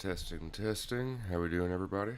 Testing, testing. How we doing, everybody?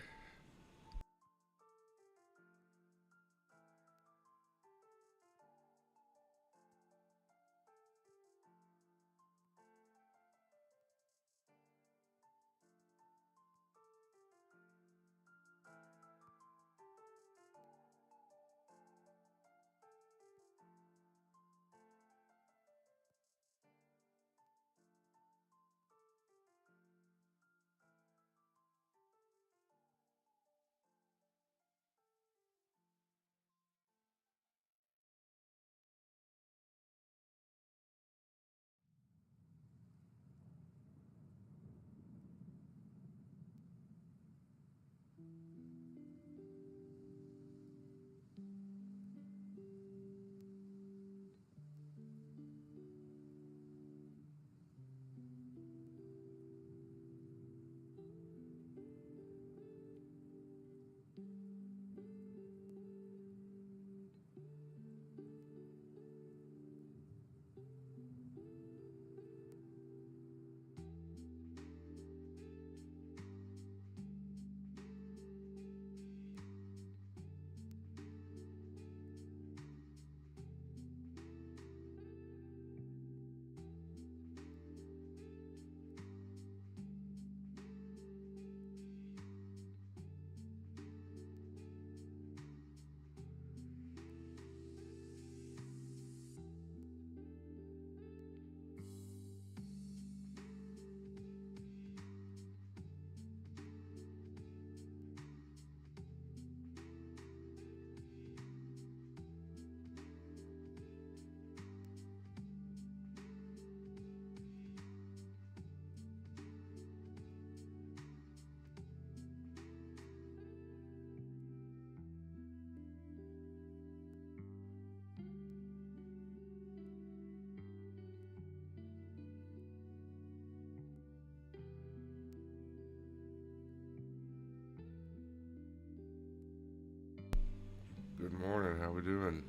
Good morning. How we doing?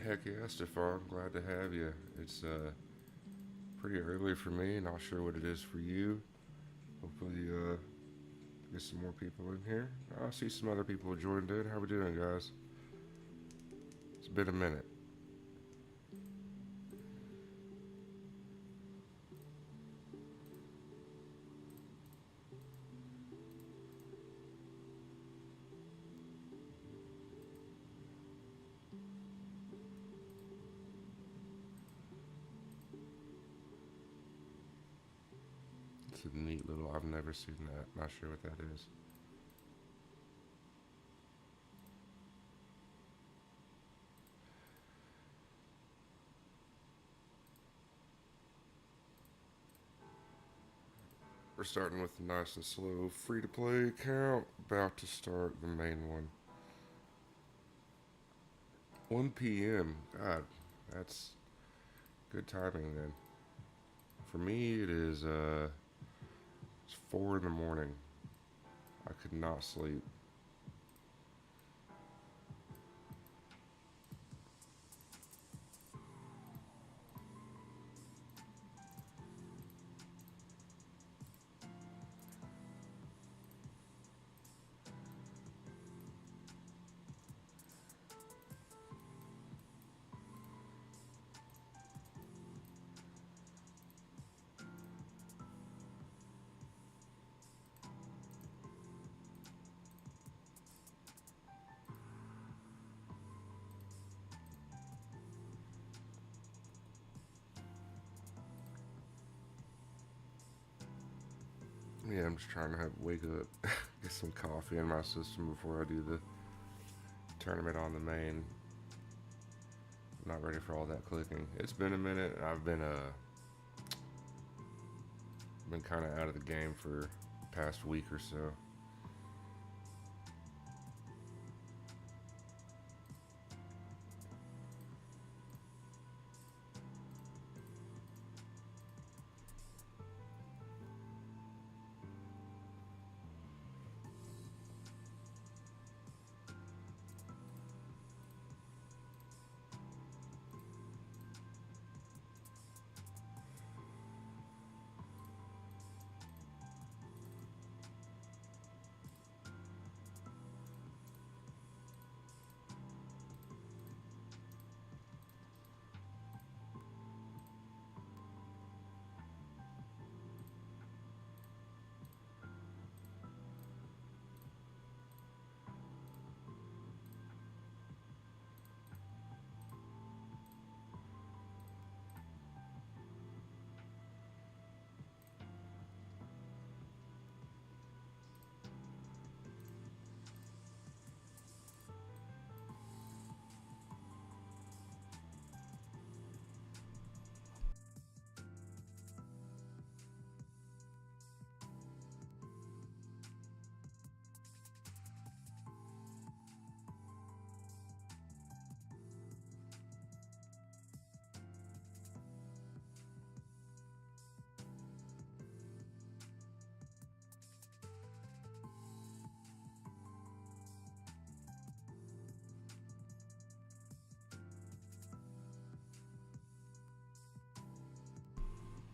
Heck yeah, Stefan. Glad to have you. It's pretty early for me. Not sure what it is for you. Hopefully, get some more people in here. I see some other people joined in. How we doing, guys? It's been a minute. It's a neat little. I've never seen that. Not sure what that is. We're starting with nice and slow free to play account. About to start the main one. 1 p.m. God, that's good timing then. For me, it is it's 4 in the morning. I could not sleep. Yeah, I'm just trying to wake up, get some coffee in my system before I do the tournament on the main. I'm not ready for all that clicking. It's been a minute. I've been been kind of out of the game for the past week or so.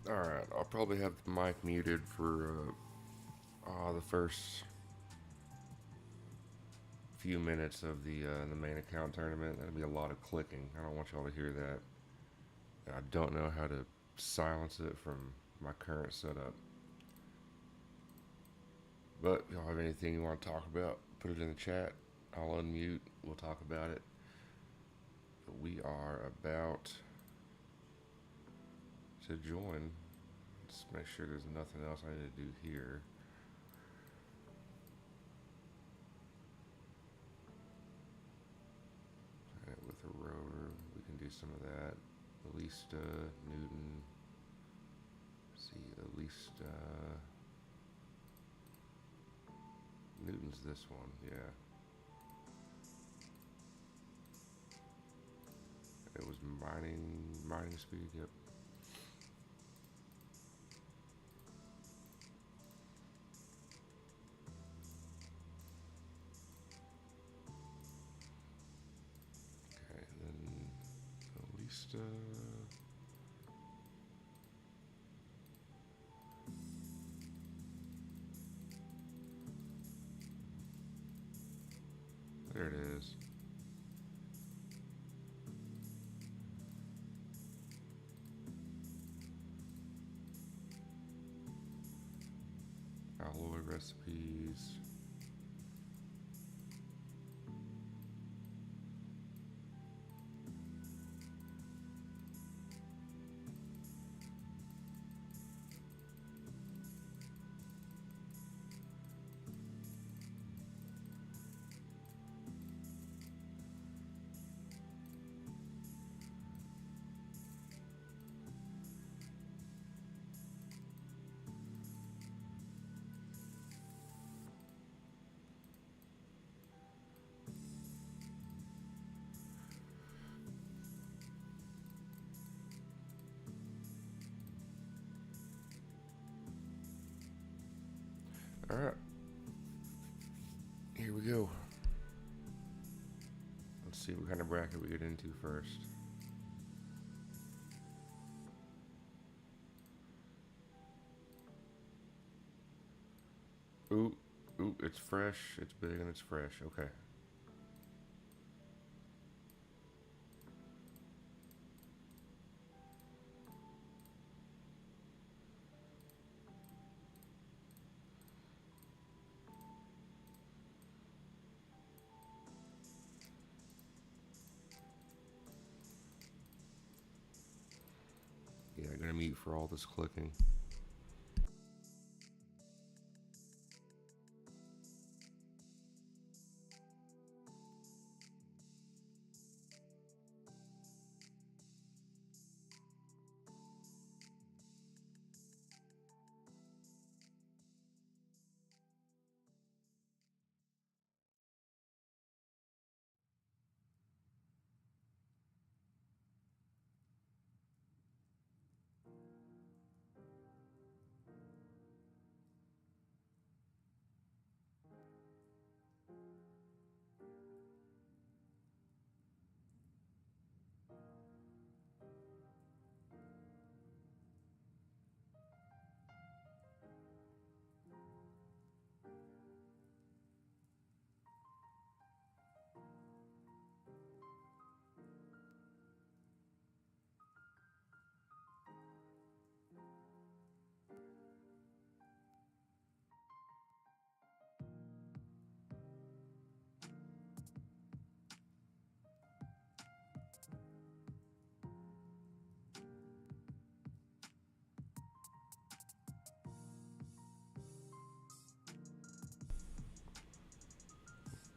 Alright, I'll probably have the mic muted for the first few minutes of the main account tournament. That'll be a lot of clicking. I don't want y'all to hear that. I don't know how to silence it from my current setup. But if y'all have anything you want to talk about, put it in the chat. I'll unmute. We'll talk about it. But we are about to join. Let's make sure there's nothing else I need to do here. With a rotor, we can do some of that. At least Newton. See, at least Newton's this one, yeah. It was mining speed, yep. Okay, then at least there it is. Alloy recipes. All right, here we go. Let's see what kind of bracket we get into first. Ooh, it's fresh, it's big, and it's fresh. Okay. Yeah, I'm gonna mute for all this clicking.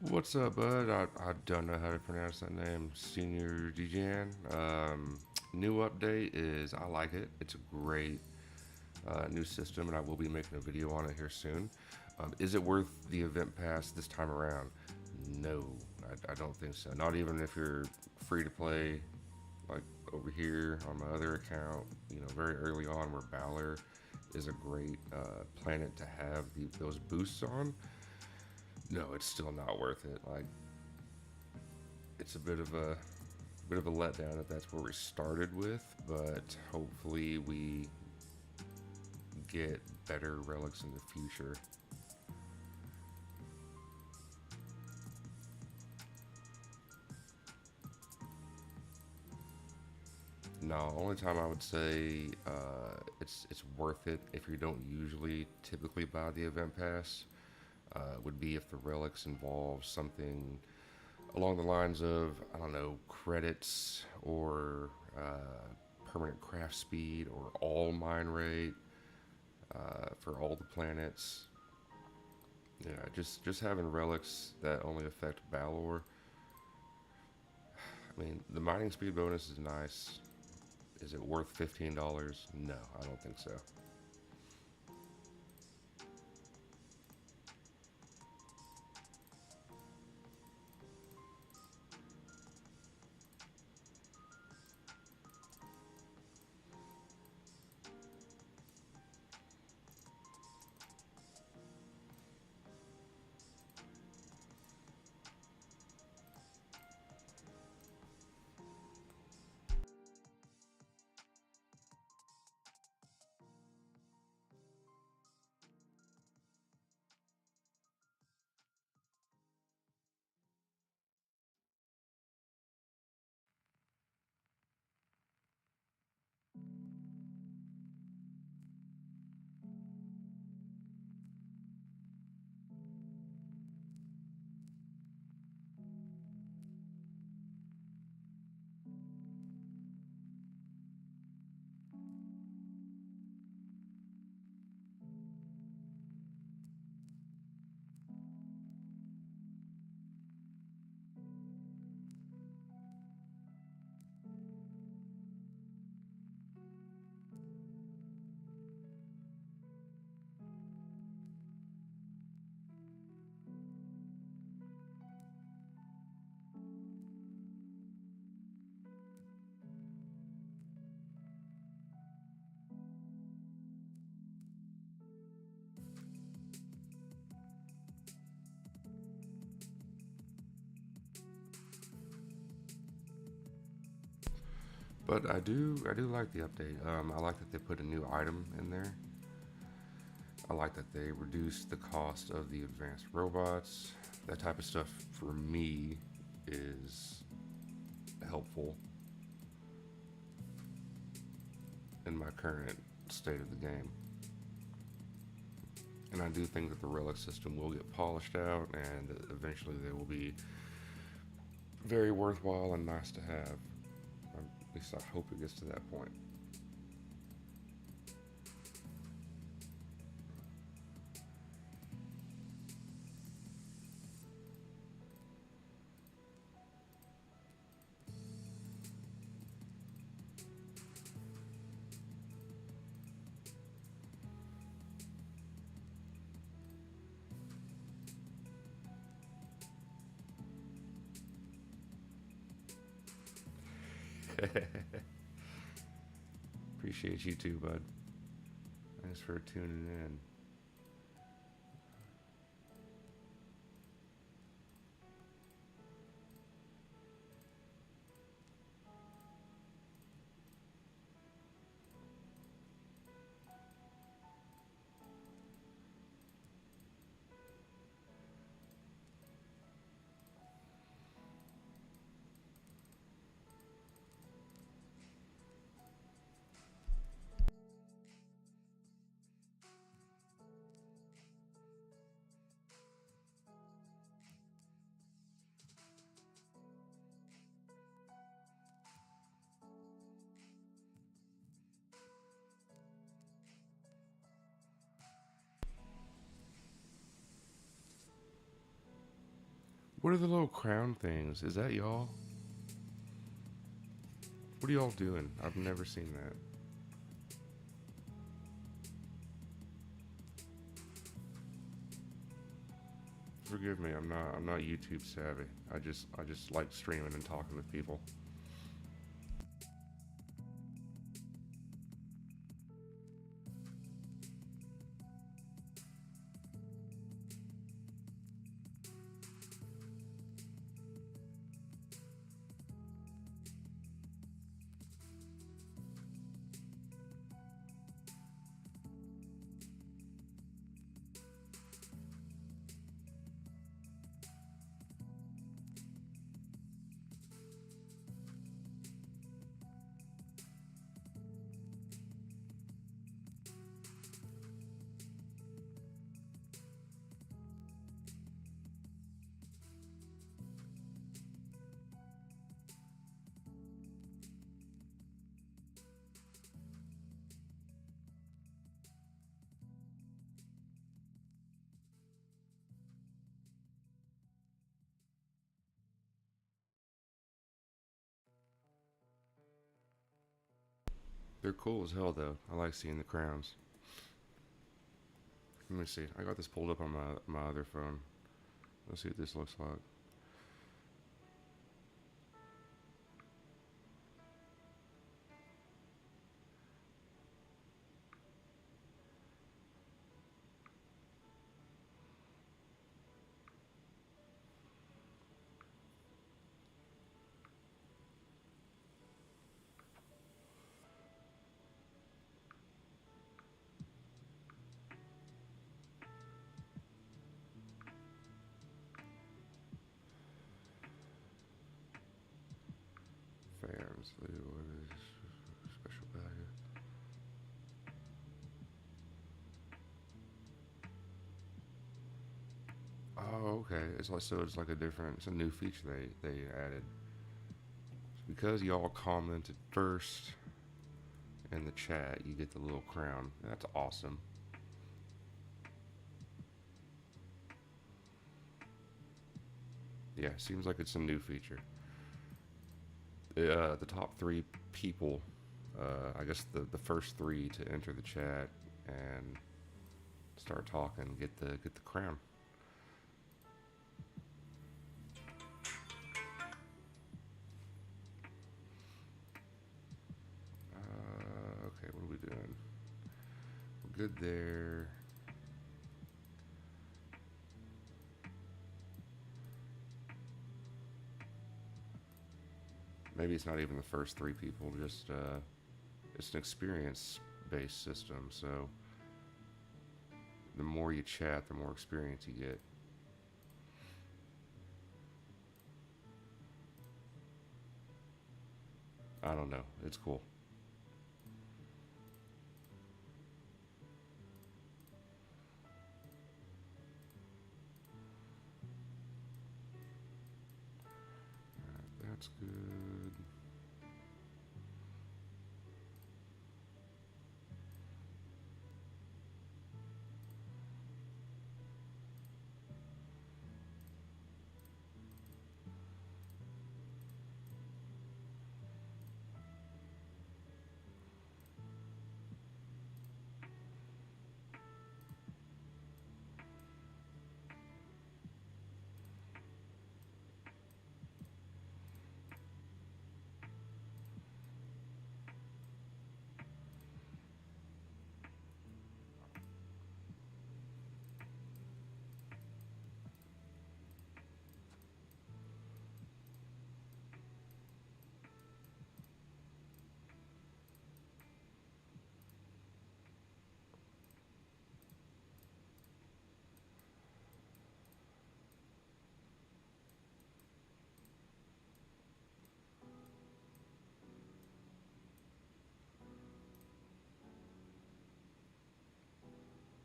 What's up, bud? I don't know how to pronounce that name. Senior Dejan. New update is I like it. It's a great new system, and I will be making a video on it here soon. Is it worth the event pass this time around? No, I don't think so. Not even if you're free to play, like over here on my other account. You know, very early on, where Balor is a great planet to have those boosts on. No, it's still not worth it. Like, it's a bit of a letdown that that's where we started with, but hopefully we get better relics in the future. No, only time I would say it's worth it if you don't usually typically buy the event pass would be if the relics involve something along the lines of, I don't know, credits or permanent craft speed or all mine rate for all the planets. Yeah, just having relics that only affect Balor. I mean, the mining speed bonus is nice. Is it worth $15? No, I don't think so. But I do like the update. I like that they put a new item in there. I like that they reduced the cost of the advanced robots. That type of stuff for me is helpful in my current state of the game. And I do think that the relic system will get polished out, and eventually they will be very worthwhile and nice to have. At least I hope it gets to that point. Appreciate you too, bud. Thanks for tuning in. What are the little crown things? Is that y'all? What are y'all doing? I've never seen that. Forgive me, I'm not YouTube savvy. I just like streaming and talking with people. They're cool as hell though. I like seeing the crowns. Let me see. I got this pulled up on my other phone. Let's see what this looks like. Fans, what is special value? Oh, okay. It's like so. It's like a different. It's a new feature they added. Because y'all commented first in the chat, you get the little crown. That's awesome. Yeah, seems like it's a new feature. The top three people, I guess the first three to enter the chat and start talking get the crown. Okay, what are we doing? We're good there. Maybe it's not even the first three people. Just it's an experience based system. So the more you chat, the more experience you get. I don't know. It's cool. That's good.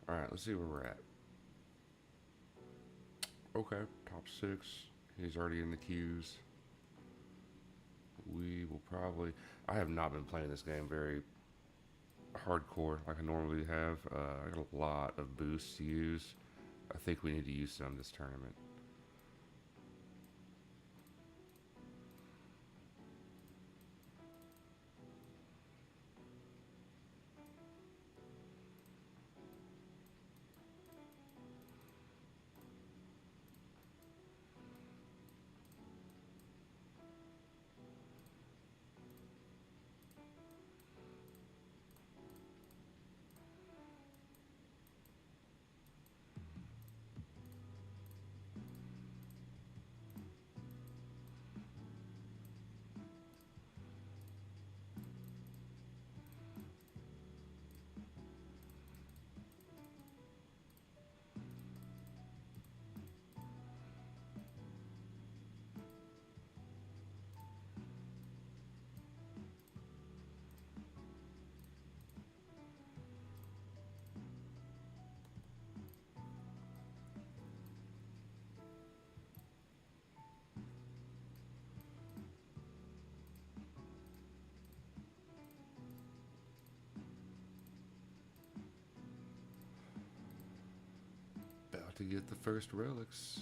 All right, let's see where we're at. Okay, top six. He's already in the queues. We will probably. I have not been playing this game very hardcore like I normally have. I got a lot of boosts to use. I think we need to use some this tournament. About to get the first relics.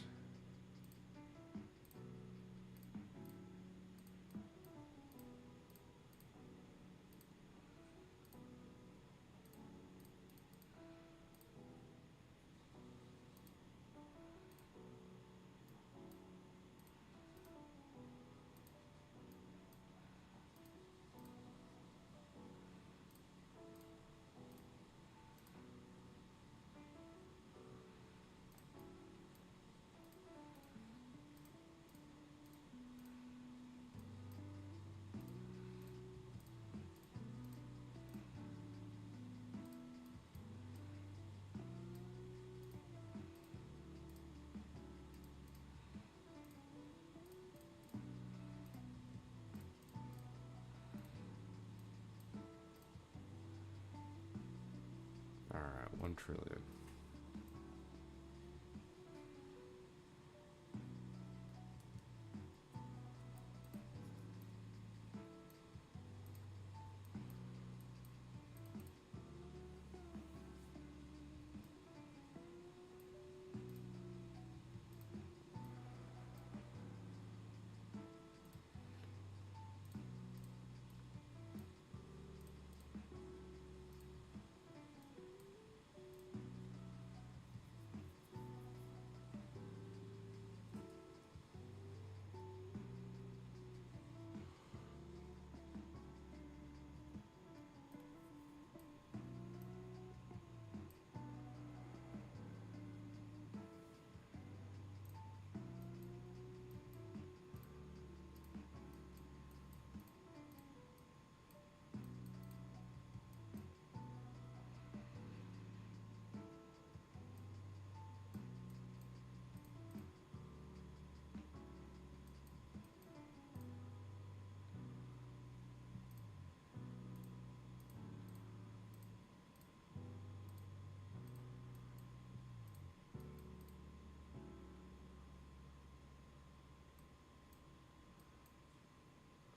Alright, 1 trillion.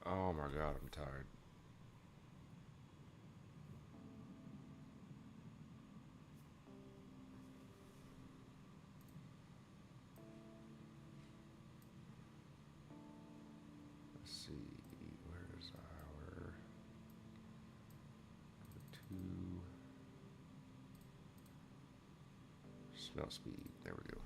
Oh my god, I'm tired. Let's see, where's our 2 smell speed? There we go.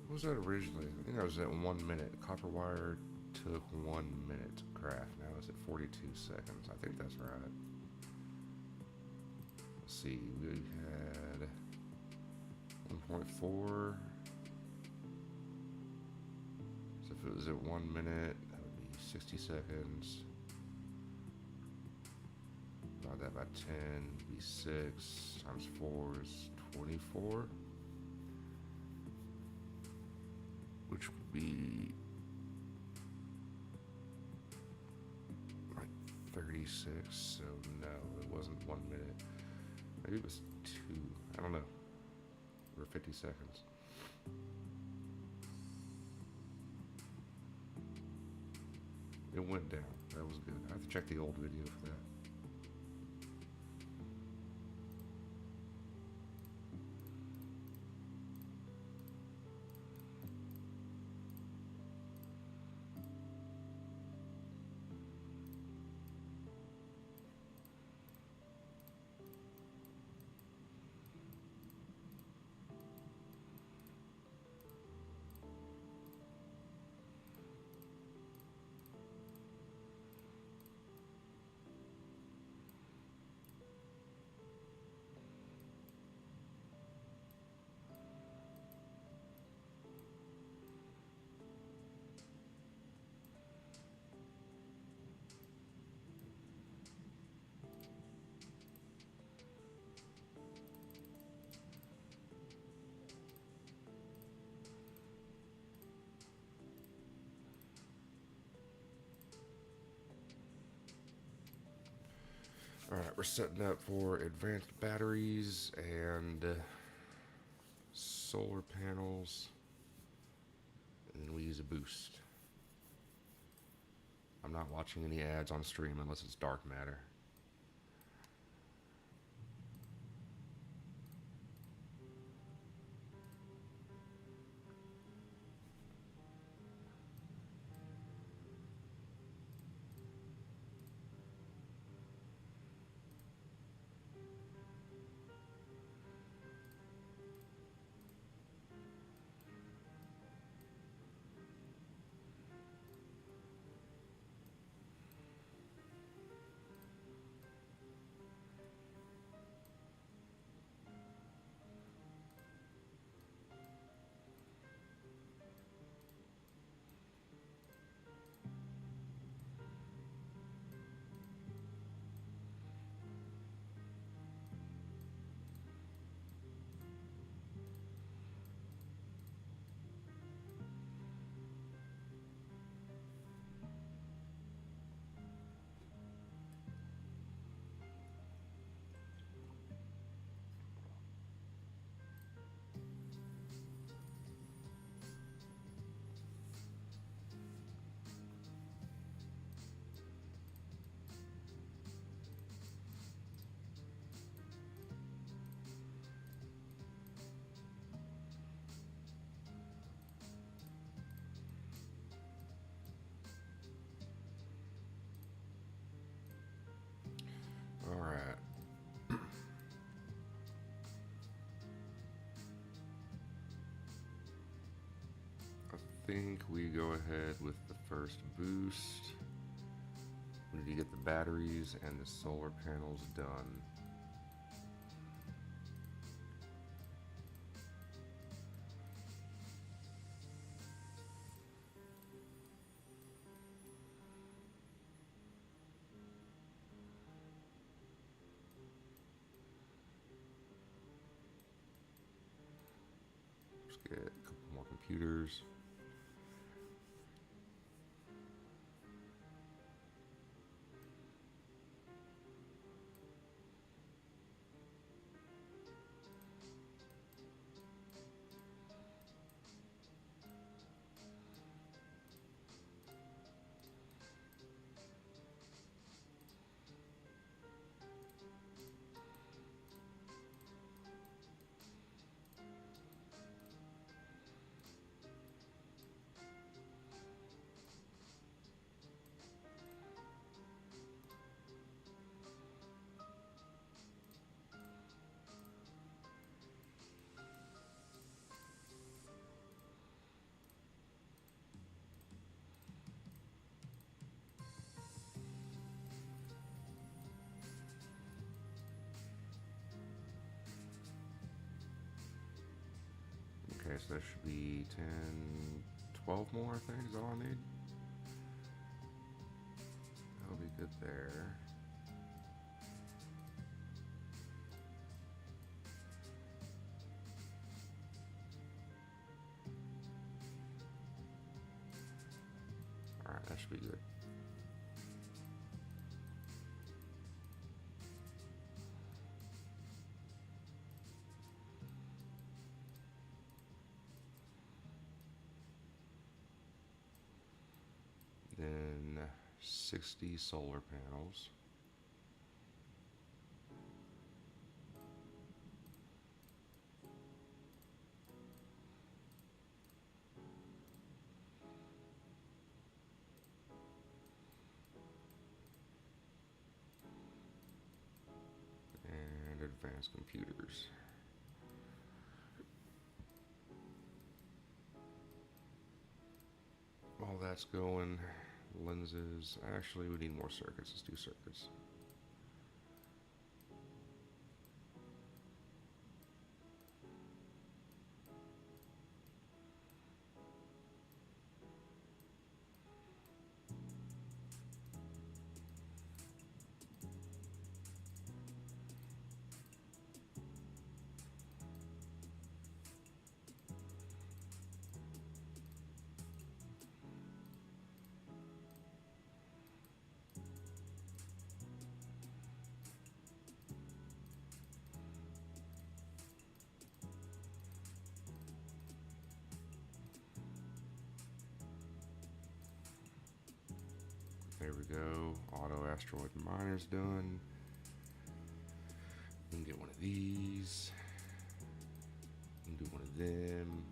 What was that originally? I think that was at 1 minute. Copper wire took 1 minute to craft. Now it's at 42 seconds. I think that's right. Let's see. We had 1.4. So if it was at 1 minute, that would be 60 seconds. Divide that by 10 would be 6 times 4 is 24. Which would be like 36, so no, it wasn't 1 minute. Maybe it was 2, I don't know, or 50 seconds. It went down, that was good. I have to check the old video for that. we're setting up for advanced batteries and solar panels, and then we use a boost. I'm not watching any ads on stream unless it's dark matter. All right. I think we go ahead with the first boost. We need to get the batteries and the solar panels done. Let's get a couple more computers. Okay, so that should be 10, 12 more, I think, is all I need. That'll be good there. Alright, that should be good. Then 60 solar panels. And advanced computers. While that's going, lenses. Actually, we need more circuits. Let's do circuits. There we go. Auto asteroid miner's done. We can get one of these. We can do one of them.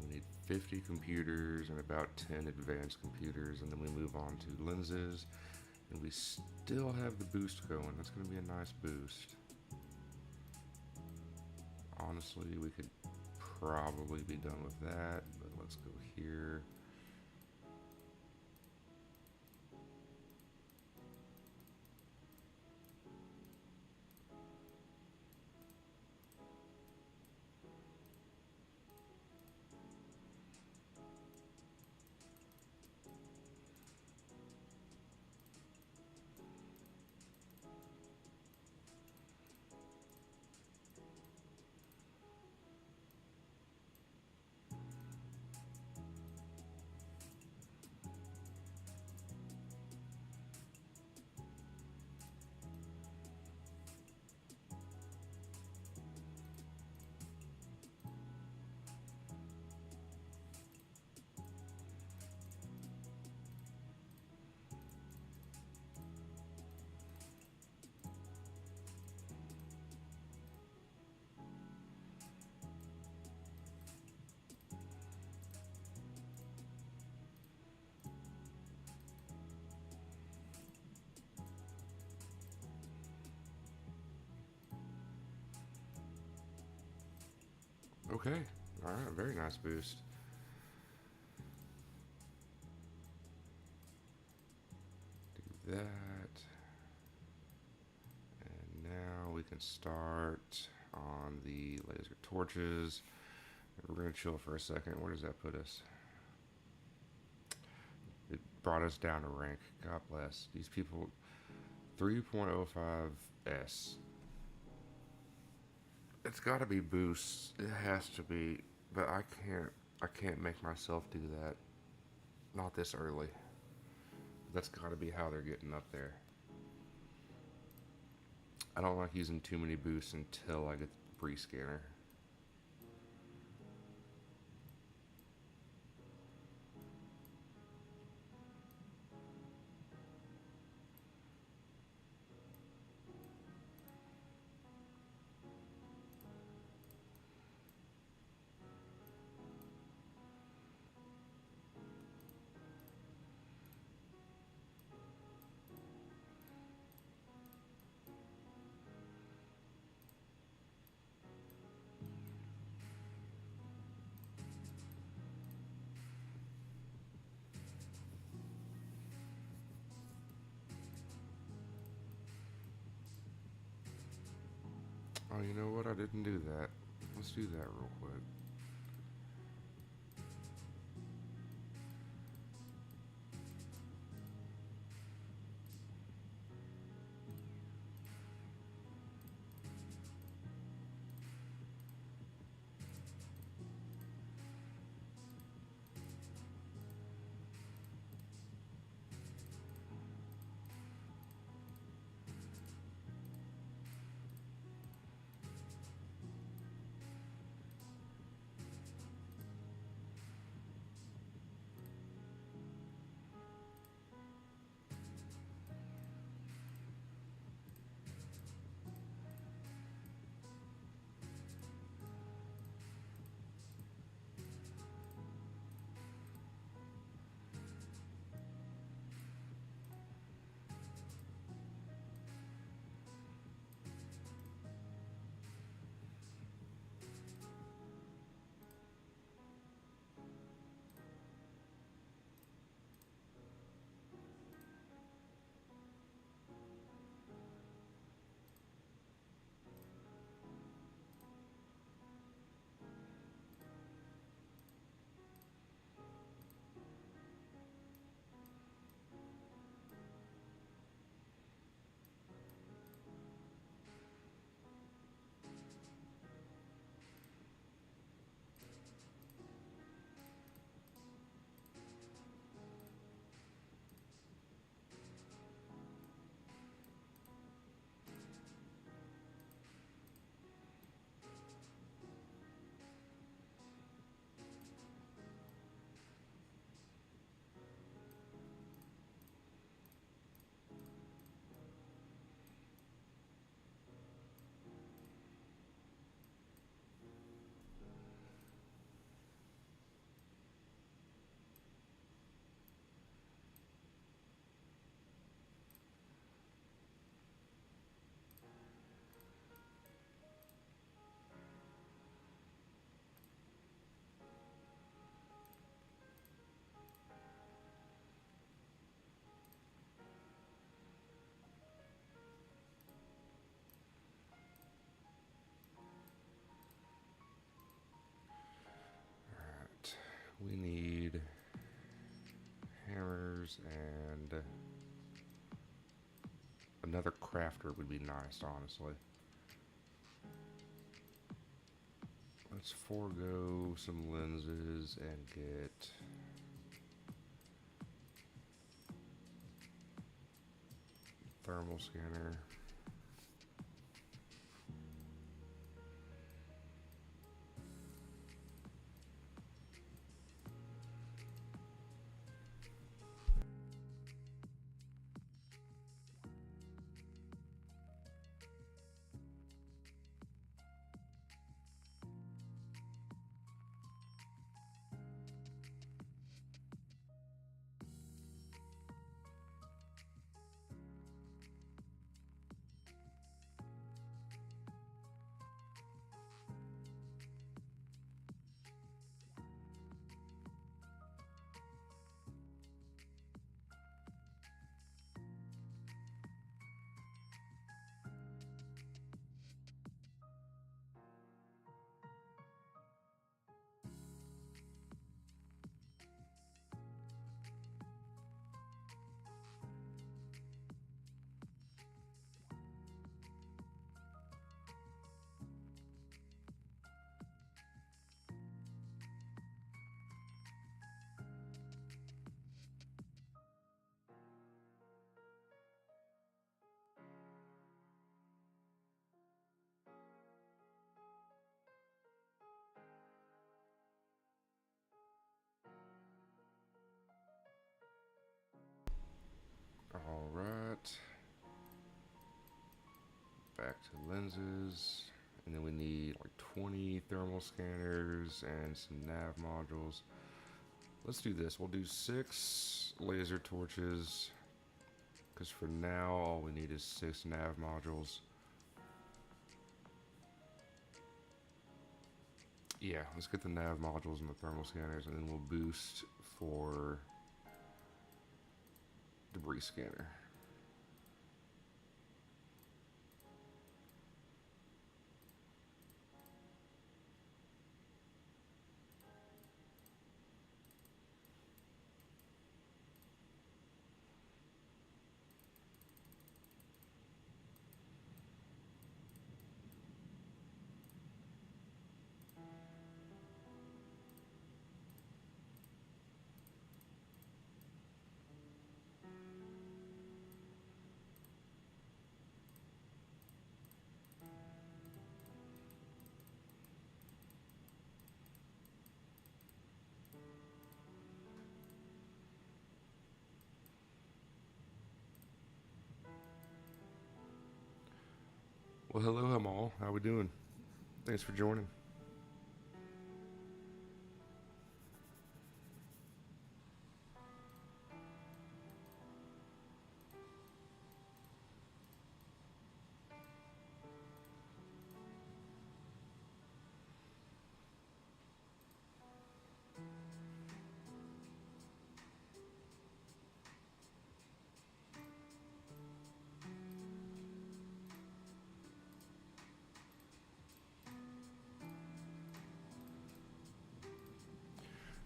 We need 50 computers and about 10 advanced computers, and then we move on to lenses. And we still have the boost going. That's going to be a nice boost. Honestly, we could probably be done with that, but let's go here. Okay, all right, very nice boost. Do that. And now we can start on the laser torches. We're going to chill for a second. Where does that put us? It brought us down to rank. God bless. These people, 3.05S. It's got to be boosts. It has to be, but I can't make myself do that. Not this early. That's got to be how they're getting up there. I don't like using too many boosts until I get the pre-scanner. Oh, you know what? I didn't do that. Let's do that real quick. We need hammers and another crafter would be nice, honestly. Let's forego some lenses and get thermal scanner. All right. Back to lenses. And then we need like 20 thermal scanners and some nav modules. Let's do this. We'll do 6 laser torches. Because for now, all we need is 6 nav modules. Yeah, let's get the nav modules and the thermal scanners, and then we'll boost for debris scanner. Well, hello, Hamal. How we doing? Thanks for joining.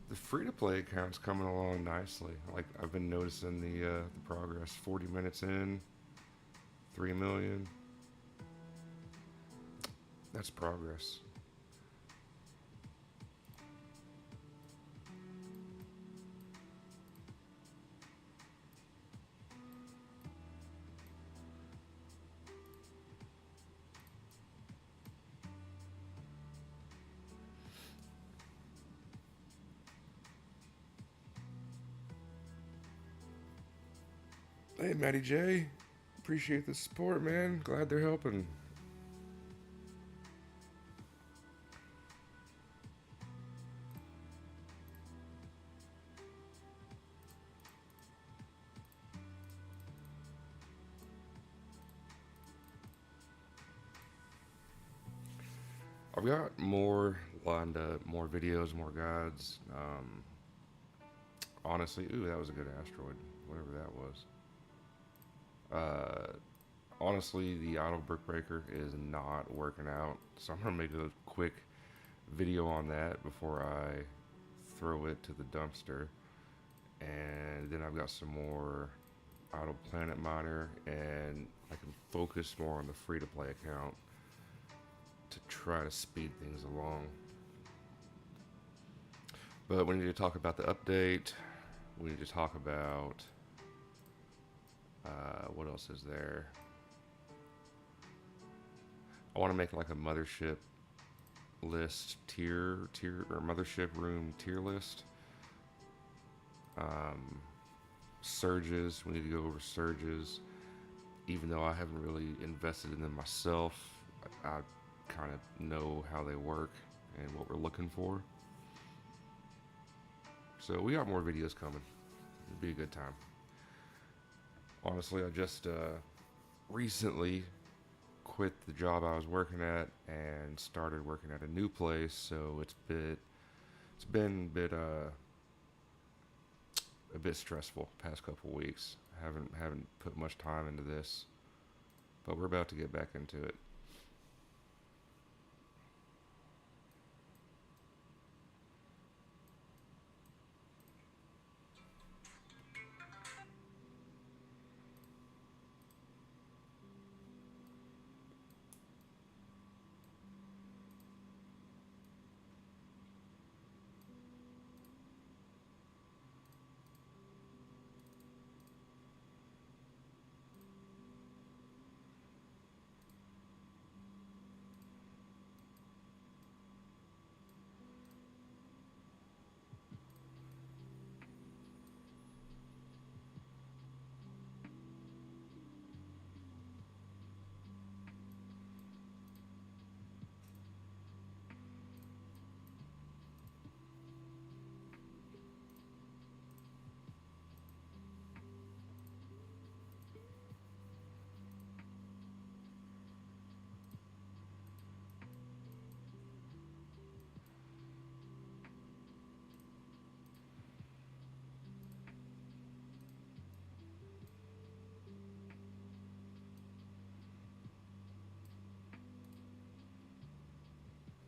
The free-to-play account's coming along nicely. Like, I've been noticing the progress. 40 minutes in, 3 million. That's progress. Hey, Matty J. Appreciate the support, man. Glad they're helping. I've got more lined up, more videos, more guides. Honestly, ooh, that was a good asteroid, whatever that was. Honestly, the auto brick breaker is not working out, so I'm gonna make a quick video on that before I throw it to the dumpster. And then I've got some more Idle Planet Miner, and I can focus more on the free to play account to try to speed things along. But we need to talk about the update. We need to talk about what else is there. I want to make like a mothership list tier or mothership room tier list. Um, Surges. We need to go over surges. Even though I haven't really invested in them myself, I kind of know how they work and what we're looking for. So we got more videos coming. It'll be a good time. Honestly, I just recently quit the job I was working at and started working at a new place. So it's been a bit stressful past couple weeks. Haven't put much time into this, but we're about to get back into it.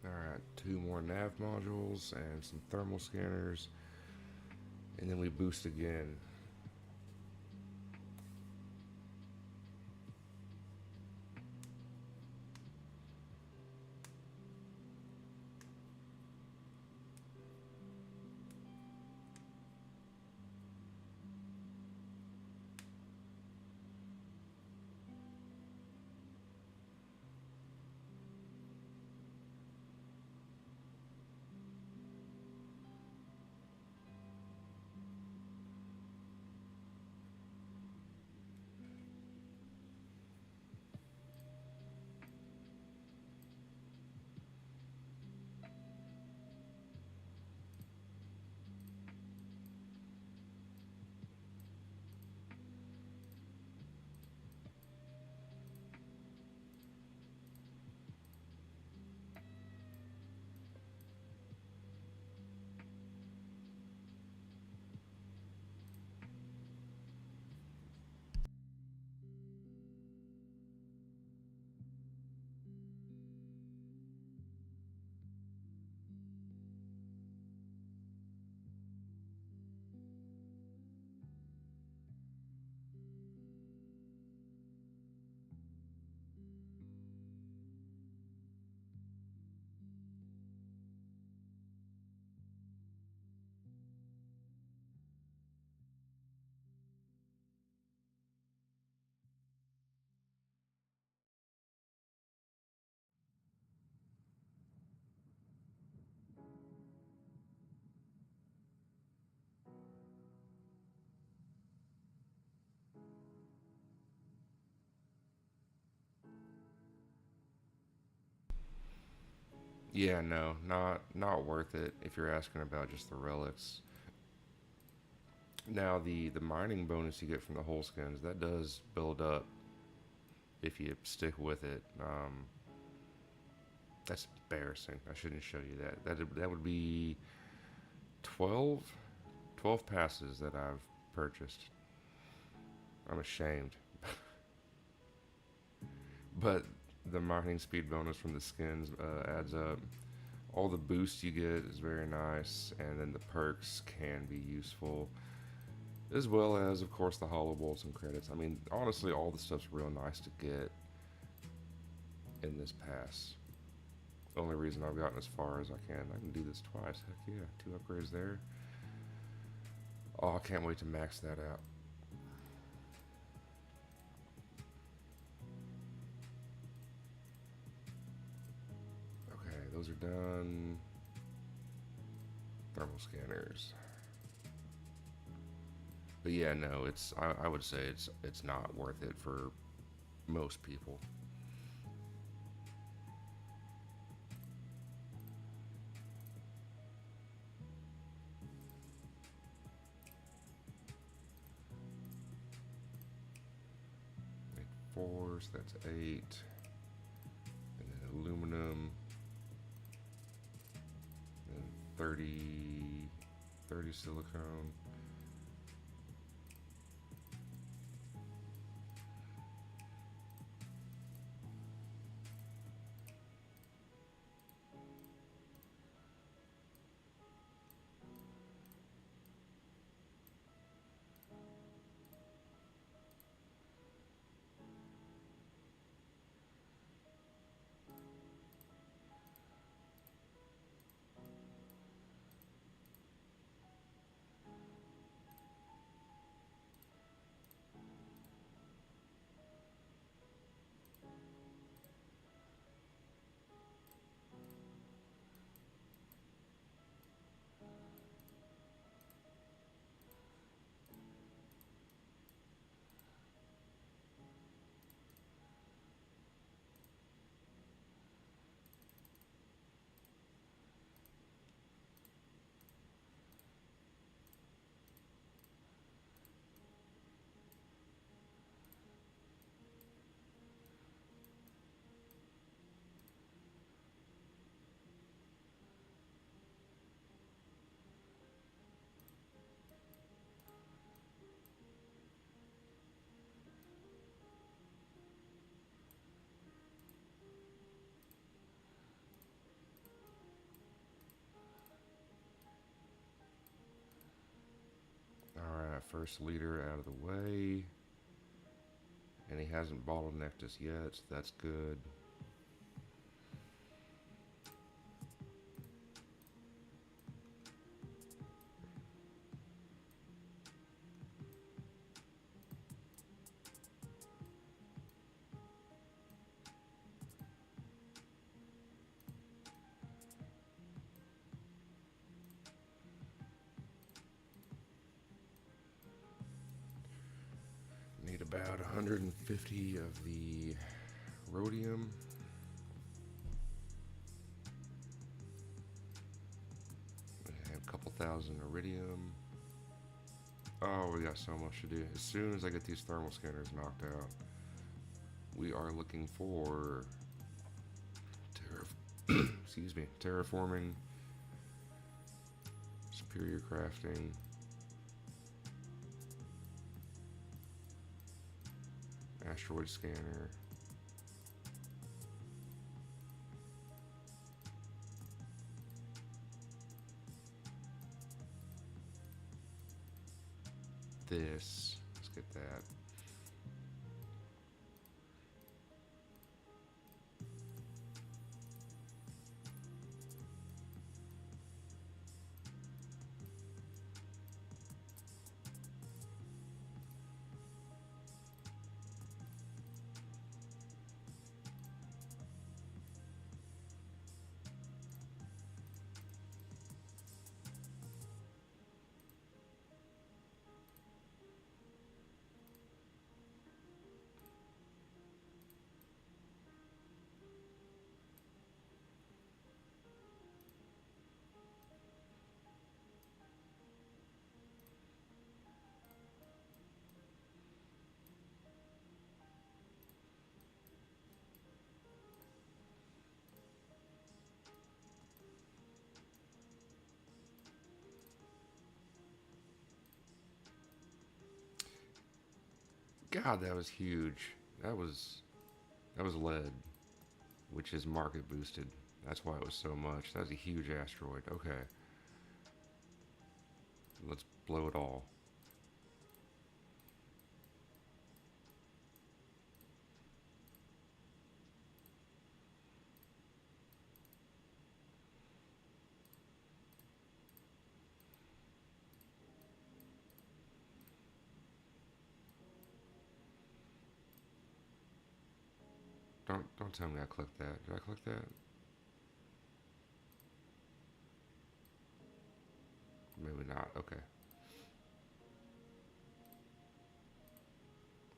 All right, two more nav modules and some thermal scanners, and then we boost again. Yeah, no, not worth it if you're asking about just the relics. Now the mining bonus you get from the whole skins that does build up if you stick with it. That's embarrassing. I shouldn't show you that. That would be 12, 12 passes that I've purchased. I'm ashamed. But the mining speed bonus from the skins adds up. all the boost you get is very nice, and then the perks can be useful, as well as, of course, the hollow bolts and credits. I mean, honestly, all the stuff's real nice to get in this pass. The only reason I've gotten as far as I can do this twice. Heck yeah, 2 upgrades there. Oh, I can't wait to max that out. Okay, those are done. Thermal scanners. But yeah, no, I would say it's not worth it for most people. Fours, that's 8. And then aluminum. And 30 silicone. Alright, first leader out of the way. And he hasn't bottlenecked us yet, so that's good. Need about 150 of the rhodium. And a couple thousand iridium. Oh, we got so much to do. As soon as I get these thermal scanners knocked out, we are looking for excuse me, terraforming, superior crafting, asteroid scanner, this, let's get that. God, that was huge. That was lead, which is market boosted. That's why it was so much. That was a huge asteroid. Okay. Let's blow it all. Don't tell me I clicked that. Did I click that? Maybe not. Okay.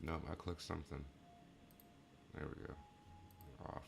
Nope, I clicked something. There we go. Off.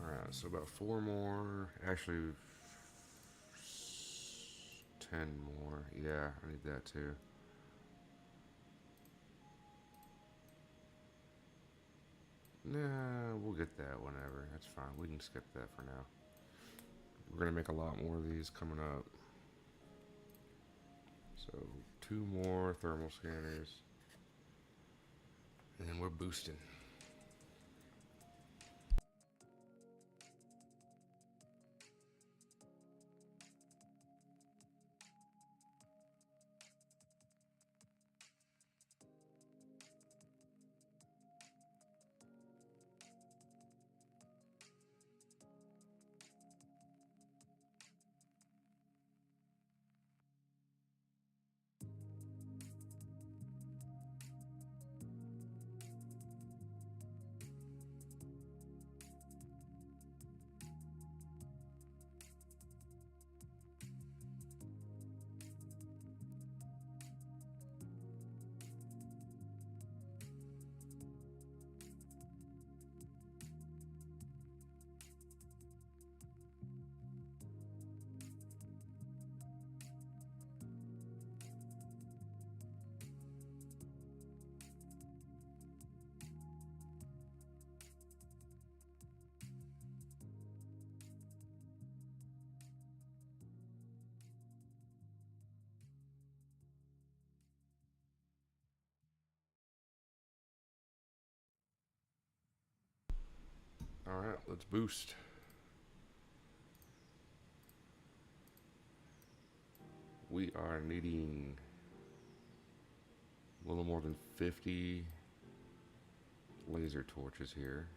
Alright, so about 4 more. Actually, 10 more. Yeah, I need that too. Nah, we'll get that whenever. That's fine. We can skip that for now. We're going to make a lot more of these coming up. So, 2 more thermal scanners. And then we're boosting. Alright, let's boost. We are needing a little more than 50 laser torches here.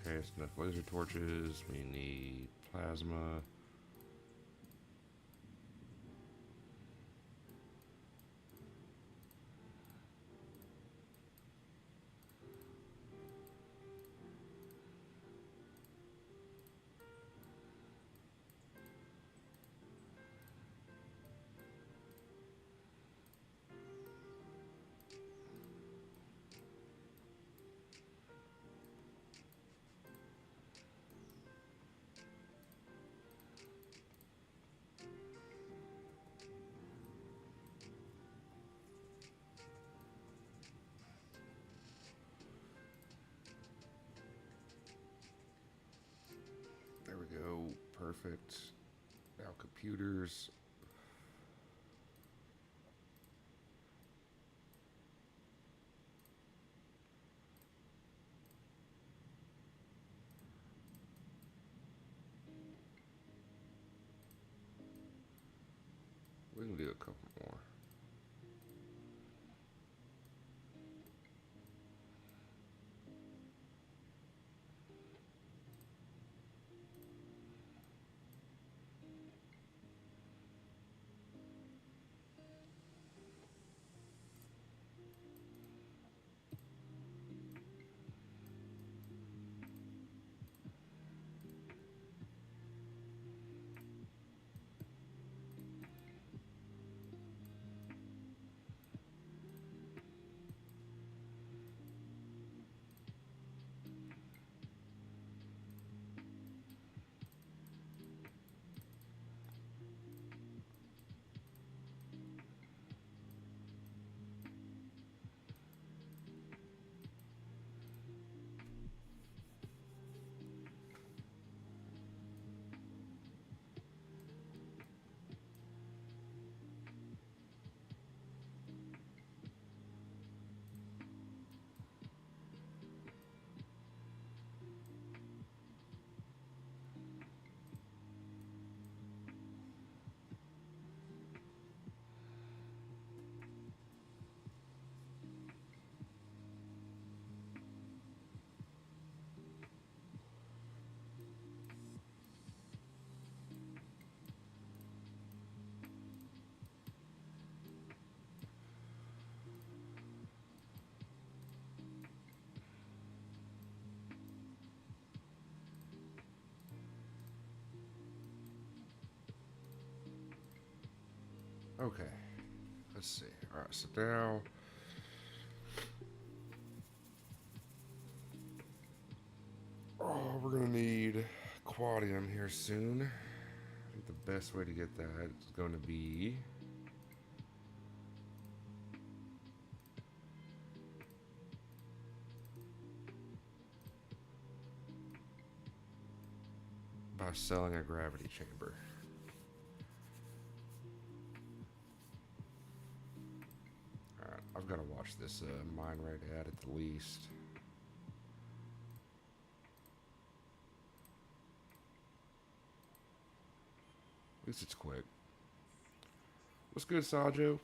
Okay, it's enough laser torches. We need plasma. There we go. Perfect. Now computers. We can do a couple more. Okay. Let's see. All right. So now. Oh, we're gonna need quadium here soon. I think the best way to get that is going to be by selling a gravity chamber. Alright, I've got to watch this mine rate at the least. At least it's quick. What's good, Sajo?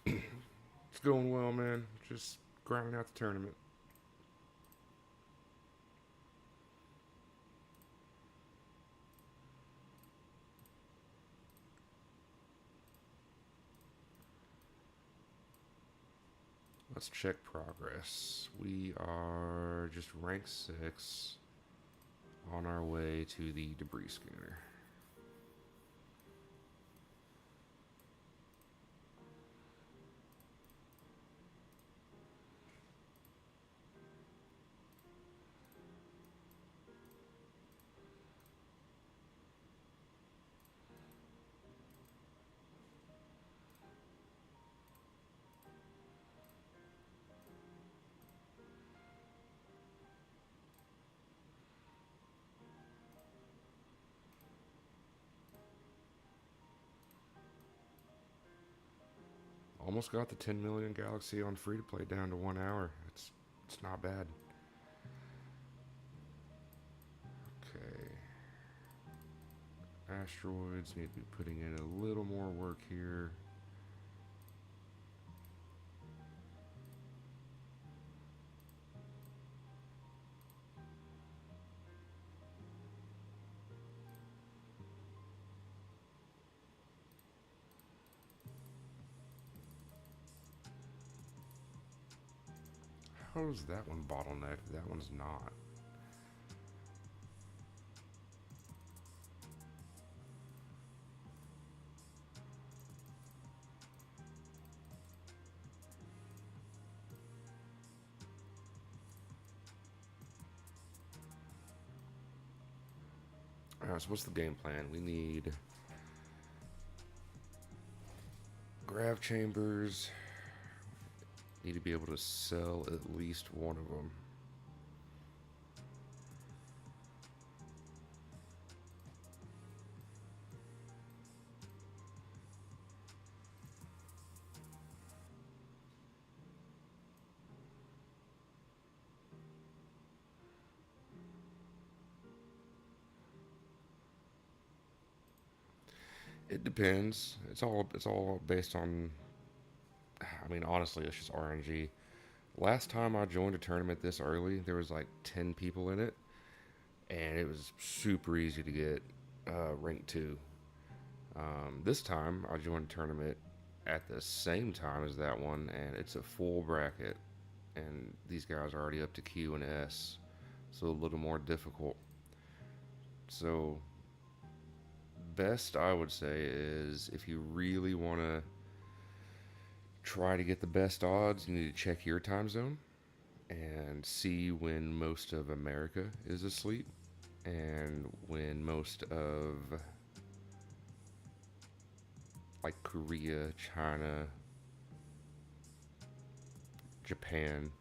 It's going well, man. Just grinding out the tournament. Let's check progress. We are just rank 6 on our way to the debris schooner. Almost got the 10 million Galaxy on free to play down to 1 hour. It's not bad. Okay. Asteroids need to be putting in a little more work here. How is that one bottlenecked? That one's not. Alright, so what's the game plan? We need grav chambers. Need to be able to sell at least one of them. It depends. It's all based on. I mean, honestly, it's just RNG. Last time I joined a tournament this early, there was like 10 people in it, and it was super easy to get rank 2. This time I joined a tournament at the same time as that one, and it's a full bracket, and these guys are already up to Q and S, so a little more difficult. So best I would say is if you really want to try to get the best odds, you need to check your time zone and see when most of America is asleep and when most of like Korea, China, Japan,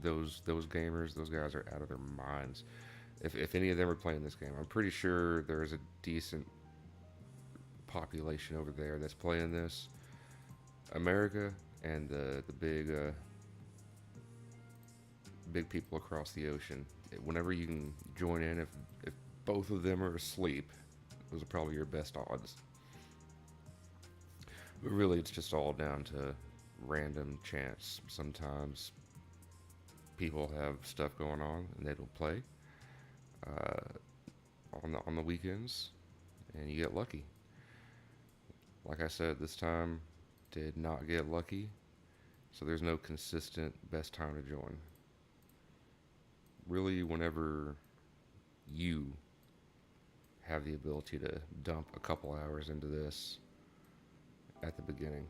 those gamers, those guys are out of their minds. If any of them are playing this game, I'm pretty sure there's a decent population over there that's playing this. America and the big people across the ocean. Whenever you can join in, if both of them are asleep, those are probably your best odds. But really, it's just all down to random chance. Sometimes people have stuff going on and they don't play on the weekends, and you get lucky. Like I said, this time did not get lucky, so there's no consistent best time to join. Really, whenever you have the ability to dump a couple hours into this at the beginning.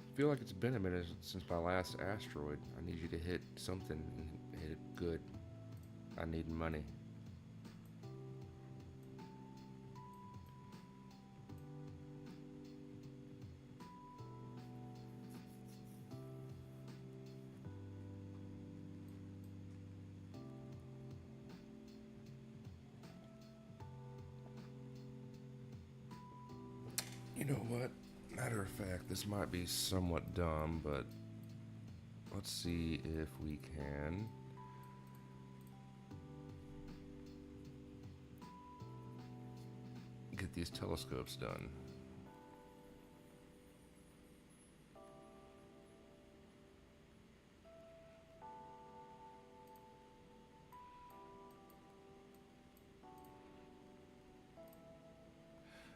I feel like it's been a minute since my last asteroid. I need you to hit something and hit it good. I need money. You know what? Matter of fact, this might be somewhat dumb, but let's see if we can get these telescopes done.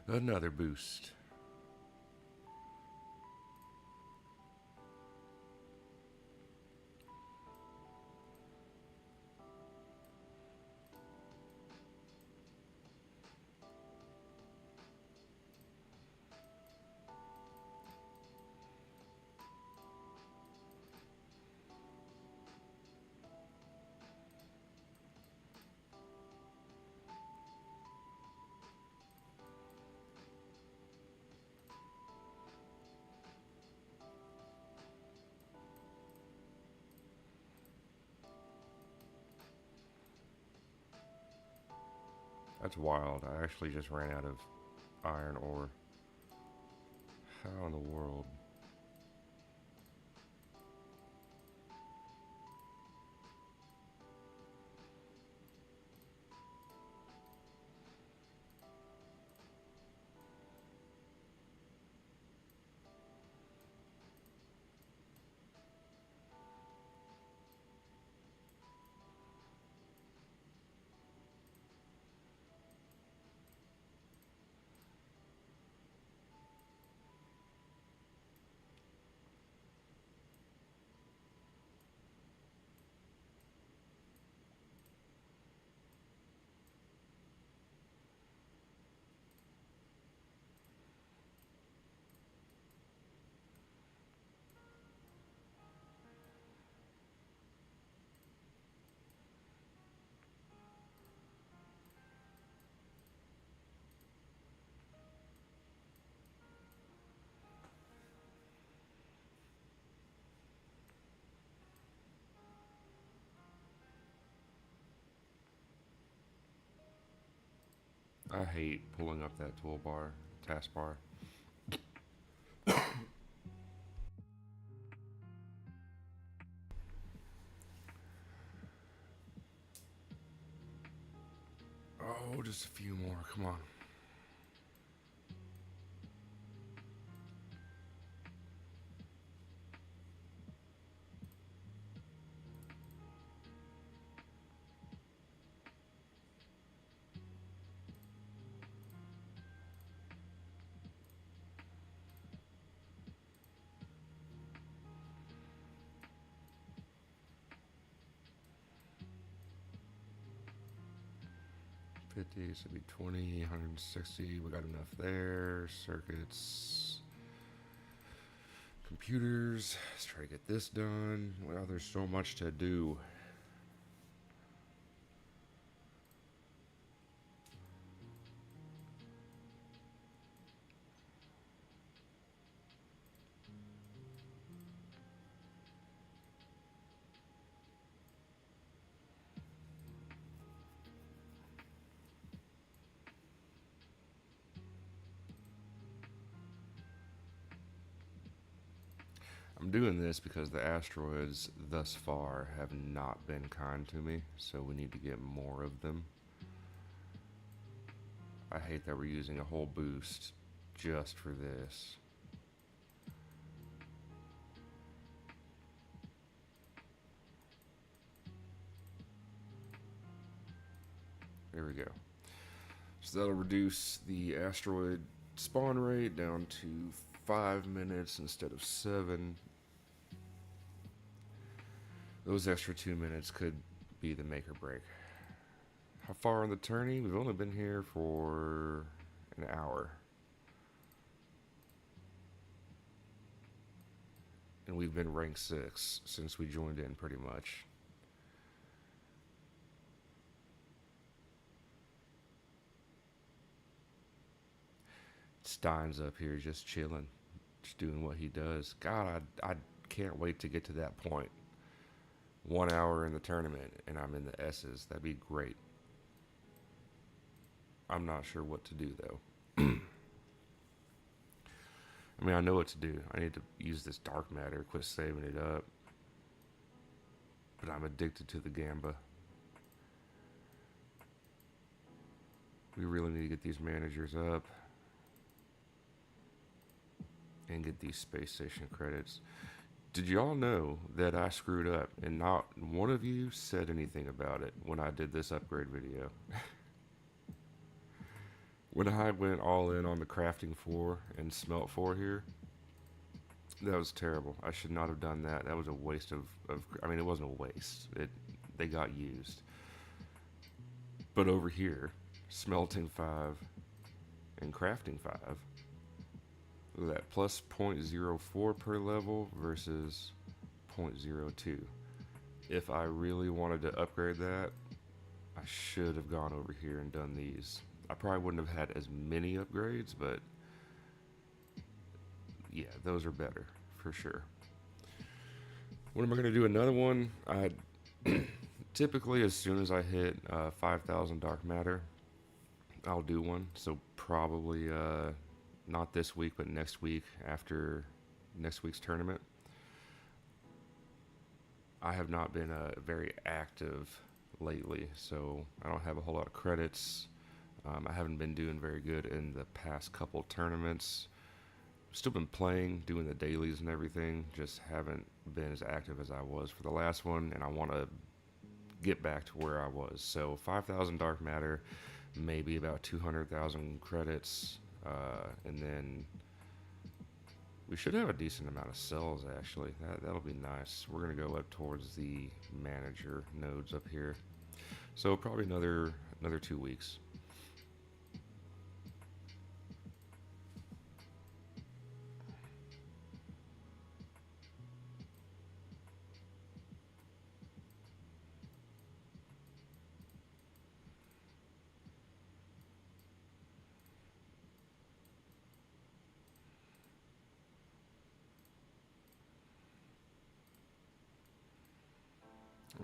Another boost. That's wild. I actually just ran out of iron ore. How in the world? I hate pulling up that toolbar, taskbar. Oh, just a few more. Come on. Fifty, so it'd be 20, 160. We got enough there. Circuits, computers. Let's try to get this done. Well, there's so much to do. I'm doing this because the asteroids thus far have not been kind to me, so we need to get more of them. I hate that we're using a whole boost just for this. There we go. So that'll reduce the asteroid spawn rate down to 5 minutes instead of 7. Those extra 2 minutes could be the make or break. How far on the tourney? We've only been here for an hour. And we've been ranked 6 since we joined in pretty much. Stein's up here just chilling, just doing what he does. God, I can't wait to get to that point. 1 hour in the tournament and I'm in the S's. That'd be great. I'm not sure what to do though. I mean, I know what to do. I need to use this dark matter, quit saving it up. But I'm addicted to the gamba. We really need to get these managers up and get these space station credits. Did y'all know that I screwed up and not one of you said anything about it when I did this upgrade video? When I went all in on the crafting 4 and smelt 4 here, that was terrible. I should not have done that. That was a waste of I mean, it wasn't a waste. They got used. But over here, smelting 5 and crafting 5, look at that, plus 0.04 per level versus 0.02. If I really wanted to upgrade that, I should have gone over here and done these. I probably wouldn't have had as many upgrades, but yeah, those are better for sure. When am I going to do another one? I typically, as soon as I hit 5,000 dark matter, I'll do one. So probably not this week, but next week after next week's tournament. I have not been very active lately, so I don't have a whole lot of credits. I haven't been doing very good in the past couple tournaments. Still been playing, doing the dailies and everything, just haven't been as active as I was for the last one, and I want to get back to where I was. So 5,000 dark matter, maybe about 200,000 credits, and then we should have a decent amount of cells actually. That'll be nice. We're gonna go up towards the manager nodes up here, so probably another 2 weeks.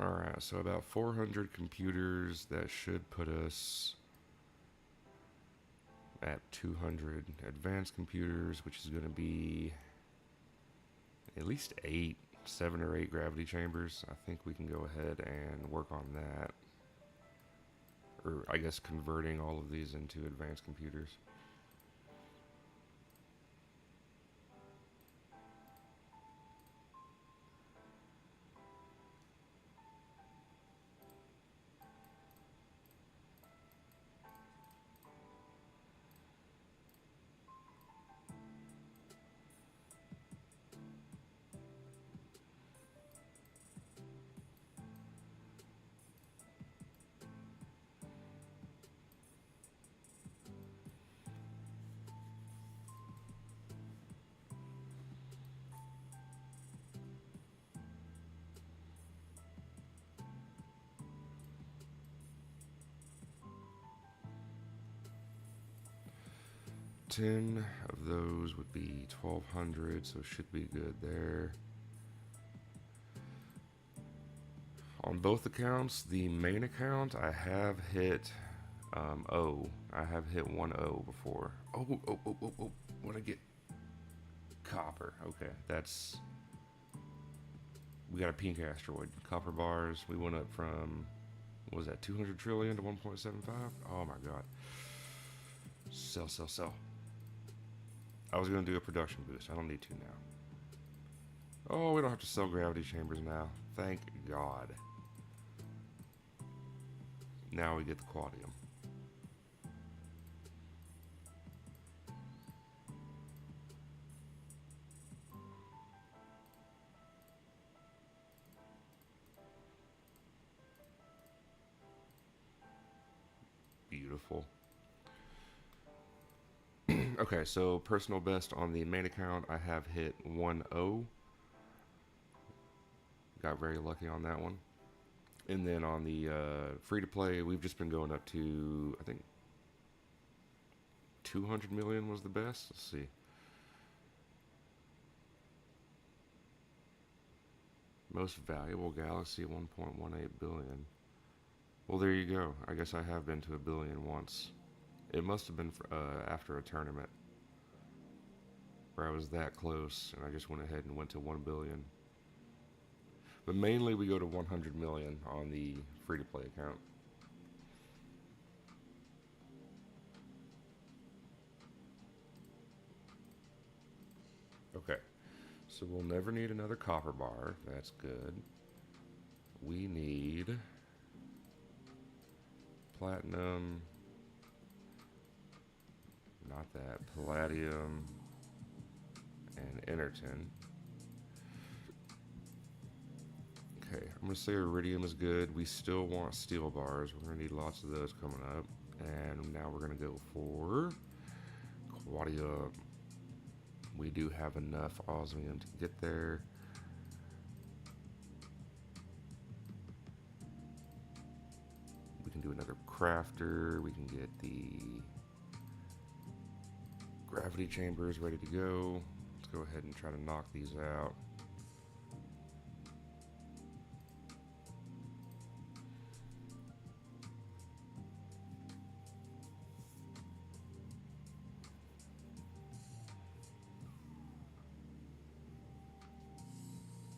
All right, so about 400 computers. That should put us at 200 advanced computers, which is going to be at least 7 or 8 gravity chambers. I think we can go ahead and work on that. Or I guess converting all of these into advanced computers. Ten of those would be 1,200, so should be good there. On both accounts, the main account I have hit O. I have hit 1-0 before. Oh. Want to get copper. Okay, that's. We got a pink asteroid. Copper bars. We went up from. What was that, 200 trillion to 1.75? Oh my god. Sell. I was going to do a production boost. I don't need to now. Oh, we don't have to sell gravity chambers now. Thank God. Now we get the quadium. Beautiful. Okay, so personal best on the main account, I have hit 1-0. Got very lucky on that one. And then on the free to play, we've just been going up to, I think, 200 million was the best. Let's see. Most valuable galaxy, 1.18 billion. Well, there you go. I guess I have been to a billion once. It must have been after a tournament where I was that close, and I just went ahead and went to 1 billion. But mainly we go to 100 million on the free-to-play account. Okay, so we'll never need another copper bar. That's good. We need platinum. Not that. Palladium and Ennerton. Okay, I'm going to say iridium is good. We still want steel bars. We're going to need lots of those coming up. And now we're going to go for quadium. We do have enough osmium to get there. We can do another crafter. We can get the gravity chambers ready to go. Let's go ahead and try to knock these out.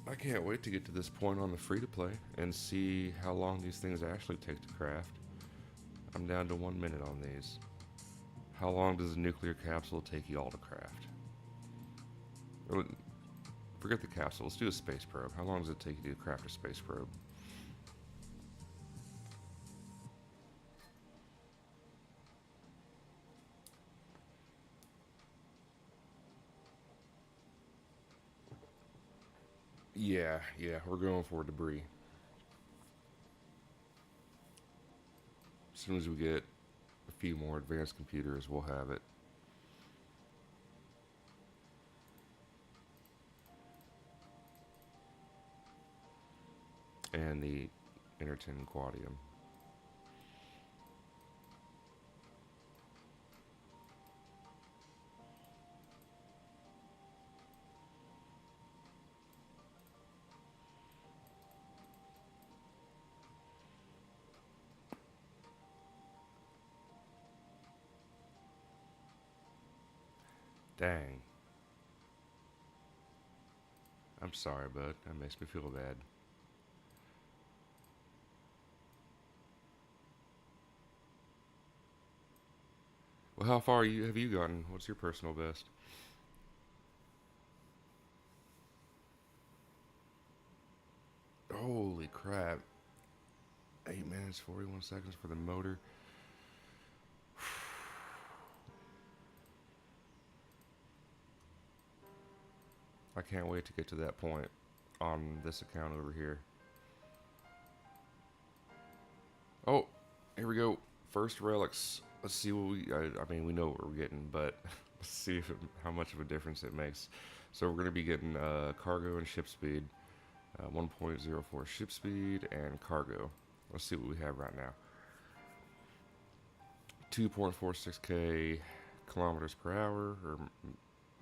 I can't wait to get to this point on the free to play and see how long these things actually take to craft. I'm down to 1 minute on these. How long does a nuclear capsule take you all to craft? Forget the capsule, let's do a space probe. How long does it take you to craft a space probe? Yeah, we're going for debris. As soon as we get a few more advanced computers, we'll have it. And the Intertin Quadium. Dang. I'm sorry, bud. That makes me feel bad. Well, how far have you gotten? What's your personal best? Holy crap. 8 minutes, 41 seconds for the motor. I can't wait to get to that point on this account over here. Oh, here we go. First relics. Let's see what I mean, we know what we're getting, but let's see how much of a difference it makes. So we're going to be getting cargo and ship speed, 1.04 ship speed and cargo. Let's see what we have right now. 2.46k kilometers per hour or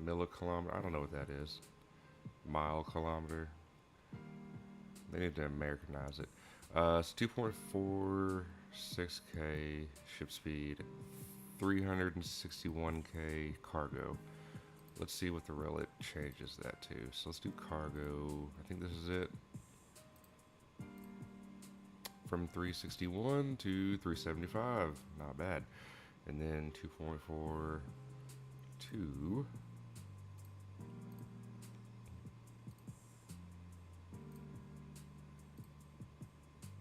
millikilometer. I don't know what that is. Mile kilometer. They need to Americanize it. It's 2.46k ship speed, 361k cargo. Let's see what the relic changes that to. So let's do cargo. I think this is it. From 361 to 375. Not bad. And then 2.4 to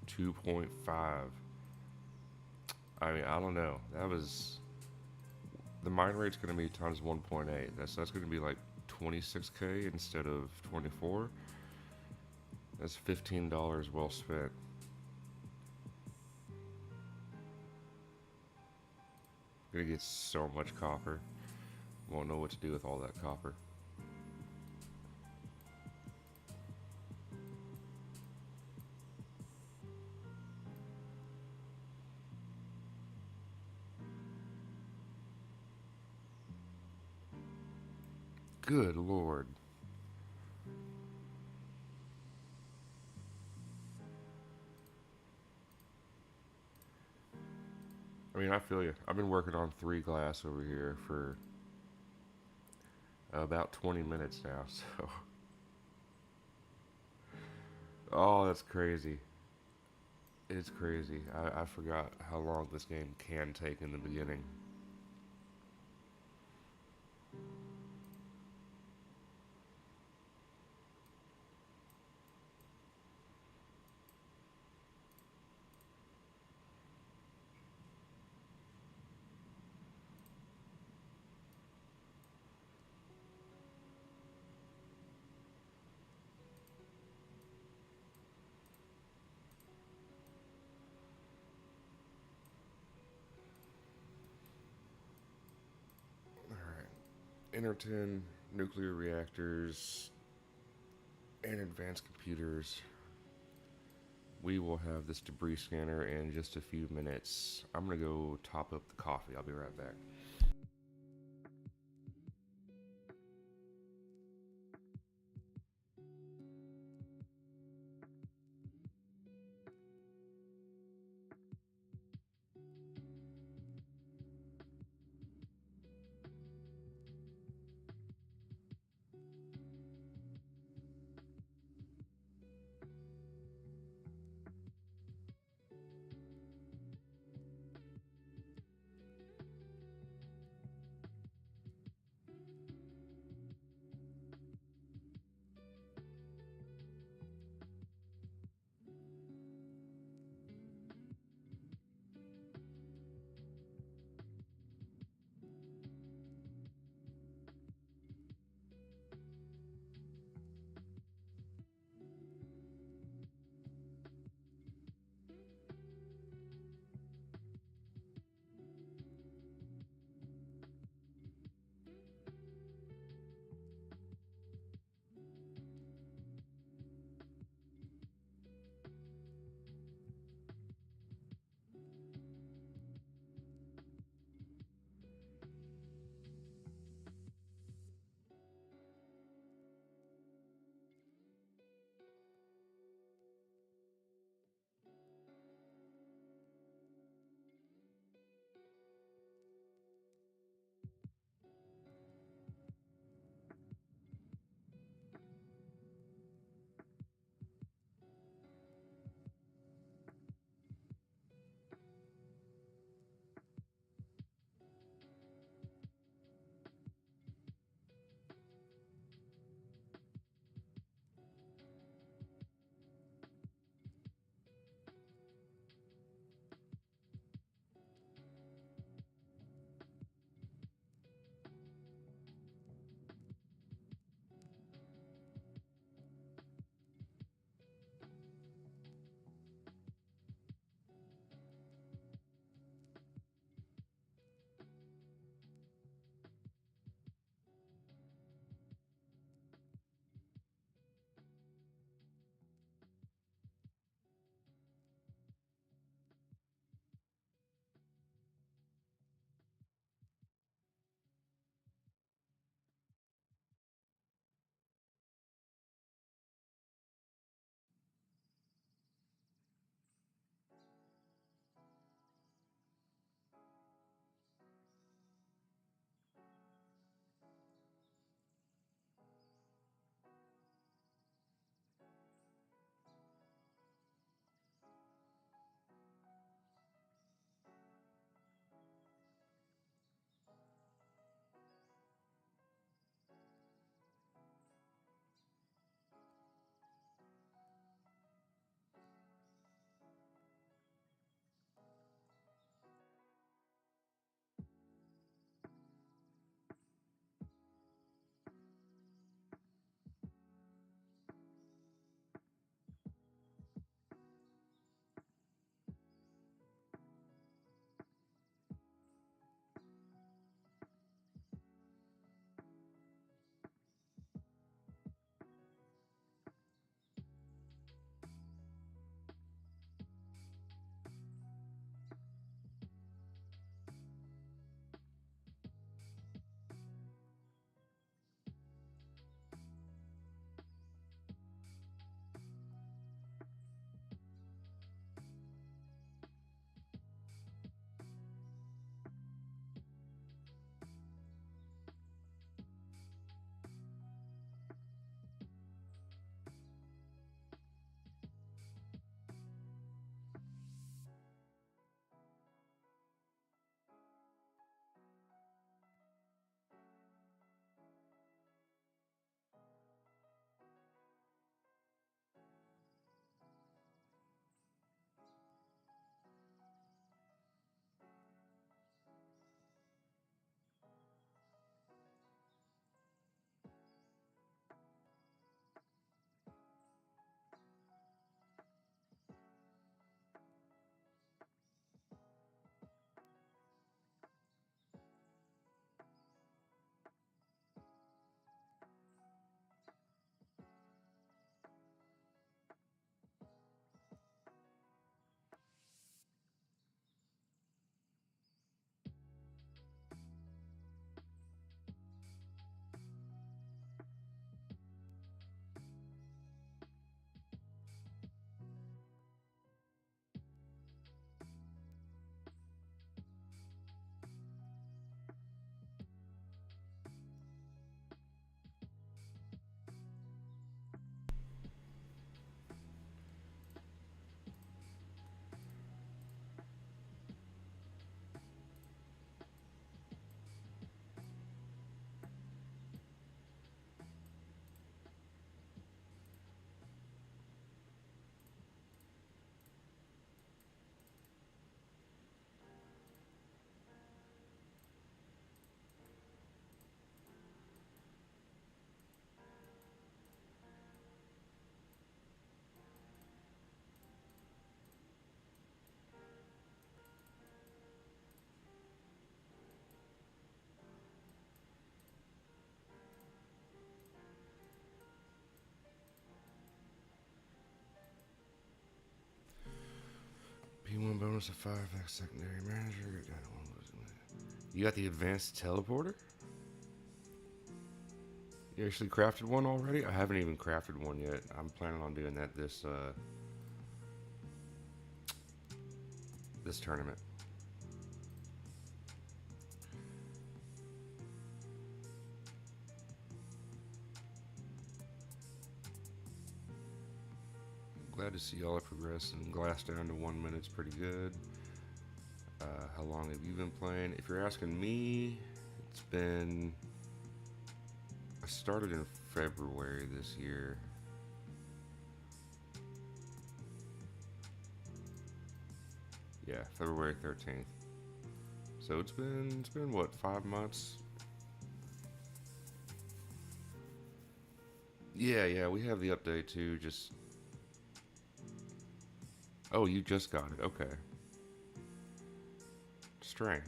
2.5. I mean, I don't know. That was the mine rate's going to be times 1.8. That's going to be like 26k instead of 24. That's $15 well spent. Gonna get so much copper. Won't know what to do with all that copper. Good lord. I mean, I feel you. I've been working on 3 glass over here for about 20 minutes now, so. Oh, that's crazy. It's crazy. I forgot how long this game can take in the beginning. Alright. Interton, nuclear reactors, and advanced computers. We will have this debris scanner in just a few minutes. I'm gonna go top up the coffee. I'll be right back. bonus of 5x secondary manager. You got the advanced teleporter? You actually crafted one already? I haven't even crafted one yet. I'm planning on doing that this tournament. Glad to see y'all are progressing. Glass down to 1 minute's pretty good. How long have you been playing? If you're asking me, it's been... I started in February this year. Yeah, February 13th. So it's been what, 5 months? Yeah, we have the update too, just... Oh, you just got it, okay. Strange.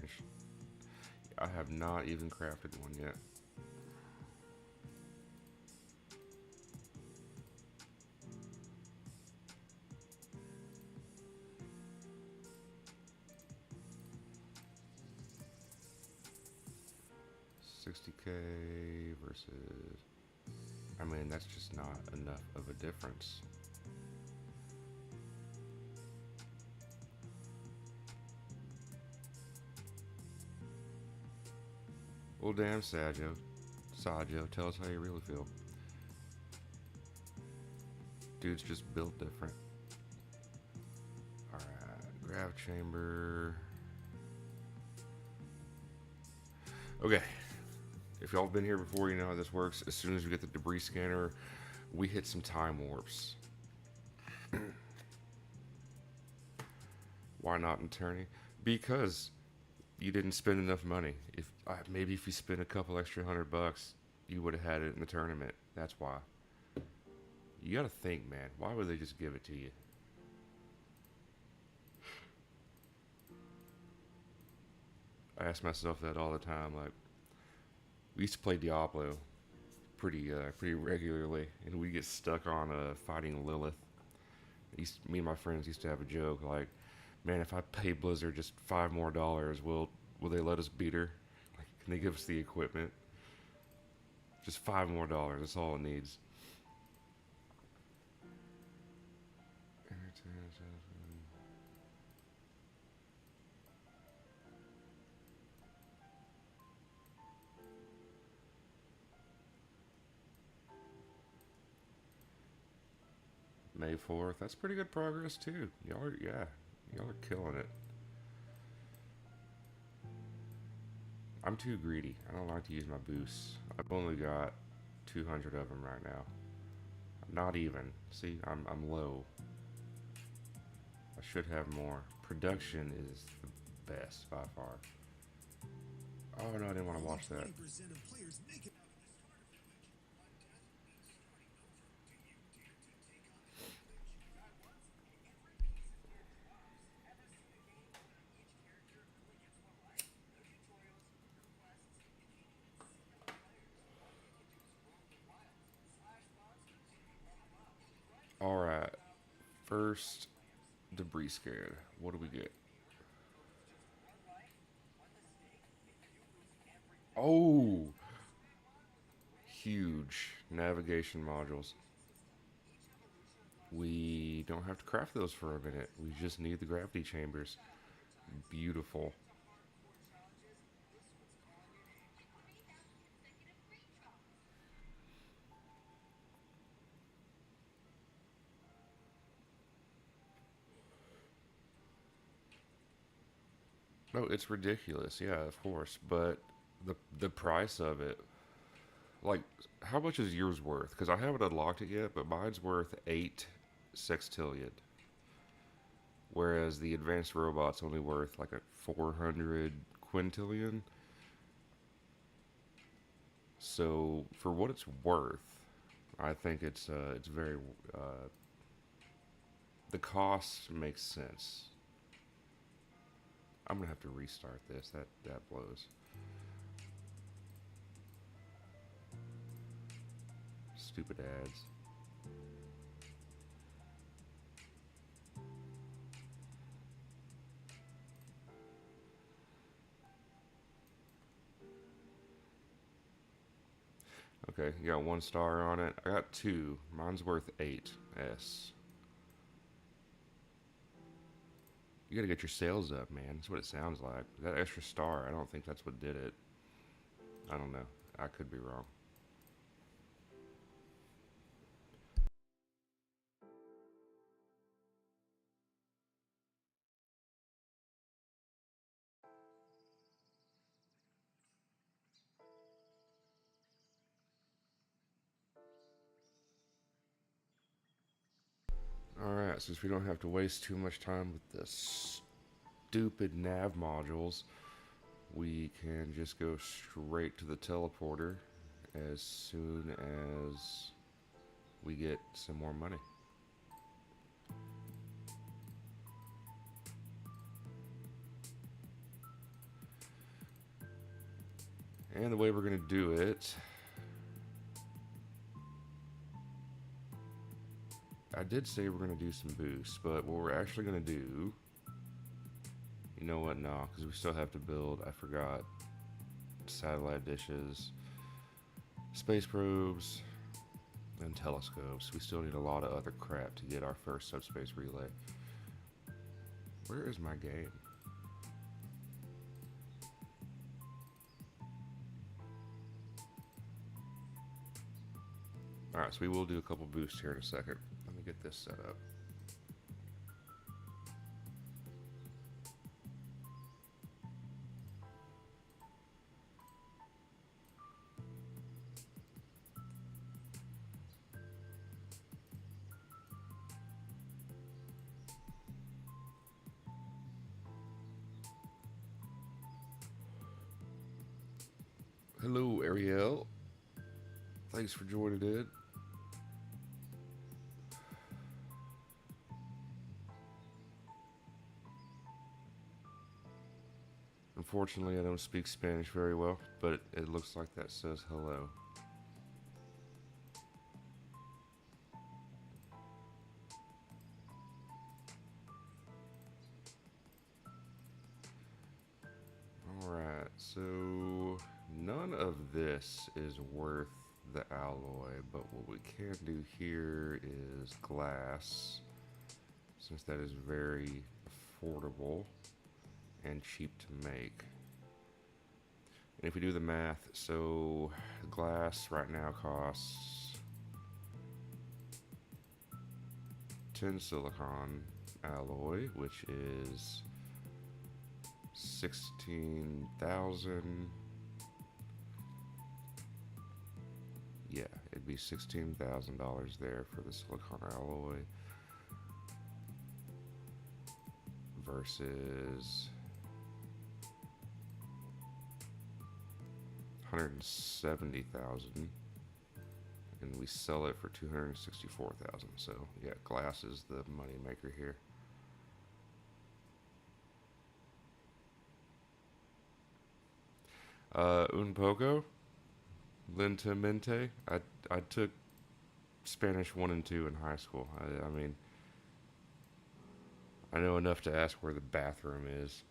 I have not even crafted one yet. $60K versus... I mean, that's just not enough of a difference. Well, damn, Sajo, tell us how you really feel. Dude's just built different. Alright, grav chamber. Okay. If y'all have been here before, you know how this works. As soon as we get the debris scanner, we hit some time warps. Why not an attorney? Because you didn't spend enough money. If maybe if you spent a couple extra $100, you would have had it in the tournament. That's why. You gotta think, man. Why would they just give it to you? I ask myself that all the time. Like, we used to play Diablo pretty regularly, and we get stuck on fighting Lilith. Me and my friends used to have a joke like, man, if I pay Blizzard just $5 more, will they let us beat her? Like, can they give us the equipment? Just $5 more. That's all it needs. May 4th. That's pretty good progress too. Y'all are killing it. I'm too greedy. I don't like to use my boosts. I've only got 200 of them right now. Not even. See, I'm low. I should have more. Production is the best by far. Oh no, I didn't want to watch that. Alright. First debris scared. What do we get? Oh! Huge navigation modules. We don't have to craft those for a minute. We just need the gravity chambers. Beautiful. No, it's ridiculous. Yeah, of course. But the price of it, like, how much is yours worth? Because I haven't unlocked it yet, but mine's worth 8 sextillion. Whereas the advanced robot's only worth like a 400 quintillion. So for what it's worth, I think it's very the cost makes sense. I'm gonna have to restart this. That blows. Stupid ads. Okay, you got 1 star on it. I got 2. Mine's worth 8S. You gotta get your sales up, man. That's what it sounds like. That extra star, I don't think that's what did it. I don't know. I could be wrong. Alright, since we don't have to waste too much time with the stupid nav modules, we can just go straight to the teleporter as soon as we get some more money. And the way we're going to do it, I did say we're going to do some boosts, but what we're actually going to do, you know what, no, because we still have to build, I forgot, satellite dishes, space probes, and telescopes. We still need a lot of other crap to get our first subspace relay. Where is my game? Alright, so we will do a couple boosts here in a second. Let me get this set up. Hello, Ariel. Thanks for joining in. Unfortunately, I don't speak Spanish very well, but it looks like that says hello. Alright, so none of this is worth the alloy, but what we can do here is glass, since that is very affordable and cheap to make. And if we do the math, so glass right now costs 10 silicon alloy, which is 16,000. Yeah, it'd be $16,000 there for the silicon alloy versus 170,000, and we sell it for 264,000. So yeah, glass is the money maker here. Un poco, lentamente. I took Spanish 1 and 2 in high school. I mean, I know enough to ask where the bathroom is.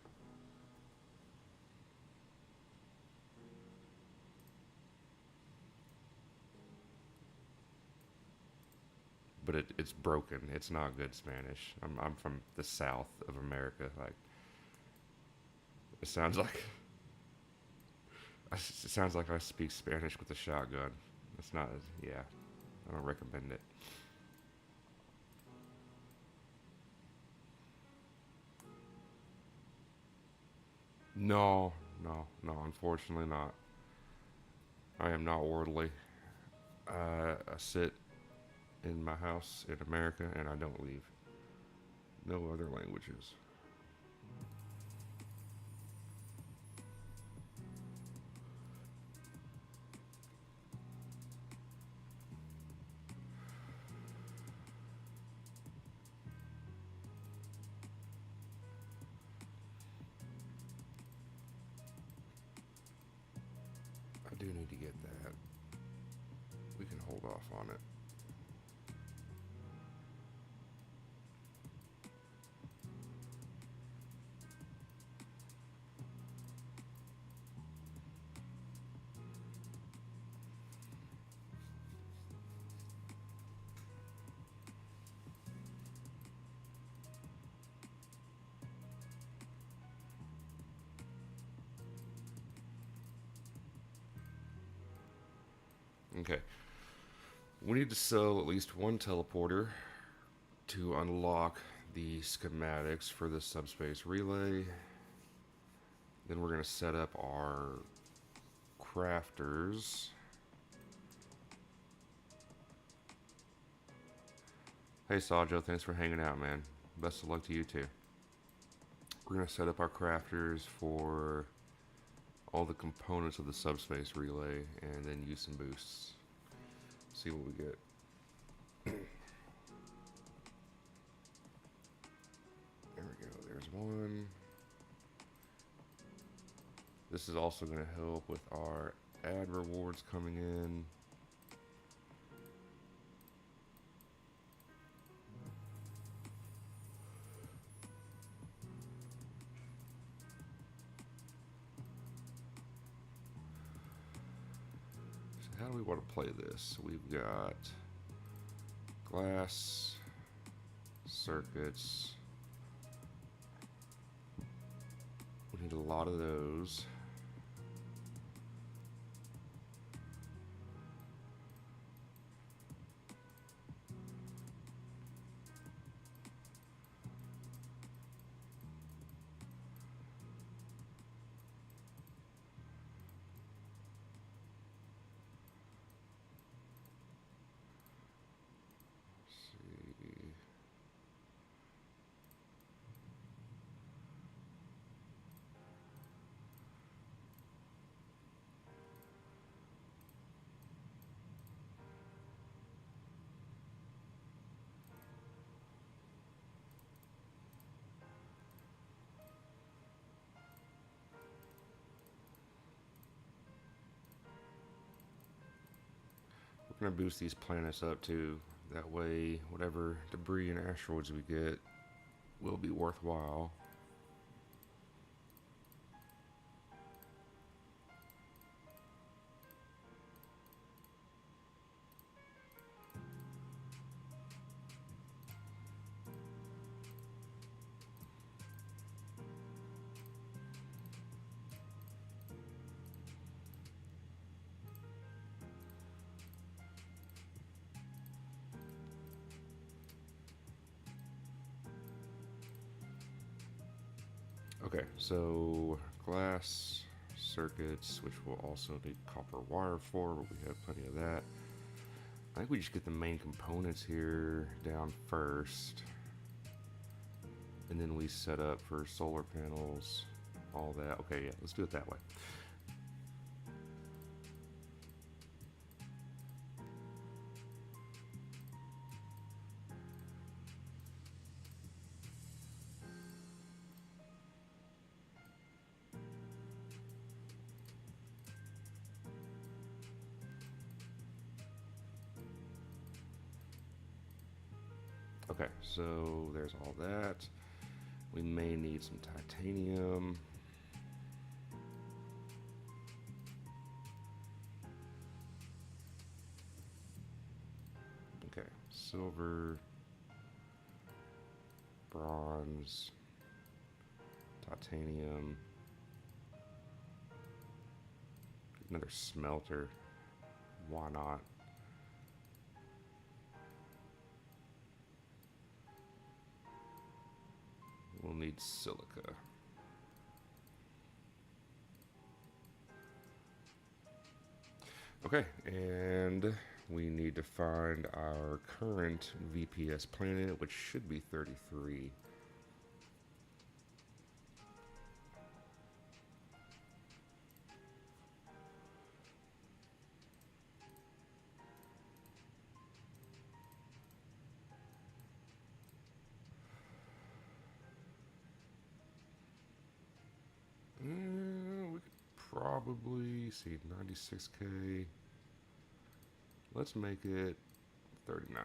But it's broken. It's not good Spanish. I'm from the south of America. Like, it sounds like it sounds like I speak Spanish with a shotgun. It's not. Yeah, I don't recommend it. No, no, no. Unfortunately, not. I am not worldly. I sit in my house in America and I don't leave. No other languages. I do need to get that. We can hold off on it. Okay. We need to sell at least one teleporter to unlock the schematics for this subspace relay. Then we're going to set up our crafters. Hey Sajo, thanks for hanging out, man. Best of luck to you too. We're going to set up our crafters for all the components of the subspace relay and then use some boosts. See what we get. There we go, there's one. This is also going to help with our ad rewards coming in. So how do we want to play this? We've got glass, circuits. We need a lot of those. We're going to boost these planets up too. That way, whatever debris and asteroids we get will be worthwhile. Okay, so glass circuits, which we'll also need copper wire for, but we have plenty of that. I think we just get the main components here down first, and then we set up for solar panels, all that. Okay, yeah, let's do it that way. Okay, so there's all that. We may need some titanium. Okay, silver, bronze, titanium, another smelter. Why not? We'll need silica. Okay, and we need to find our current VPS planet, which should be 33. We could probably see 96K. Let's make it 39.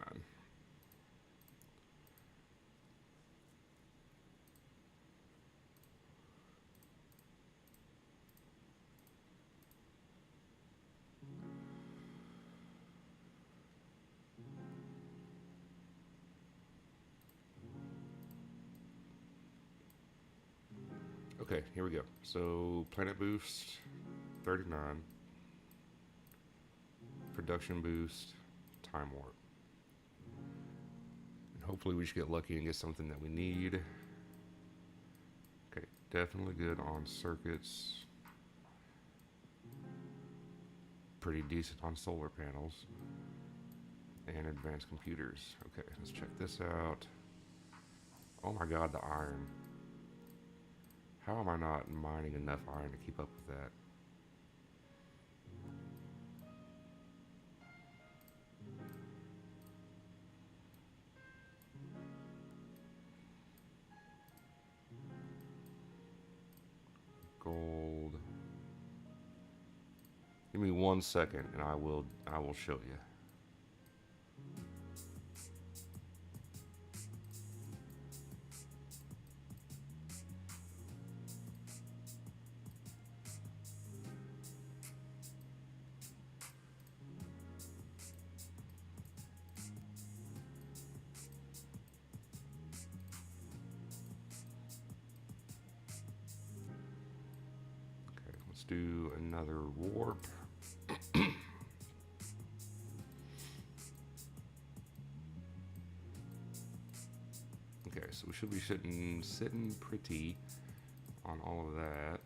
Okay, here we go. So planet boost 39. production boost, time warp. And hopefully we should get lucky and get something that we need. Okay, definitely good on circuits. Pretty decent on solar panels. And advanced computers. Okay, let's check this out. Oh my god, the iron. How am I not mining enough iron to keep up with that? Gold. Give me 1 second and I will show you. Okay, let's do another warp. Okay, so we should be sitting pretty on all of that.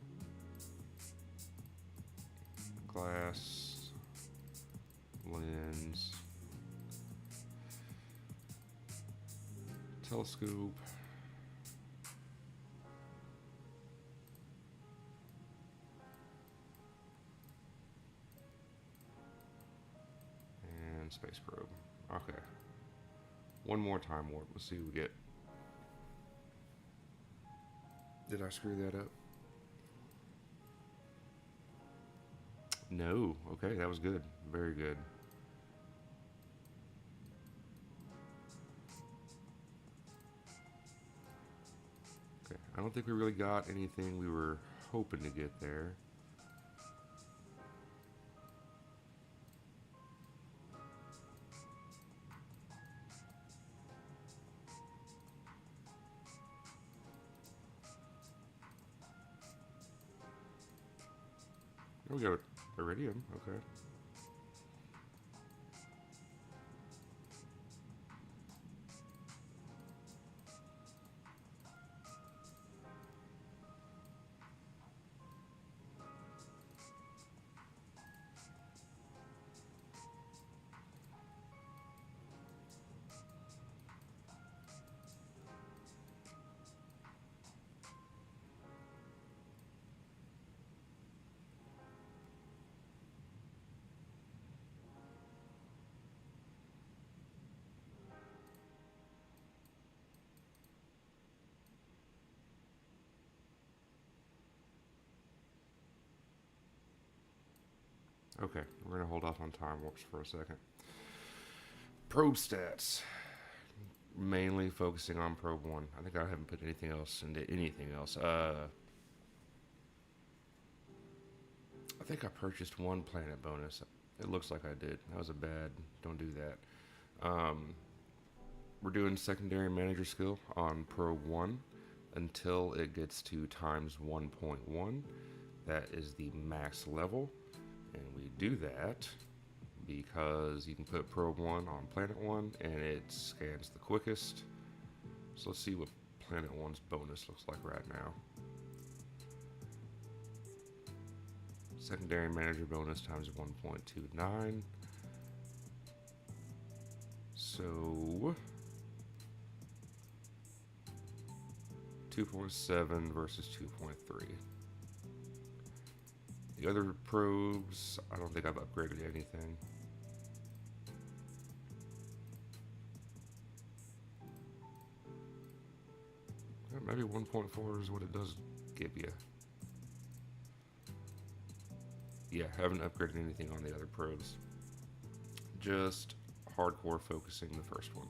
Glass, lens, telescope, and space probe. Okay. One more time warp. Let's see what we get. Did I screw that up? No. Okay, that was good. Very good. Okay, I don't think we really got anything we were hoping to get there. Oh, we got iridium. Okay. Okay, we're gonna hold off on time warps for a second. Probe stats. Mainly focusing on probe 1. I think I haven't put anything else into anything else. I think I purchased 1 planet bonus. It looks like I did. That was a bad. Don't do that. We're doing secondary manager skill on probe 1 until it gets to times 1.1. That is the max level. And we do that because you can put probe 1 on planet 1 and it scans the quickest. So let's see what planet 1's bonus looks like right now. Secondary manager bonus times 1.29. So 2.7 versus 2.3. The other probes, I don't think I've upgraded anything. Maybe 1.4 is what it does give you. Yeah, haven't upgraded anything on the other probes. Just hardcore focusing the first one.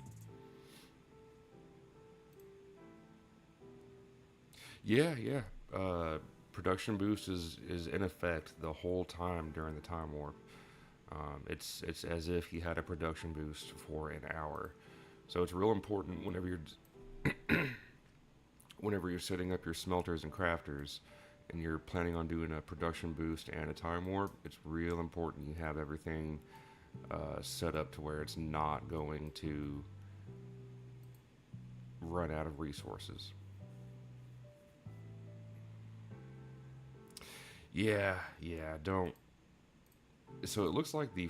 Yeah. Production boost is in effect the whole time during the time warp. It's as if you had a production boost for an hour. So it's real important whenever you're setting up your smelters and crafters and you're planning on doing a production boost and a time warp. It's real important you have everything set up to where it's not going to run out of resources. Yeah, don't. So it looks like the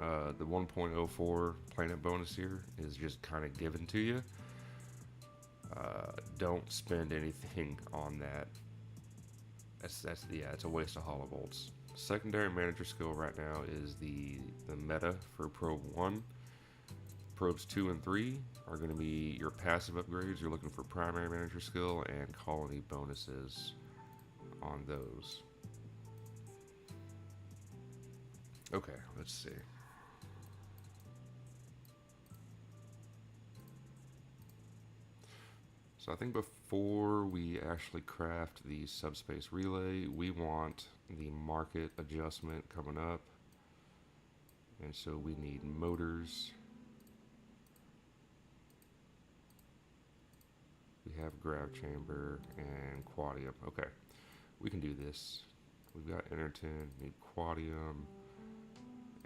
1.04 planet bonus here is just kind of given to you. Don't spend anything on that. It's a waste of hollow bolts. Secondary manager skill right now is the meta for probe 1. Probes 2 and 3 are going to be your passive upgrades. You're looking for primary manager skill and colony bonuses on those. Okay, let's see. So I think before we actually craft the subspace relay, we want the market adjustment coming up. And so we need motors. We have grav chamber and quadium. Okay, we can do this. We've got Enterton, need quadium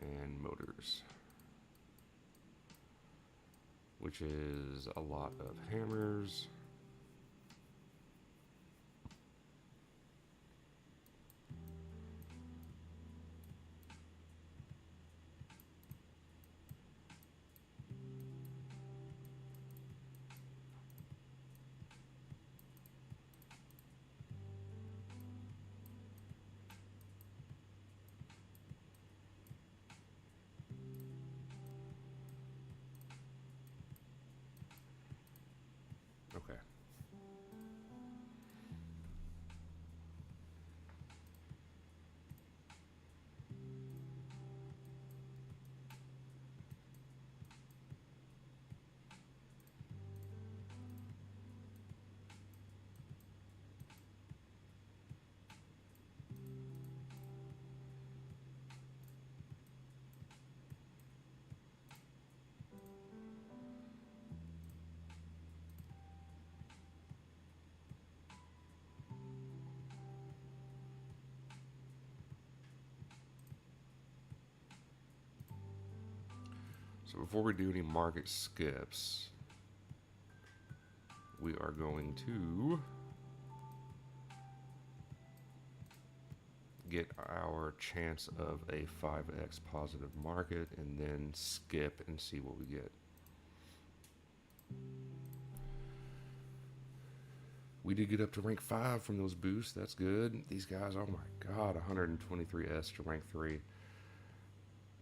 and motors, which is a lot of hammers. Okay. So before we do any market skips, we are going to get our chance of a 5x positive market and then skip and see what we get. We did get up to rank 5 from those boosts. That's good. These guys, oh my god, 123S to rank 3.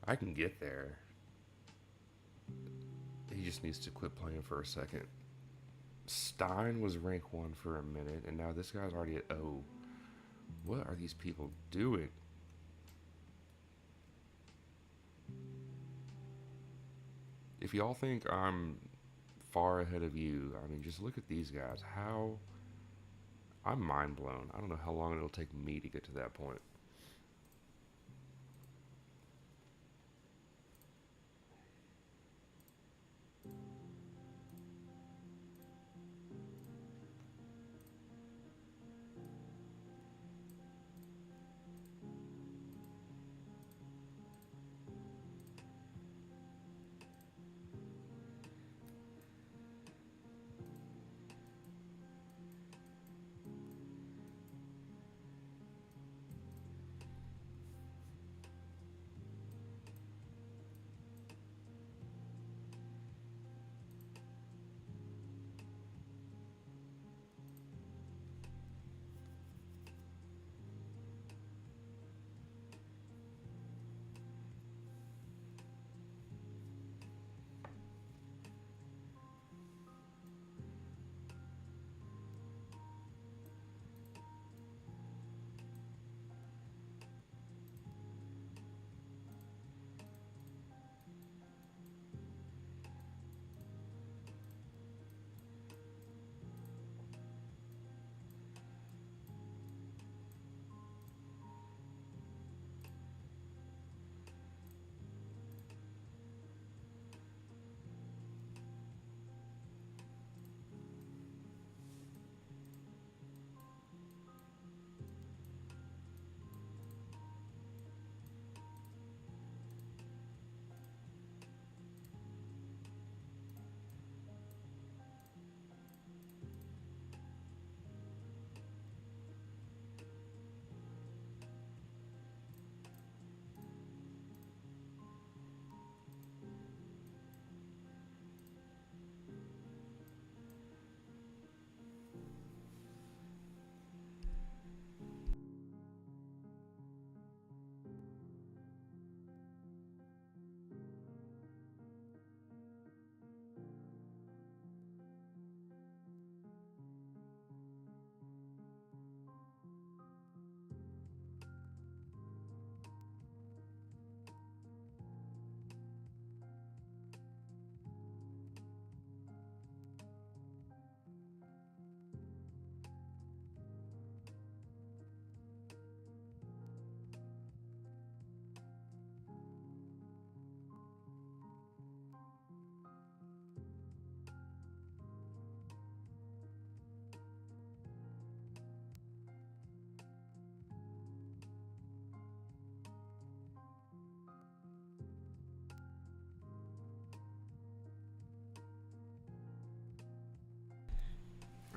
I can get there. He just needs to quit playing for a second. Stein was rank 1 for a minute, and now this guy's already at O. What are these people doing? If y'all think I'm far ahead of you, I mean, just look at these guys. How... I'm mind blown. I don't know how long it'll take me to get to that point.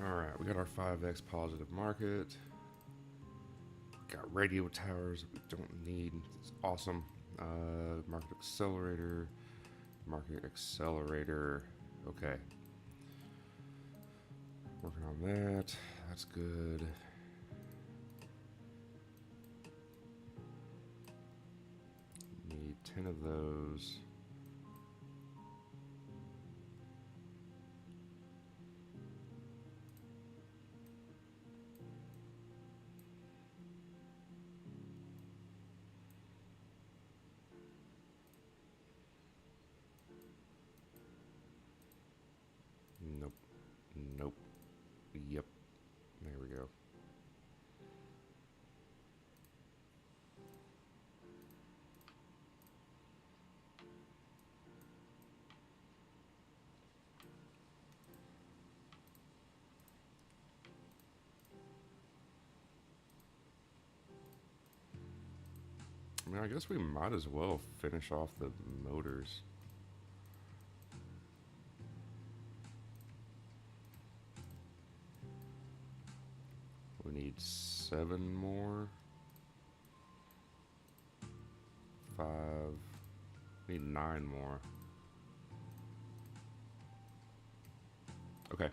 Alright, we got our 5x positive market. Got radio towers that we don't need. It's awesome. Market accelerator. Market accelerator. Okay. Working on that. That's good. Need 10 of those. Nope. Nope. Yep. There we go. I mean, I guess we might as well finish off the motors. We need 7 more. 5. We need 9 more. Okay.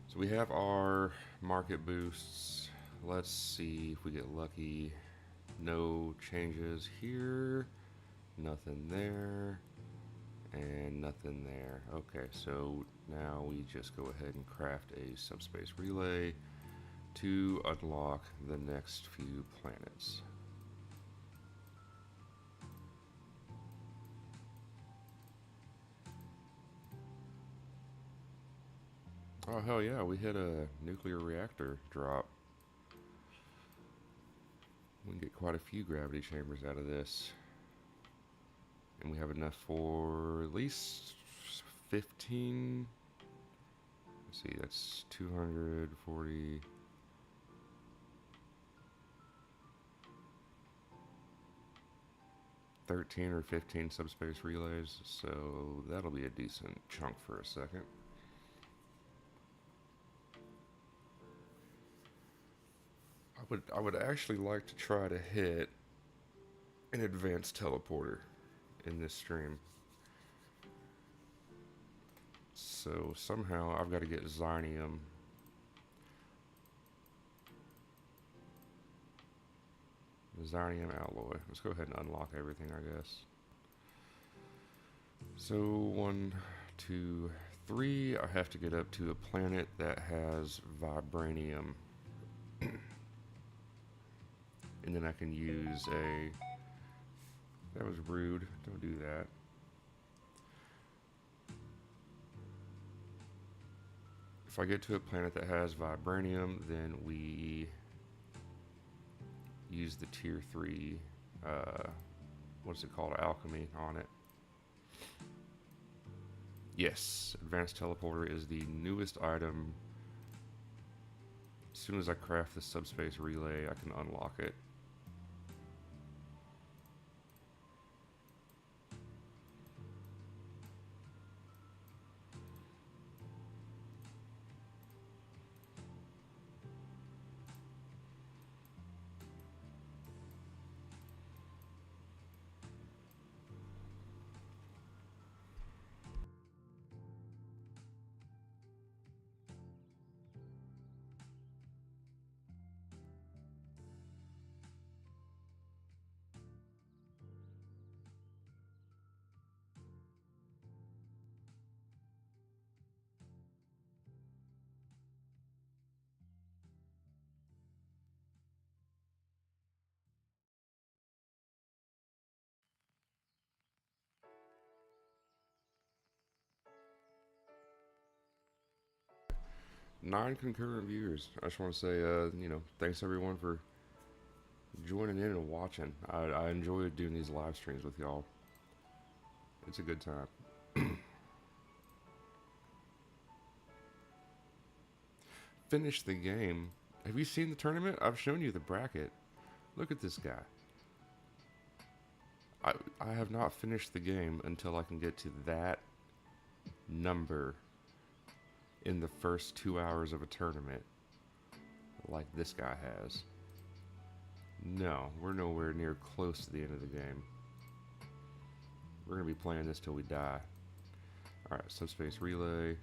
So we have our market boosts. Let's see if we get lucky. No changes here. Nothing there. And nothing there. Okay, so now we just go ahead and craft a subspace relay to unlock the next few planets. Oh, hell yeah, we hit a nuclear reactor drop. We can get quite a few gravity chambers out of this. And we have enough for at least 15. Let's see, that's 240. 13 or 15 subspace relays, so that'll be a decent chunk for a second. I would actually like to try to hit an advanced teleporter in this stream. So somehow I've got to get Xynium. Xynium alloy. Let's go ahead and unlock everything, I guess. So 1, 2, 3. I have to get up to a planet that has vibranium. And then I can use a... That was rude. Don't do that. If I get to a planet that has vibranium, then we use the tier 3, what's it called, alchemy on it. Yes, advanced teleporter is the newest item. As soon as I craft the subspace relay, I can unlock it. Nine concurrent viewers. I just want to say, thanks everyone for joining in and watching. I enjoy doing these live streams with y'all. It's a good time. Finish the game. Have you seen the tournament? I've shown you the bracket. Look at this guy. I have not finished the game until I can get to that number in the first 2 hours of a tournament like this guy has. No, we're nowhere near close to the end of the game. We're going to be playing this till we die. Alright, subspace relay.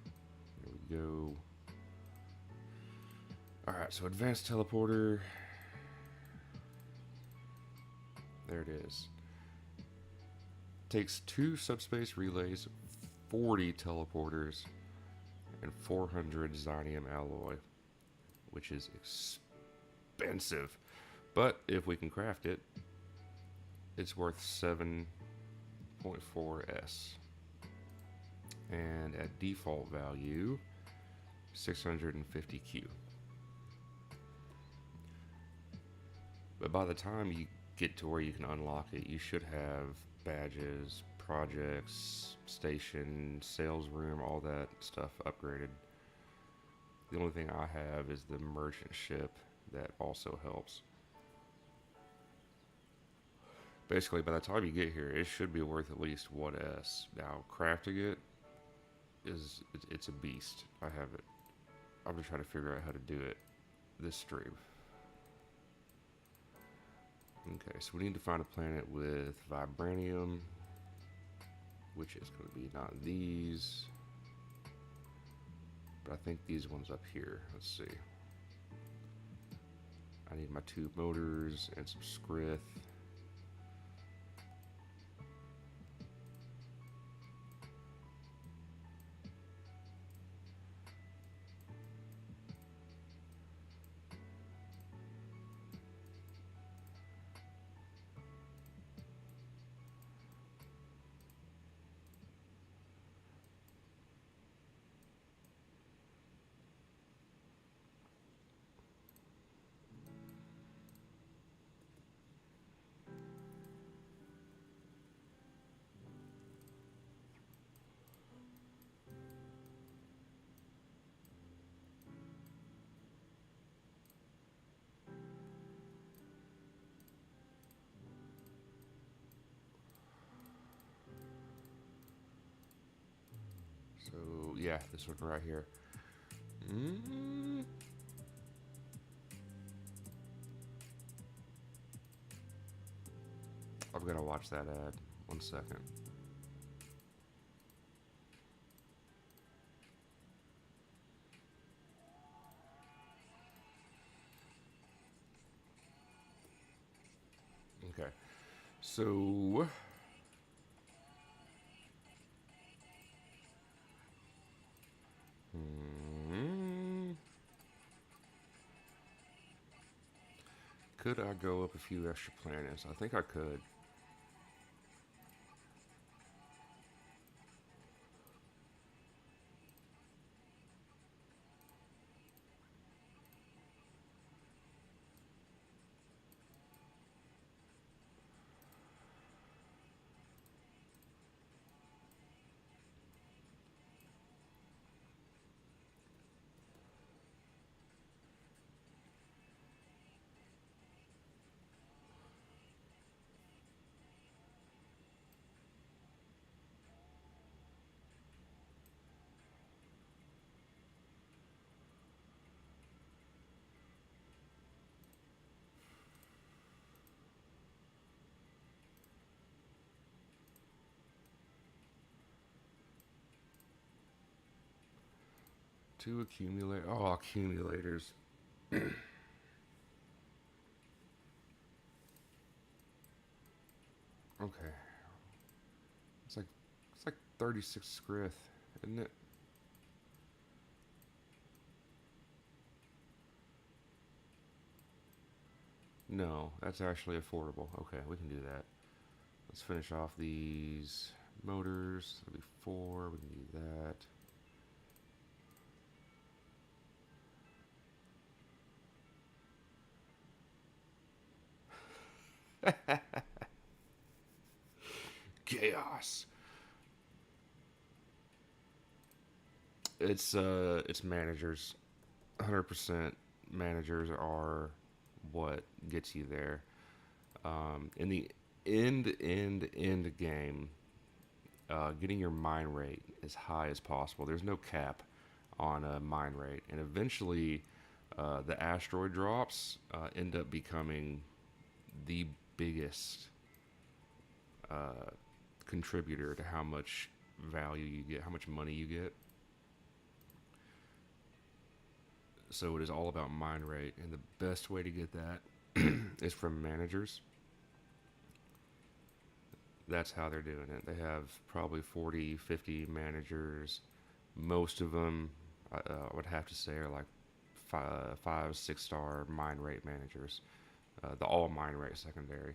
There we go. Alright, so advanced teleporter. There it is. Takes 2 subspace relays, 40 teleporters, and 400 Zonium alloy, which is expensive. But if we can craft it, it's worth 7.4S. And at default value, 650Q. But by the time you get to where you can unlock it, you should have badges, projects, station, sales room, all that stuff upgraded. The only thing I have is the merchant ship that also helps. Basically, by the time you get here, it should be worth at least 1S. Now, crafting it it's a beast. I have it. I'm just trying to figure out how to do it this stream. Okay, so we need to find a planet with vibranium, which is going to be not these, but I think these ones up here. Let's see. I need my 2 motors and some scrith. So, yeah, this one right here. I'm gonna watch that ad. 1 second. Okay. So, could I go up a few extra planets? I think I could. Two accumulate. Oh, accumulators. Okay. It's like 36 scrith, isn't it? No, that's actually affordable. Okay, we can do that. Let's finish off these motors. That'll be 4. We can do that. Chaos. It's managers. 100% managers are what gets you there. In the end game, getting your mine rate as high as possible. There's no cap on a mine rate, and eventually the asteroid drops end up becoming the biggest uh, contributor to how much value you get, how much money you get. So it is all about mine rate, and the best way to get that is from managers. That's how they're doing it. They have probably 40, 50 managers. Most of them, I would have to say, are like five 6-star mine rate managers. The all mine rate secondary.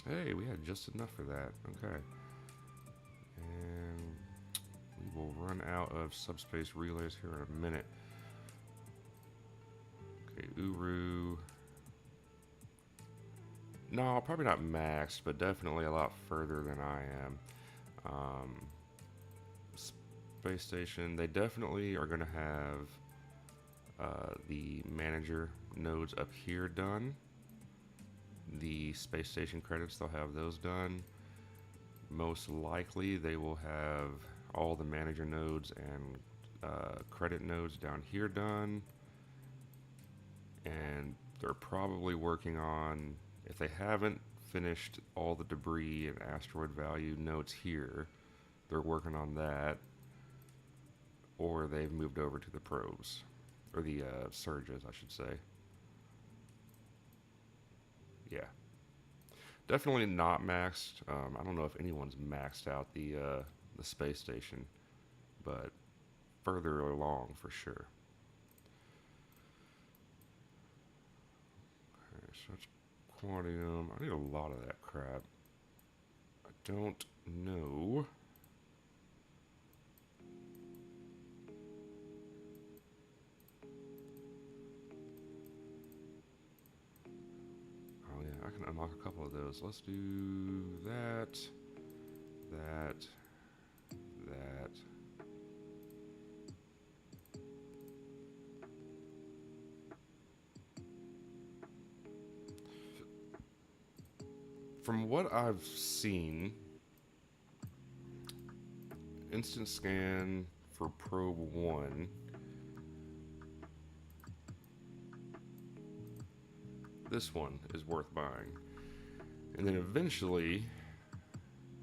Hey, we had just enough for that. Okay. And we will run out of subspace relays here in a minute. Okay, Uru. No, probably not maxed, but definitely a lot further than I am. Space station, they definitely are going to have the manager nodes up here done. The space station credits, they'll have those done. Most likely, they will have all the manager nodes and credit nodes down here done. And they're probably working on, if they haven't finished all the debris and asteroid value nodes here, they're working on that. Or they've moved over to the probes, or the surges, I should say. Yeah, definitely not maxed. I don't know if anyone's maxed out the space station, but further along for sure. Okay, so it's quantium. I need a lot of that crap. I don't know. Oh yeah, I can unlock a couple of those. Let's do that, that, that. From what I've seen, instant scan for probe 1, this one is worth buying. And then eventually,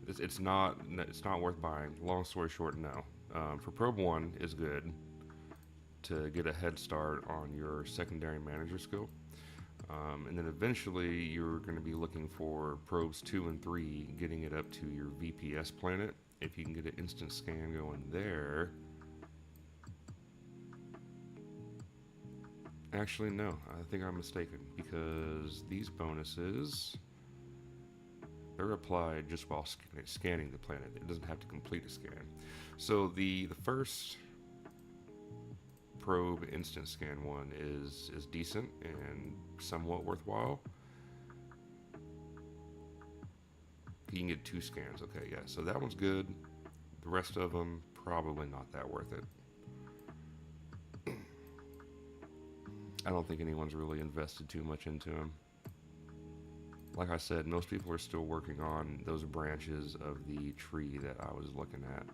it's not worth buying. Long story short, no. For probe 1 is good to get a head start on your secondary manager skill. And then eventually you're going to be looking for probes 2 and 3, getting it up to your VPS planet. If you can get an instant scan going there. Actually, no, I think I'm mistaken, because these bonuses, they're applied just while scanning the planet. It doesn't have to complete a scan. So the first probe instant scan one is decent and somewhat worthwhile. You can get 2 scans. Okay, yeah, so that one's good. The rest of them, probably not that worth it. I don't think anyone's really invested too much into them. Like I said, most people are still working on those branches of the tree that I was looking at.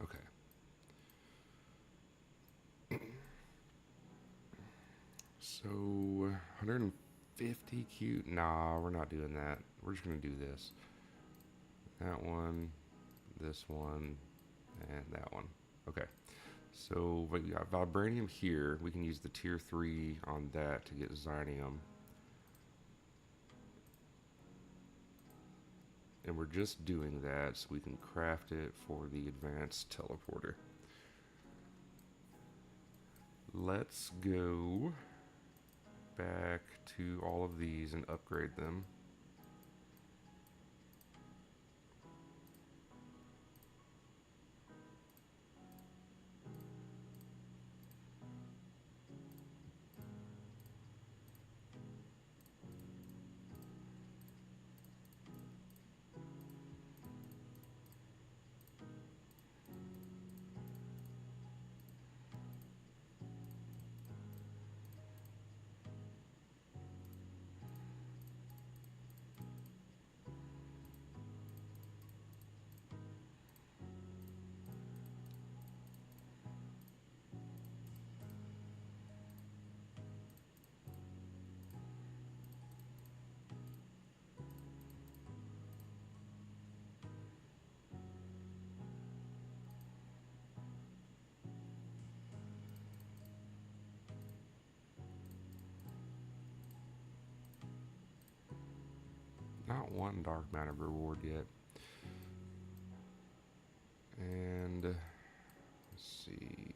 Okay. So, 150 cute? Nah, we're not doing that. We're just going to do this. That one, this one, and that one. Okay. So, we got vibranium here. We can use the tier 3 on that to get xynium. And we're just doing that so we can craft it for the advanced teleporter. Let's go back to all of these and upgrade them. Not one dark matter reward yet. And let's see.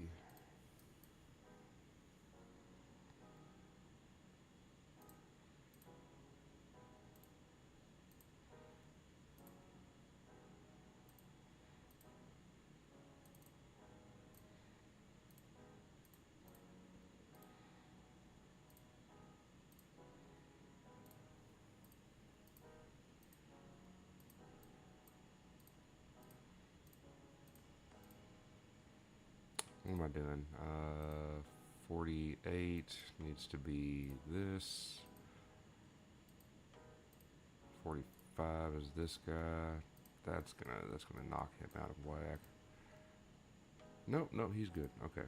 What am I doing? 48 needs to be this. 45 is this guy. That's gonna knock him out of whack. Nope, nope, he's good. Okay.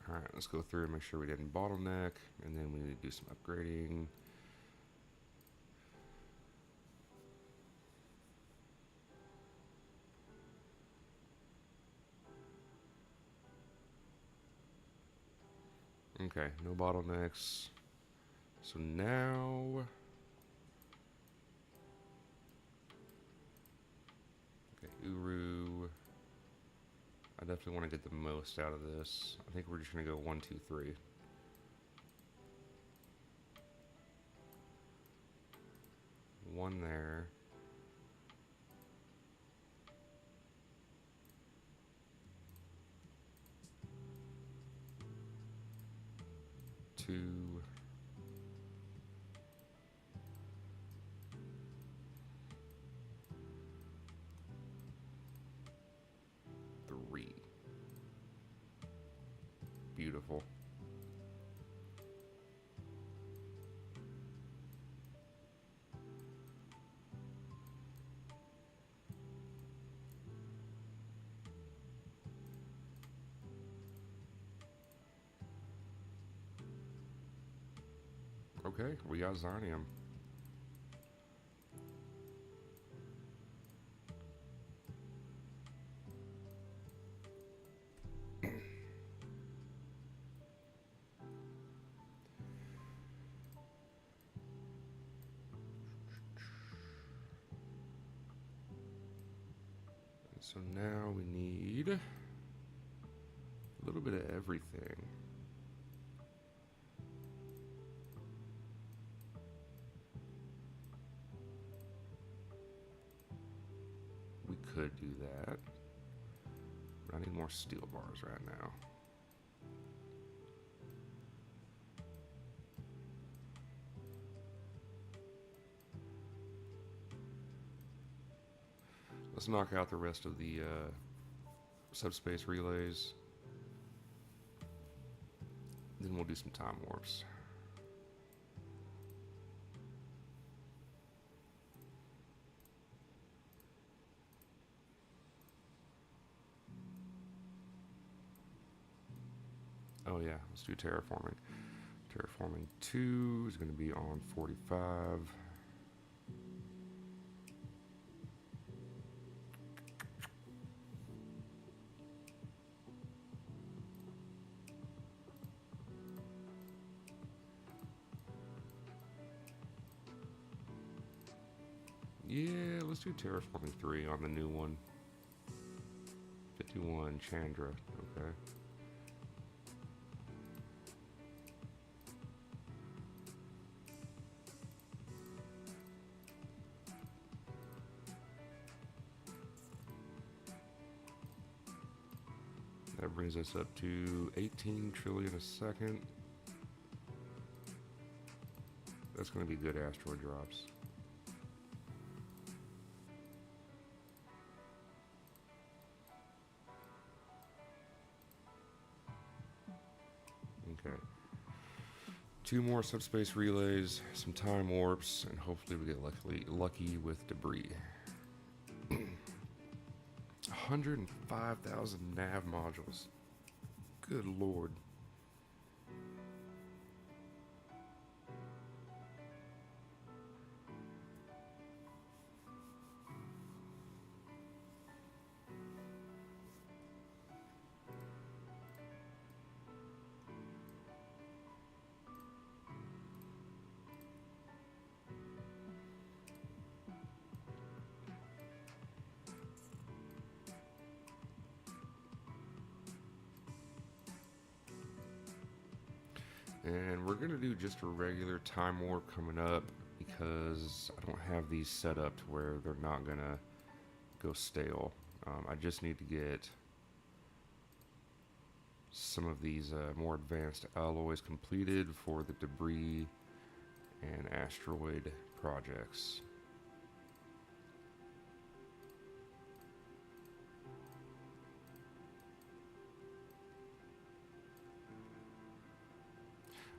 Alright, let's go through and make sure we didn't bottleneck, and then we need to do some upgrading. Okay, no bottlenecks. So now... Okay, Uru. I definitely want to get the most out of this. I think we're just going to go 1, 2, 3. One there. Two. Three. Beautiful. Okay, we got Zonium. So now we need a little bit of everything. We could do that, but I need more steel bars right now. Let's knock out the rest of the subspace relays. Then we'll do some time warps. Oh yeah, let's do terraforming. Terraforming 2 is going to be on 45. Yeah, let's do terraforming 3 on the new one. 51 Chandra, okay. That brings us up to 18 trillion a second. That's going to be good asteroid drops. Okay. 2 more subspace relays, some time warps, and hopefully we get lucky with debris. 105,000 nav modules. Good lord. And we're going to do just a regular time warp coming up because I don't have these set up to where they're not going to go stale. I just need to get some of these more advanced alloys completed for the debris and asteroid projects.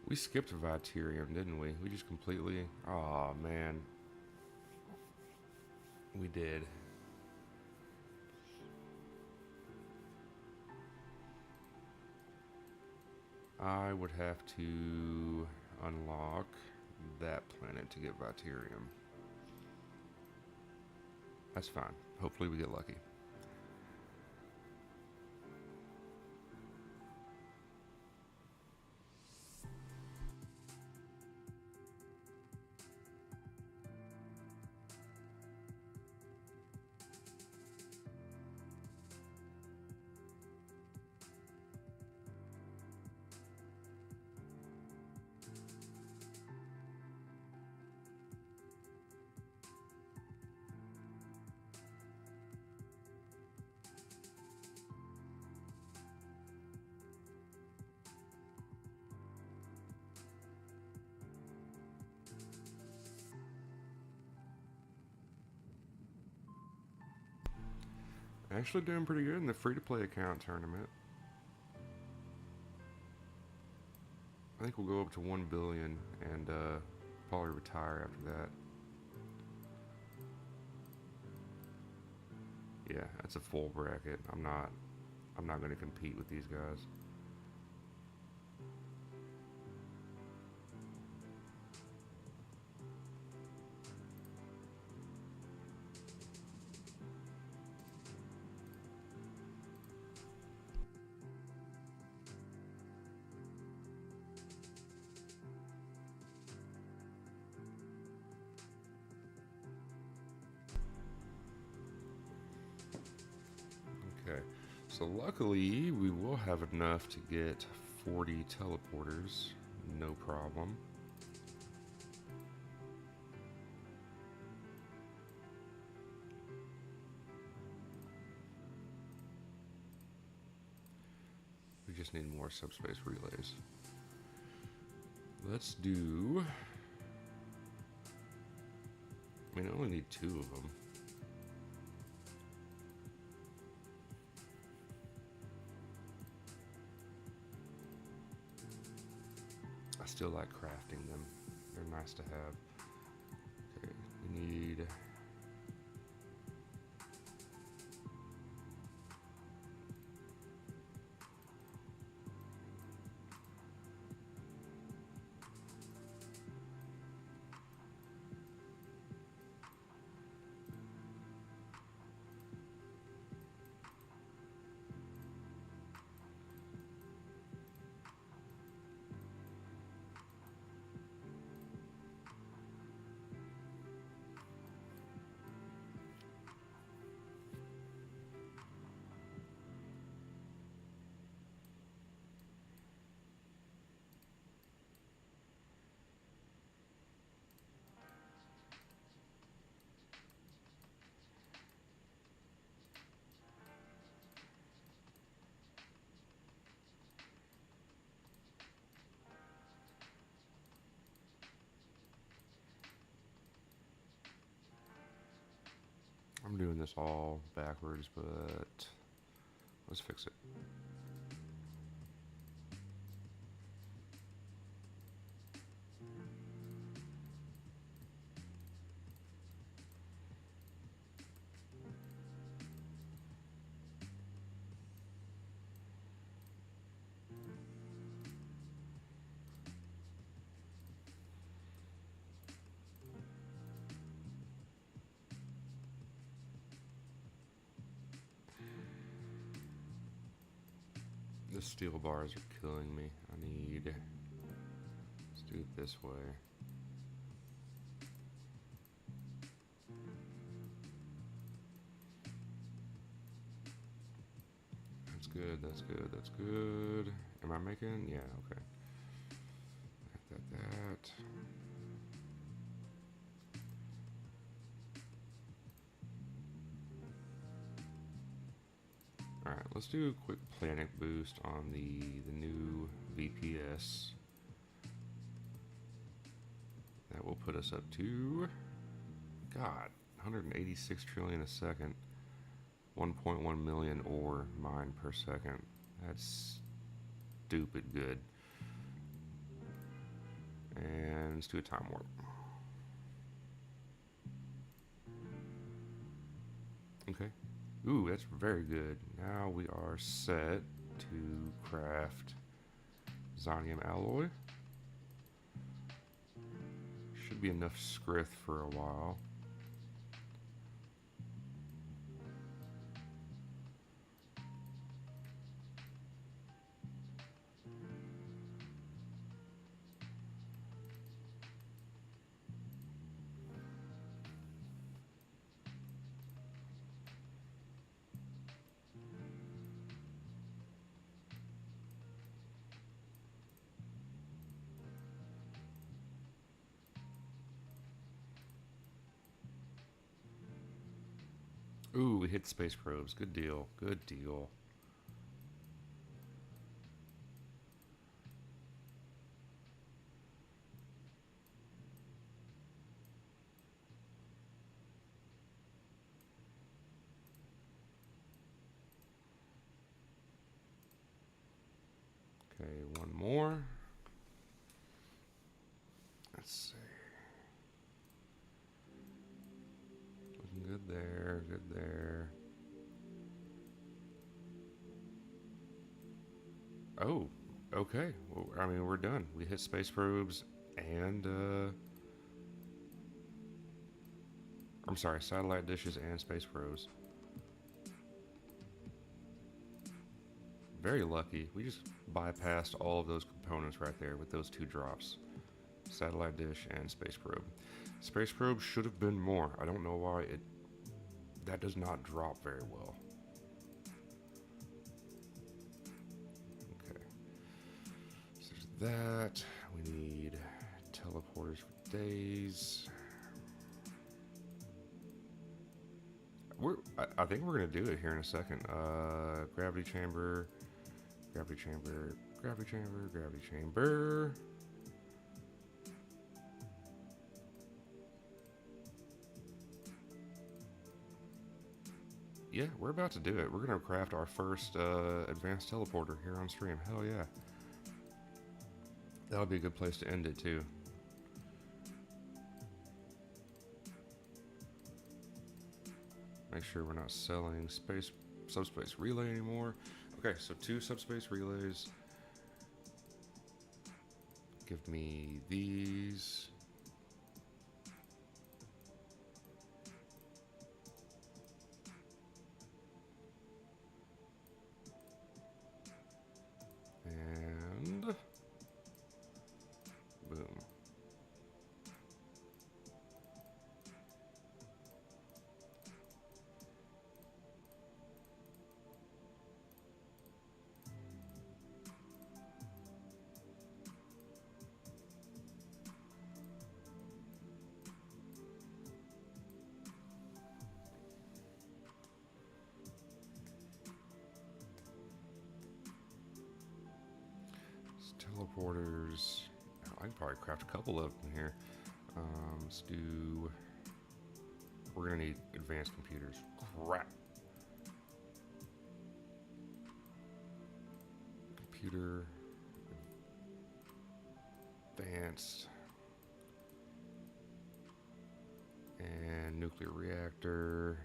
We skipped Vitarium, didn't we? We just completely... Aw, man. We did. I would have to unlock that planet to get Vitarium. That's fine. Hopefully we get lucky. Actually doing pretty good in the free-to-play account tournament. I think we'll go up to 1 billion and probably retire after that. Yeah, that's a full bracket. I'm not going to compete with these guys. Okay, so luckily we will have enough to get 40 teleporters, no problem. We just need more subspace relays. Let's do... I mean, I only need 2 of them. I still like crafting them. They're nice to have. Okay, we need... I'm doing this all backwards, but let's fix it. The steel bars are killing me. Let's do it this way. That's good, that's good, that's good. Am I making? Yeah, okay. That. Alright, let's do a quick planet boost on the new VPS. That will put us up to, God, 186 trillion a second. 1.1 million ore mined per second. That's stupid good. And let's do a time warp. Okay. Ooh, that's very good. Now we are set to craft Zonium alloy. Should be enough Skrith for a while. Ooh, we hit space probes. Good deal. Good deal. Okay, one more. Let's see. Looking good there. Good there. Oh, okay. Well, I mean, we're done. We hit space probes and, I'm sorry, satellite dishes and space probes. Very lucky. We just bypassed all of those components right there with those two drops. Satellite dish and space probe. Space probe should have been more. I don't know why that does not drop very well. Okay. So there's that. We need teleporters for days. I think we're gonna do it here in a second. Gravity chamber, gravity chamber, gravity chamber, gravity chamber. Yeah, we're about to do it. We're gonna craft our first advanced teleporter here on stream. Hell yeah. That'll be a good place to end it too. Make sure we're not selling subspace relay anymore. Okay, so 2 subspace relays. Give me these. And boom. Teleporters. I can probably craft a couple of them here. Let's do we're gonna need advanced computers. Crap. Computer advanced and nuclear reactor.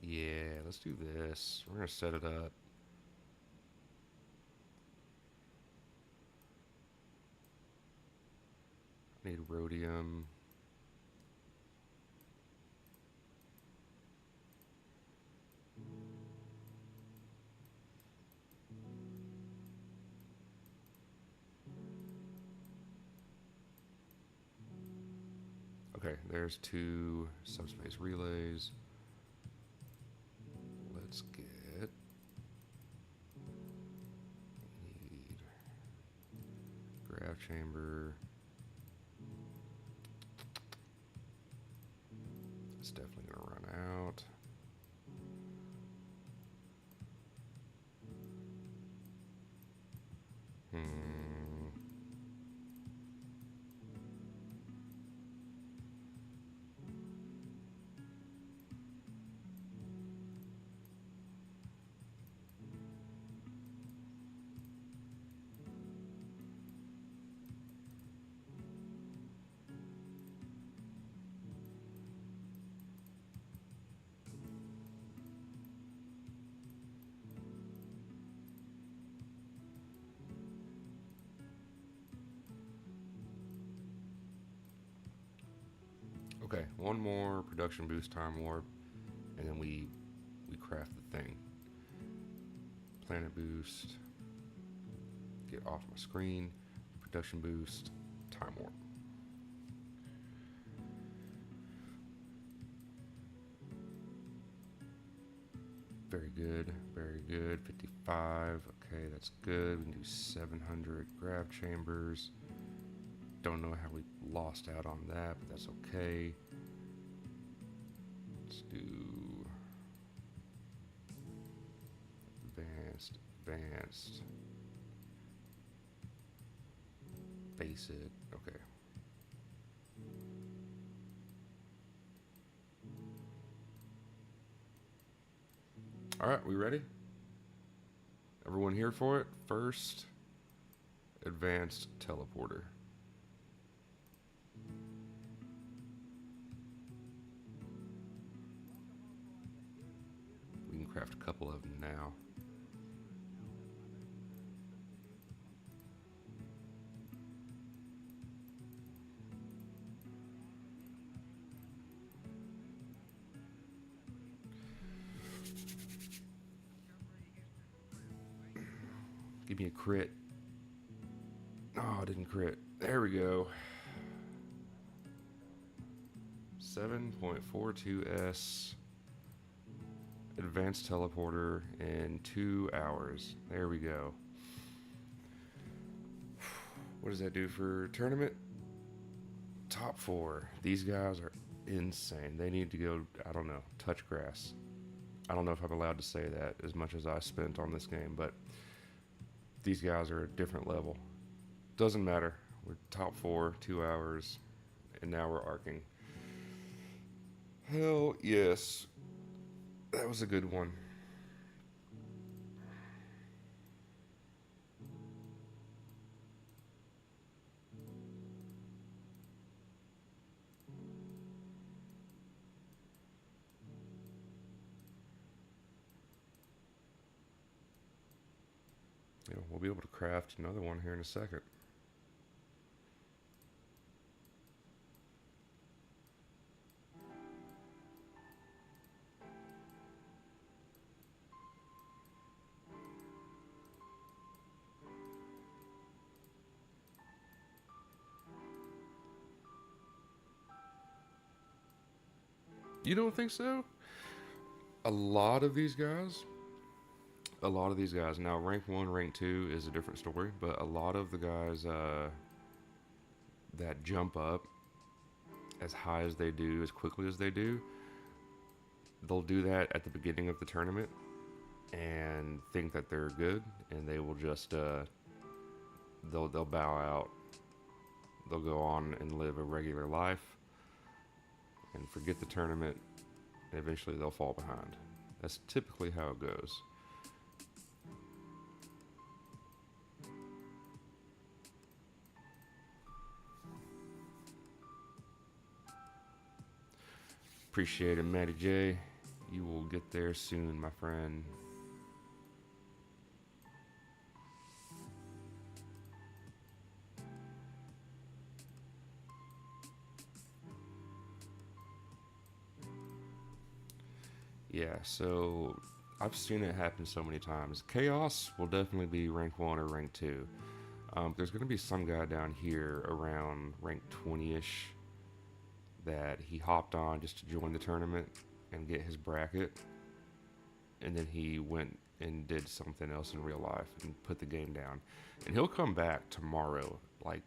Yeah, let's do this. We're gonna set it up. Need rhodium. Okay, there's 2 subspace relays. Let's get, need grav chamber. It's definitely gonna run out. Okay, one more production boost time warp, and then we craft the thing. Planet boost. Get off my screen. Production boost. Time warp. Very good, very good. 55. Okay, that's good. We can do 700 grav chambers. Don't know how we lost out on that, but that's okay. Let's do advanced, basic. Okay. All right, we ready? Everyone here for it? First, advanced teleporter. We can craft a couple of them now. Give me a crit. Oh, I didn't crit. There we go. 7.42S advanced teleporter in 2 hours. There we go. What does that do for tournament? Top 4. These guys are insane. They need to go, I don't know, touch grass. I don't know if I'm allowed to say that as much as I spent on this game, but these guys are a different level. Doesn't matter. We're top 4, 2 hours, and now we're arcing. Hell yes. That was a good one. You know, we'll be able to craft another one here in a second. You don't think so? A lot of these guys, now rank 1, rank 2 is a different story, but a lot of the guys that jump up as high as they do, as quickly as they do, they'll do that at the beginning of the tournament, and think that they're good, and they will just they'll bow out. They'll go on and live a regular life and forget the tournament, and eventually they'll fall behind. That's typically how it goes. Appreciate it, Matty J. You will get there soon, my friend. Yeah, so I've seen it happen so many times. Chaos will definitely be rank 1 or rank 2. There's going to be some guy down here around rank 20-ish that he hopped on just to join the tournament and get his bracket, and then he went and did something else in real life and put the game down. And he'll come back tomorrow, like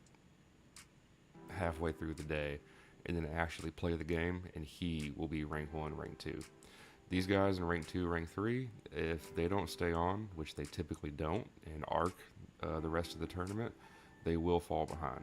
halfway through the day, and then actually play the game, and he will be rank 1, rank 2. These guys in rank 2, rank 3, if they don't stay on, which they typically don't, and arc the rest of the tournament, they will fall behind.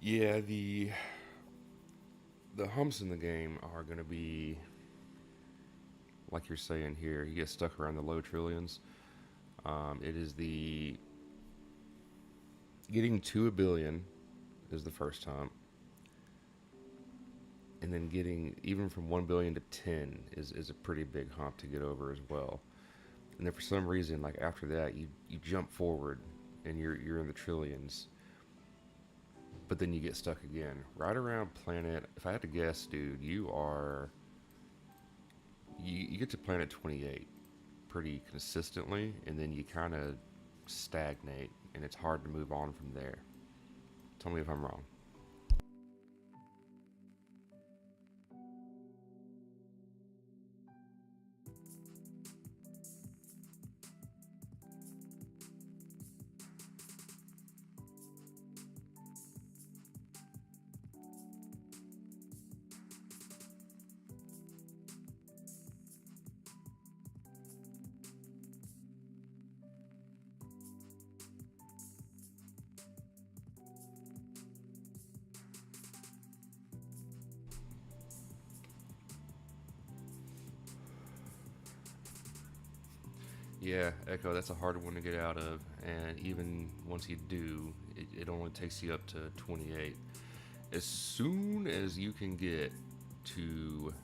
Yeah, the humps in the game are going to be like you're saying here. You get stuck around the low trillions. It is the getting to a billion is the first hump, and then getting even from 1 billion to 10 is a pretty big hump to get over as well. And then for some reason, like after that, you jump forward and you're in the trillions, but then you get stuck again right around planet. If I had to guess, dude, you get to planet 28 pretty consistently, and then you kind of stagnate, and it's hard to move on from there. Tell me if I'm wrong. Yeah, Echo, that's a hard one to get out of. And even once you do, it only takes you up to 28. As soon as you can get to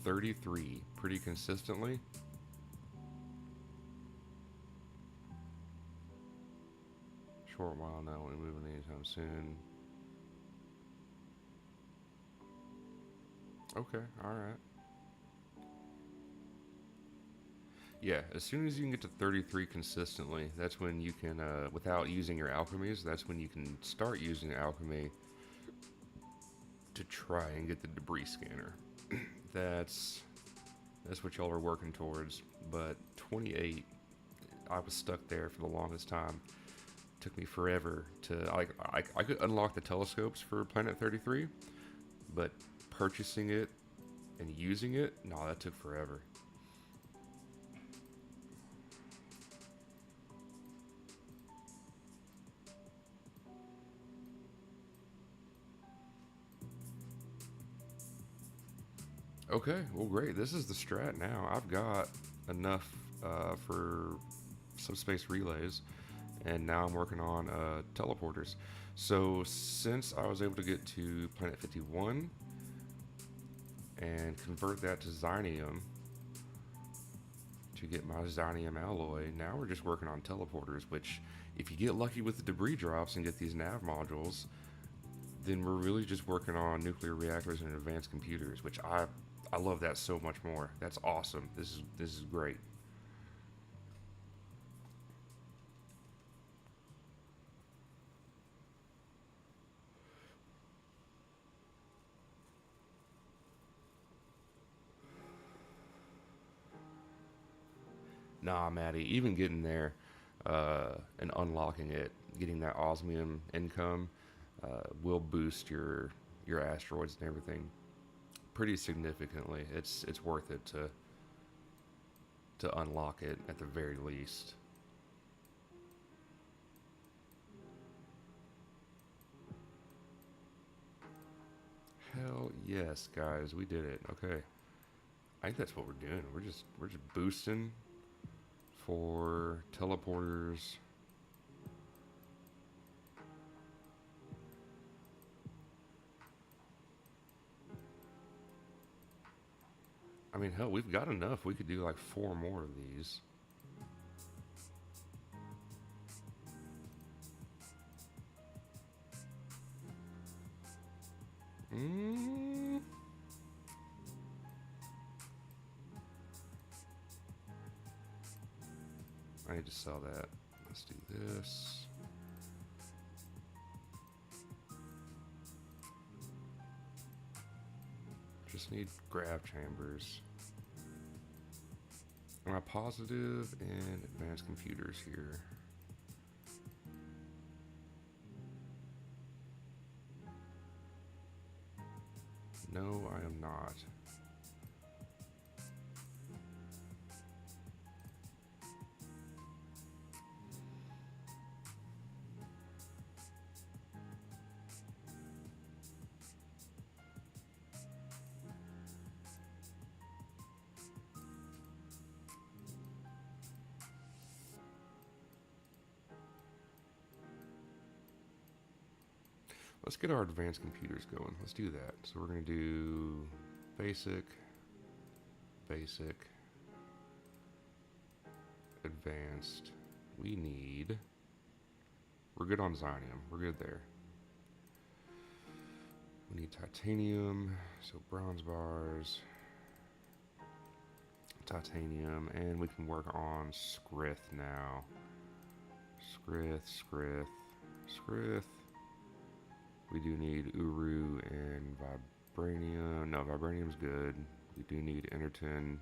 33 pretty consistently, short while now, we're moving anytime soon. Okay, alright. Yeah, as soon as you can get to 33 consistently, that's when you can, without using your alchemies, that's when you can start using alchemy to try and get the debris scanner. That's that's what y'all are working towards. But 28, I was stuck there for the longest time. Took me forever to I could unlock the telescopes for Planet 33, but purchasing it and using it, no, that took forever. Okay, well, great. This is the strat now. I've got enough for subspace relays, and now I'm working on teleporters. So since I was able to get to Planet 51 and convert that to Xynium to get my Xynium alloy, now we're just working on teleporters, which if you get lucky with the debris drops and get these nav modules, then we're really just working on nuclear reactors and advanced computers, which I love that so much more. That's awesome. This is great. Nah, Maddie, even getting there and unlocking it, getting that osmium income will boost your asteroids and everything pretty significantly. It's worth it to unlock it at the very least. Hell yes, guys, we did it. Okay, I think that's what we're doing. We're just boosting for teleporters. I mean, hell, we've got enough. We could do like four more of these. Mm, I need to sell that. Let's do this. Just need grav chambers. Am I positive in advanced computers here? No, I am not. Let's get our advanced computers going. Let's do that. So we're going to do basic, basic, advanced. We need. We're good on Xynium. We're good there. We need titanium, so bronze bars, titanium, and we can work on Skrith now. Skrith. We do need Uru and Vibranium. No, Vibranium's good. We do need Enterton.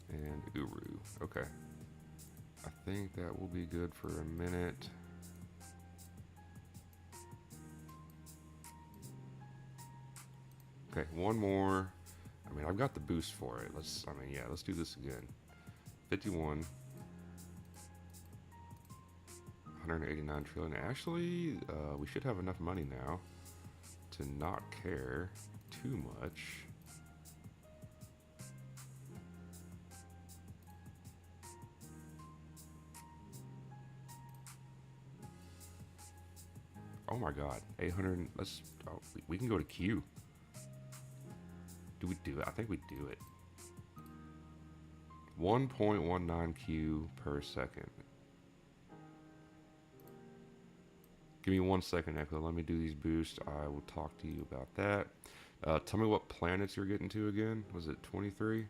And Uru. Okay. I think that will be good for a minute. Okay, one more. I mean, I've got the boost for it. Let's do this again. 51. 189 trillion. Actually, we should have enough money now to not care too much. Oh my god, 800. Let's. Oh, we can go to Q. Do we do it? I think we do it. 1.19 Q per second. Give me 1 second, Echo. Let me do these boosts. I will talk to you about that. Tell me what planets you're getting to again. Was it 23?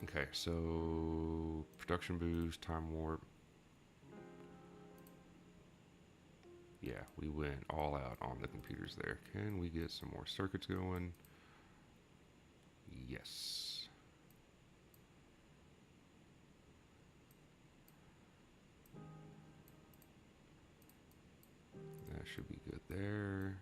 Okay, so production boost, time warp. Yeah, we went all out on the computers there. Can we get some more circuits going? Yes. That should be good there.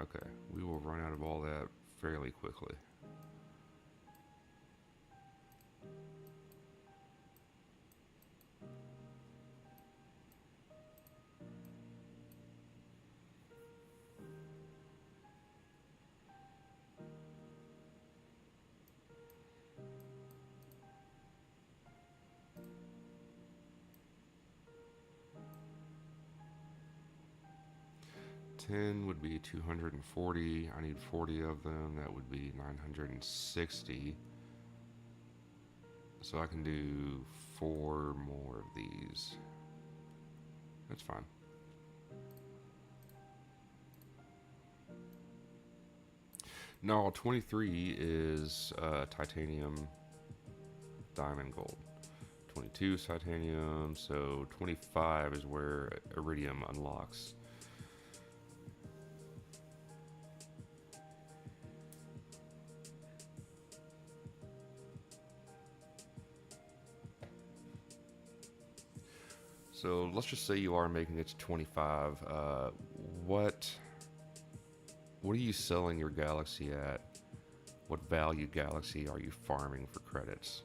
Okay, we will run out of all that fairly quickly. Ten would be 240. I need 40 of them. That would be 960. So I can do 4 more of these. That's fine. No, 23 is titanium, diamond, gold. 22 is titanium, so 25 is where iridium unlocks. So let's just say you are making it to 25. What are you selling your galaxy at? What value galaxy are you farming for credits?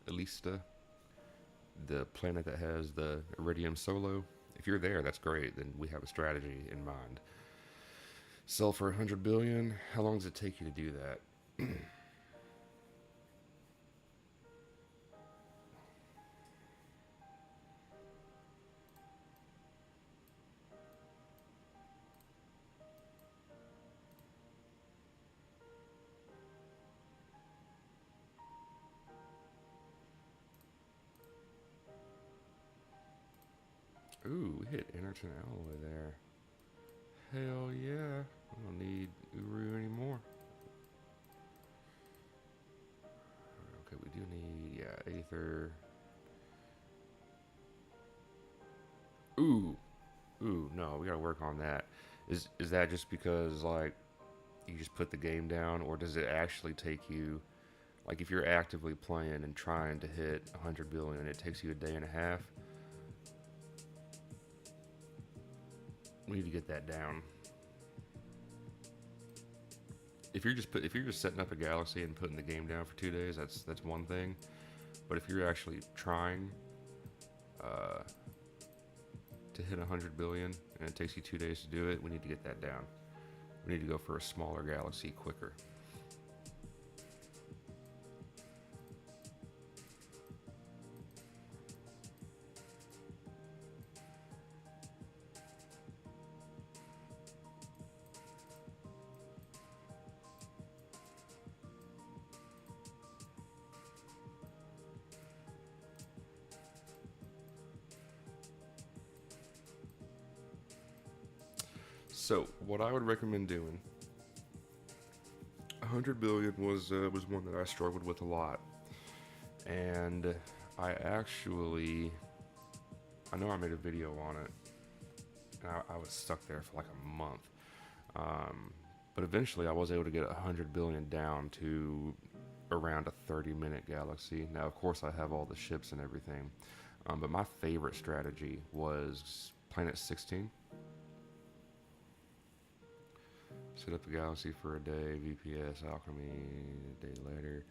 Elista, the planet that has the iridium solo. If you're there, that's great. Then we have a strategy in mind. Sell for 100 billion. How long does it take you to do that? Ooh, we hit Enerton Alloy there. Hell yeah. We don't need Uru anymore. Okay, we do need, yeah, Aether. Ooh. Ooh, no, we gotta work on that. Is that just because, like, you just put the game down, or does it actually take you, like, if you're actively playing and trying to hit 100 billion and it takes you a day and a half? We need to get that down. If you're just setting up a galaxy and putting the game down for 2 days, that's one thing. But if you're actually trying to hit 100 billion and it takes you 2 days to do it, we need to get that down. We need to go for a smaller galaxy quicker. So, what I would recommend doing, 100 billion was one that I struggled with a lot, and I know I made a video on it, and I was stuck there for like a month. Um, but eventually I was able to get 100 billion down to around a 30-minute galaxy. Now, of course, I have all the ships and everything, but my favorite strategy was Planet 16. Set up a galaxy for a day, VPS, alchemy, a day later.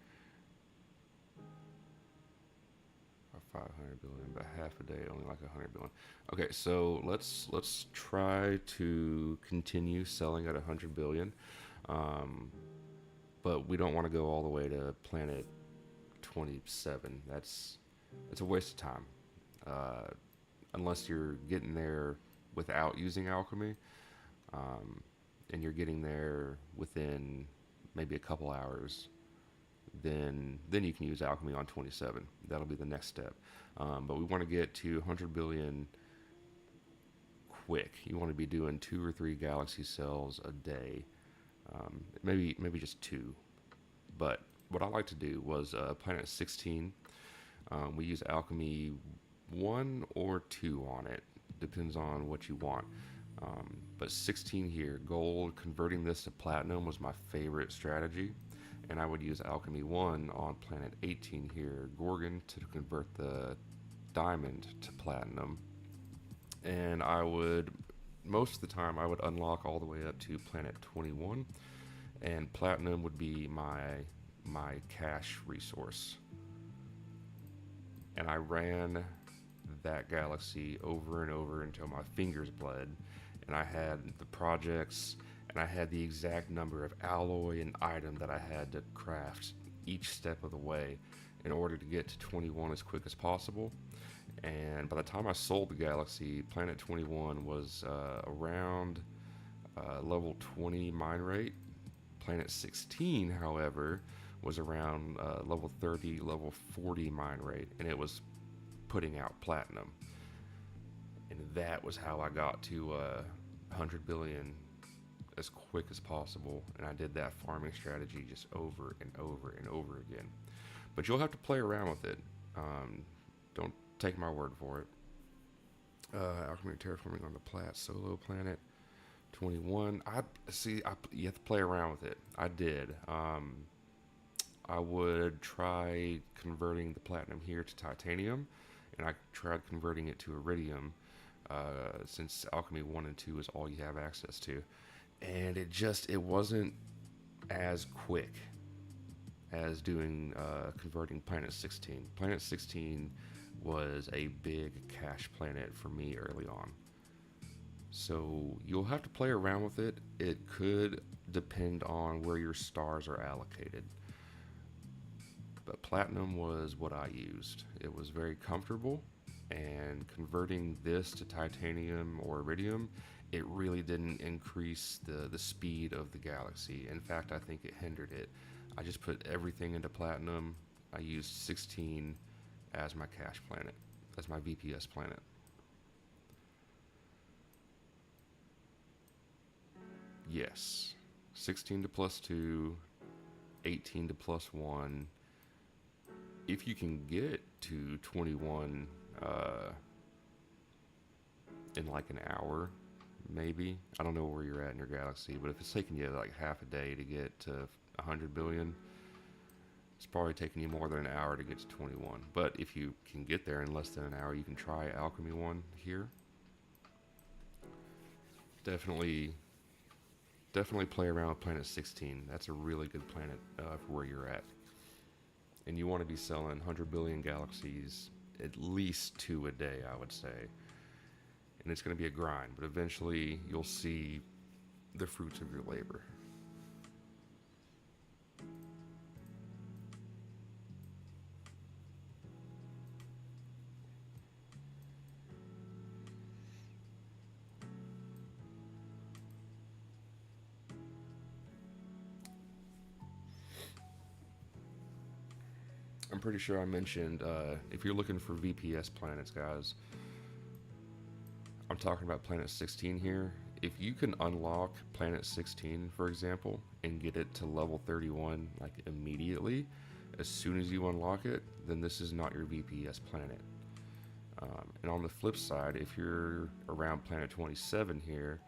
500 billion, about half a day, only like 100 billion. Okay, so let's try to continue selling at 100 billion, but we don't want to go all the way to planet 27. That's a waste of time, uh, unless you're getting there without using alchemy, um, and you're getting there within maybe a couple hours. Then you can use alchemy on 27. That'll be the next step. But we want to get to 100 billion quick. You want to be doing 2 or 3 galaxy cells a day, maybe just 2. But what I like to do was Planet 16. We use alchemy 1 or 2 on it, depends on what you want. But 16 here, gold, converting this to platinum was my favorite strategy. And I would use alchemy 1 on planet 18 here, Gorgon, to convert the diamond to platinum. And most of the time, I would unlock all the way up to planet 21, and platinum would be my cash resource. And I ran that galaxy over and over until my fingers bled, and I had the projects, and I had the exact number of alloy and item that I had to craft each step of the way in order to get to 21 as quick as possible. And by the time I sold the galaxy, planet 21 was around level 20 mine rate. Planet 16, however, was around level 30, level 40 mine rate, and it was putting out platinum. And that was how I got to 100 billion as quick as possible, and I did that farming strategy just over and over and over again. But you'll have to play around with it. Don't take my word for it. Alchemy terraforming on the Plat solo planet 21. You have to play around with it. I did. I would try converting the platinum here to titanium, and I tried converting it to iridium, since alchemy 1 and 2 is all you have access to. And it wasn't as quick as doing converting planet 16. Planet 16 was a big cash planet for me early on. So you'll have to play around with it. It could depend on where your stars are allocated. But platinum was what I used. It was very comfortable, and converting this to titanium or iridium, it really didn't increase the speed of the galaxy. In fact, I think it hindered it. I just put everything into platinum. I used 16 as my cash planet, as my VPS planet. Yes, 16 to plus 2, 18 to plus 1. If you can get to 21 in like an hour, maybe. I don't know where you're at in your galaxy, but if it's taking you like half a day to get to 100 billion, it's probably taking you more than an hour to get to 21. But if you can get there in less than an hour, you can try alchemy 1 here. Definitely play around with planet 16. That's a really good planet for where you're at. And you want to be selling 100 billion galaxies, at least 2 a day, I would say. And it's going to be a grind, but eventually you'll see the fruits of your labor. I'm pretty sure I mentioned, if you're looking for VPS planets, guys, I'm talking about planet 16 here. If you can unlock planet 16, for example, and get it to level 31 like immediately, As soon as you unlock it, then this is not your VPS planet. And on the flip side, if you're around planet 27 here,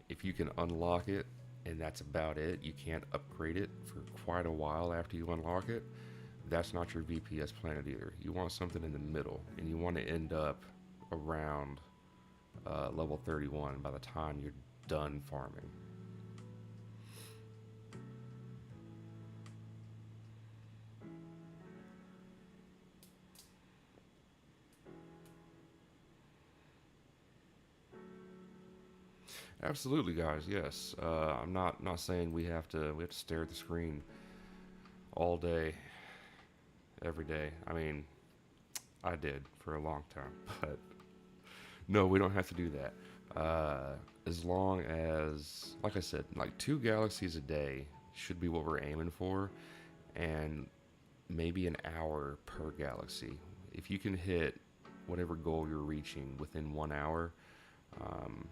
if you can unlock it and that's about it, you can't upgrade it for quite a while after you unlock it, that's not your VPS planet either. You want something in the middle, and you want to end up around level 31 by the time you're done farming. Absolutely, guys. Yes, I'm not saying we have to stare at the screen all day, every day. I mean, I did for a long time, but no, we don't have to do that. As long as, like I said, like 2 galaxies a day should be what we're aiming for, and maybe an hour per galaxy. If you can hit whatever goal you're reaching within 1 hour, um,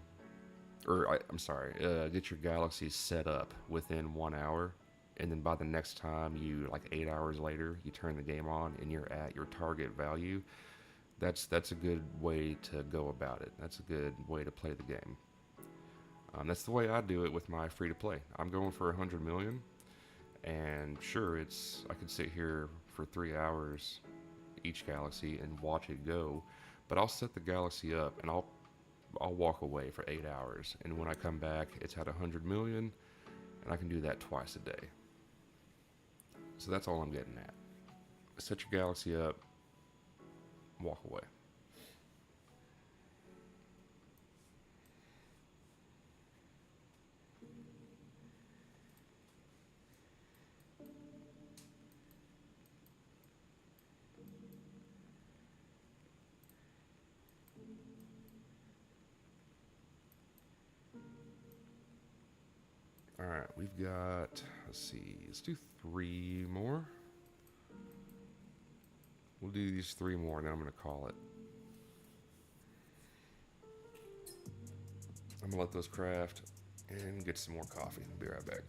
I'm sorry, get your galaxy set up within 1 hour, and then by the next time you, like 8 hours later, you turn the game on and you're at your target value. That's a good way to go about it. That's a good way to play the game. That's the way I do it with my free to play. I'm going for 100 million, and sure, I could sit here for 3 hours each galaxy and watch it go, but I'll set the galaxy up and I'll walk away for 8 hours, and when I come back, it's at 100 million, and I can do that twice a day. So that's all I'm getting at. Set your galaxy up, walk away. All right, we've got, let's see, let's do 3 more. We'll do these 3 more, and then I'm going to call it. I'm going to let those craft and get some more coffee. Be right back.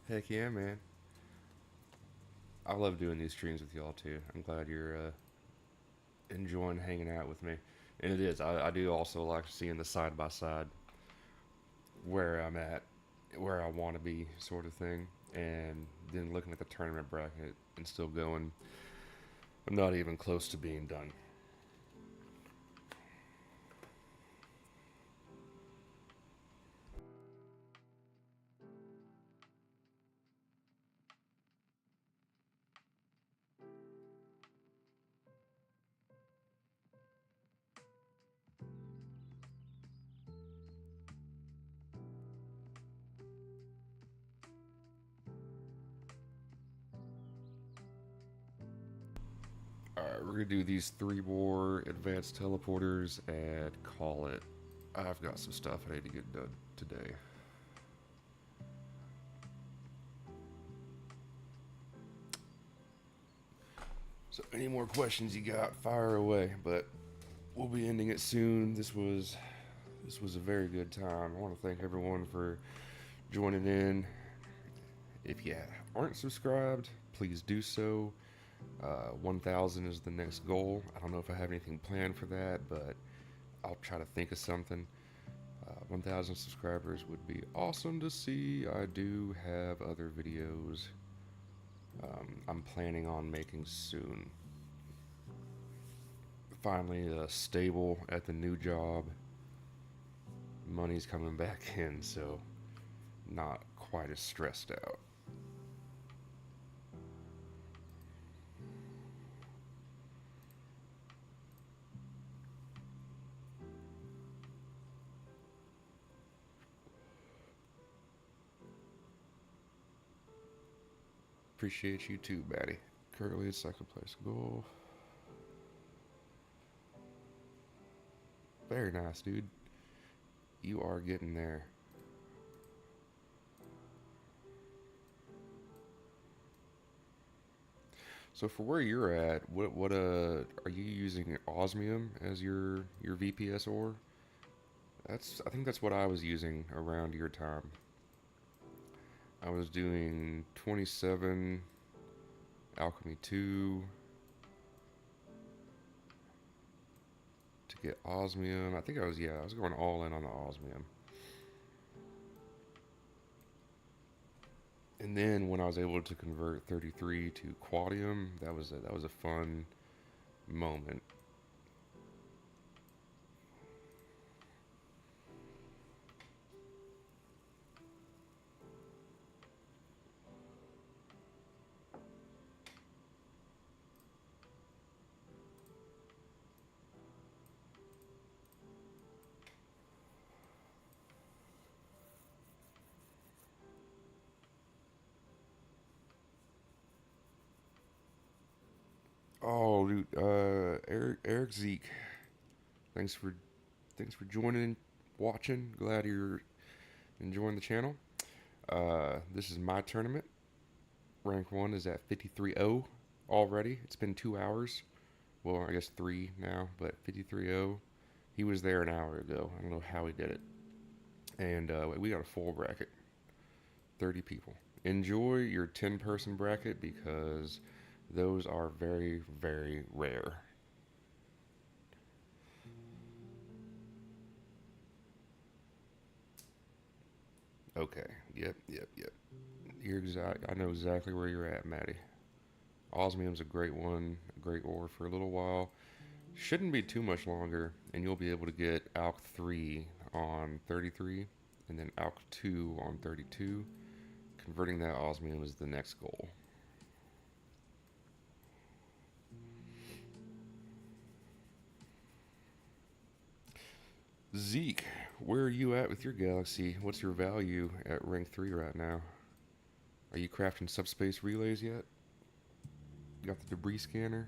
Heck yeah, man. I love doing these streams with y'all too. I'm glad you're enjoying hanging out with me. And it is. I do also like seeing the side by side where I'm at, where I want to be, sort of thing. And then looking at the tournament bracket and still going, I'm not even close to being done. Alright, we're gonna do these 3 more advanced teleporters and call it. I've got some stuff I need to get done today. So any more questions you got, fire away, but we'll be ending it soon. This was a very good time. I want to thank everyone for joining in. If you aren't subscribed, please do so. 1,000 is the next goal. I don't know if I have anything planned for that, but I'll try to think of something. 1,000 subscribers would be awesome to see. I do have other videos I'm planning on making soon. Finally, stable at the new job. Money's coming back in, so not quite as stressed out. Appreciate you too, Batty. Currently, second place goal. Very nice, dude. You are getting there. So for where you're at, what are you using osmium as your VPS ore? I think that's what I was using around your time. I was doing 27 alchemy 2 to get osmium. I think I was going all in on the osmium. And then when I was able to convert 33 to quadium, that was a fun moment. Oh, dude, Eric Zeke, thanks for joining and watching. Glad you're enjoying the channel. This is my tournament. Rank 1 is at 53-0 already. It's been 2 hours. Well, I guess 3 now, but 53-0. He was there an hour ago. I don't know how he did it. And we got a full bracket. 30 people. Enjoy your 10-person bracket because those are very, very rare. Okay. Yep. I know exactly where you're at, Maddie. Osmium's a great one, a great ore for a little while. Shouldn't be too much longer, and you'll be able to get Alk 3 on 33, and then Alk 2 on 32. Converting that osmium is the next goal. Zeke, where are you at with your galaxy? What's your value at rank 3 right now? Are you crafting subspace relays yet? You got the debris scanner?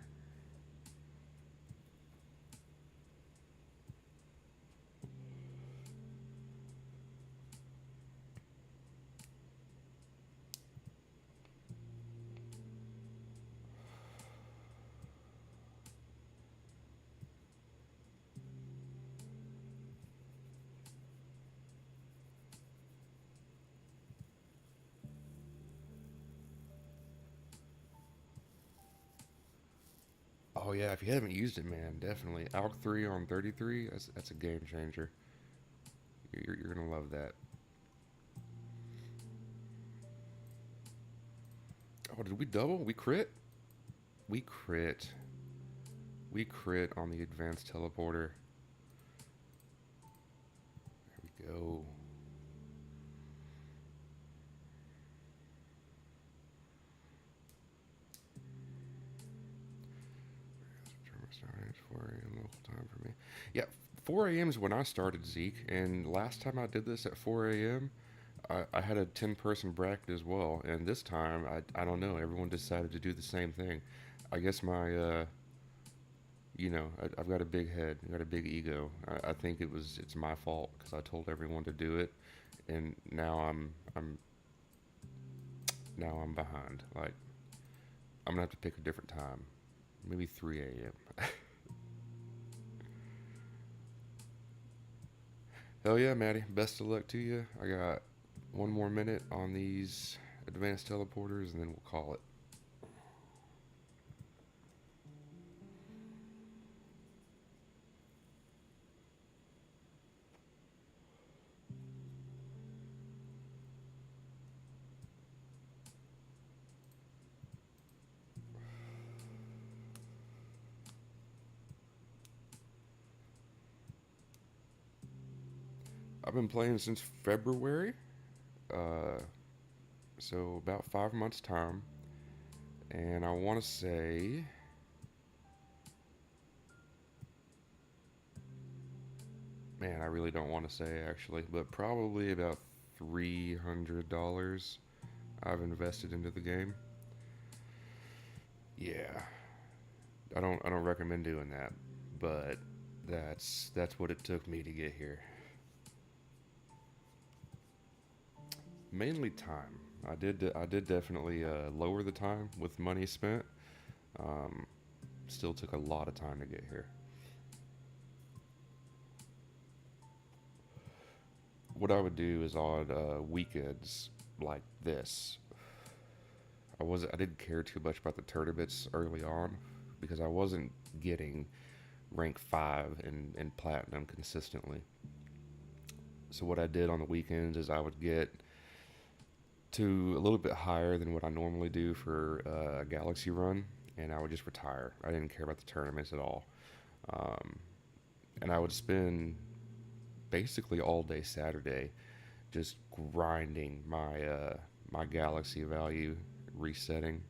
Oh yeah, if you haven't used it, man, definitely. Alk 3 on 33, that's a game changer. You're gonna love that. Oh, did we double? We crit? We crit. We crit on the advanced teleporter. There we go. It's 4 a.m. local time for me. Yeah, 4 a.m. is when I started Zeke, and last time I did this at 4 a.m., I had a 10-person bracket as well, and this time, I don't know, everyone decided to do the same thing. I guess my You know, I've got a big head, I've got a big ego. I think it's my fault because I told everyone to do it, and now I'm behind. Like I'm gonna have to pick a different time, maybe 3 a.m. Hell yeah, Maddie. Best of luck to you. I got one more minute on these advanced teleporters, and then we'll call it. I've been playing since February, uh, so about 5 months time, and I want to say, man, I really don't want to say actually, but probably about $300 I've invested into the game. Yeah, I don't recommend doing that, but that's what it took me to get here. Mainly time. I did definitely lower the time with money spent. Um, Still took a lot of time to get here. What I would do is on weekends like this, I didn't care too much about the tournaments early on because I wasn't getting rank 5 in platinum consistently. So what I did on the weekends is I would get to a little bit higher than what I normally do for a galaxy run, and I would just retire. I didn't care about the tournaments at all, um, and I would spend basically all day Saturday just grinding my galaxy value, resetting.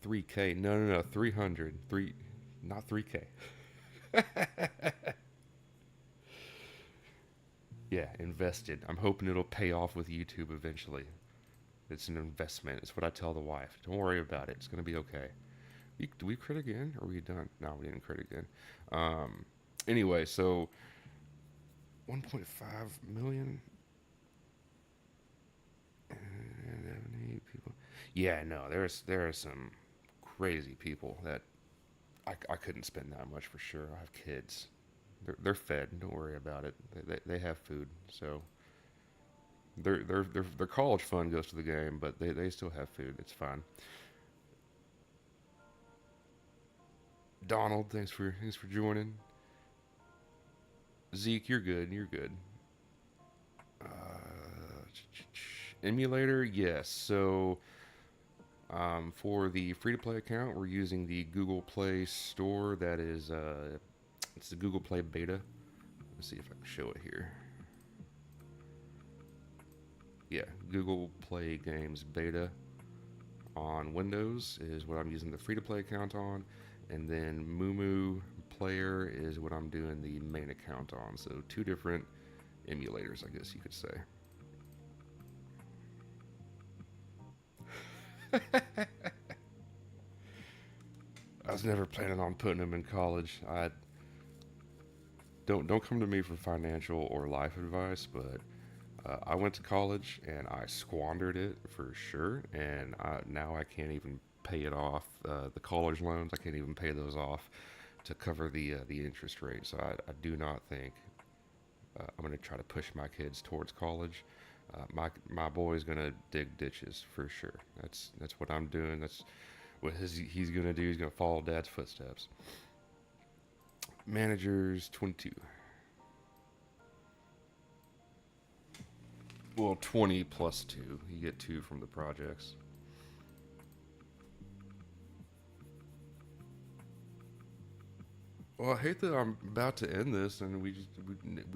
3K? No, no, no. 300. Not 3K. Yeah, invested. I'm hoping it'll pay off with YouTube eventually. It's an investment. It's what I tell the wife. Don't worry about it. It's gonna be okay. Do we crit again? Or are we done? No, we didn't crit again. Um. Anyway, so 1.5 million and people. Yeah, no, there are some crazy people that I couldn't spend that much for sure. I have kids. They're fed. Don't worry about it. They have food, so their college fund goes to the game, but they still have food. It's fine. Donald, thanks for joining. Zeke, you're good. You're good. Emulator, yes. So for the free to play account, we're using the Google Play Store. That is, it's the Google Play Beta. Let's see if I can show it here. Yeah, Google Play Games Beta on Windows is what I'm using the free to play account on, and then Mumu Player is what I'm doing the main account on. So two different emulators, I guess you could say. I was never planning on putting them in college. I don't come to me for financial or life advice, but I went to college and I squandered it for sure, and now I can't even pay it off. The college loans, I can't even pay those off to cover the interest rate. So I do not think I'm going to try to push my kids towards college. My boy's going to dig ditches for sure. That's what I'm doing. That's what he's going to do. He's going to follow dad's footsteps. Managers 22. Well, 20 plus 2. You get 2 from the projects. Well, I hate that I'm about to end this and we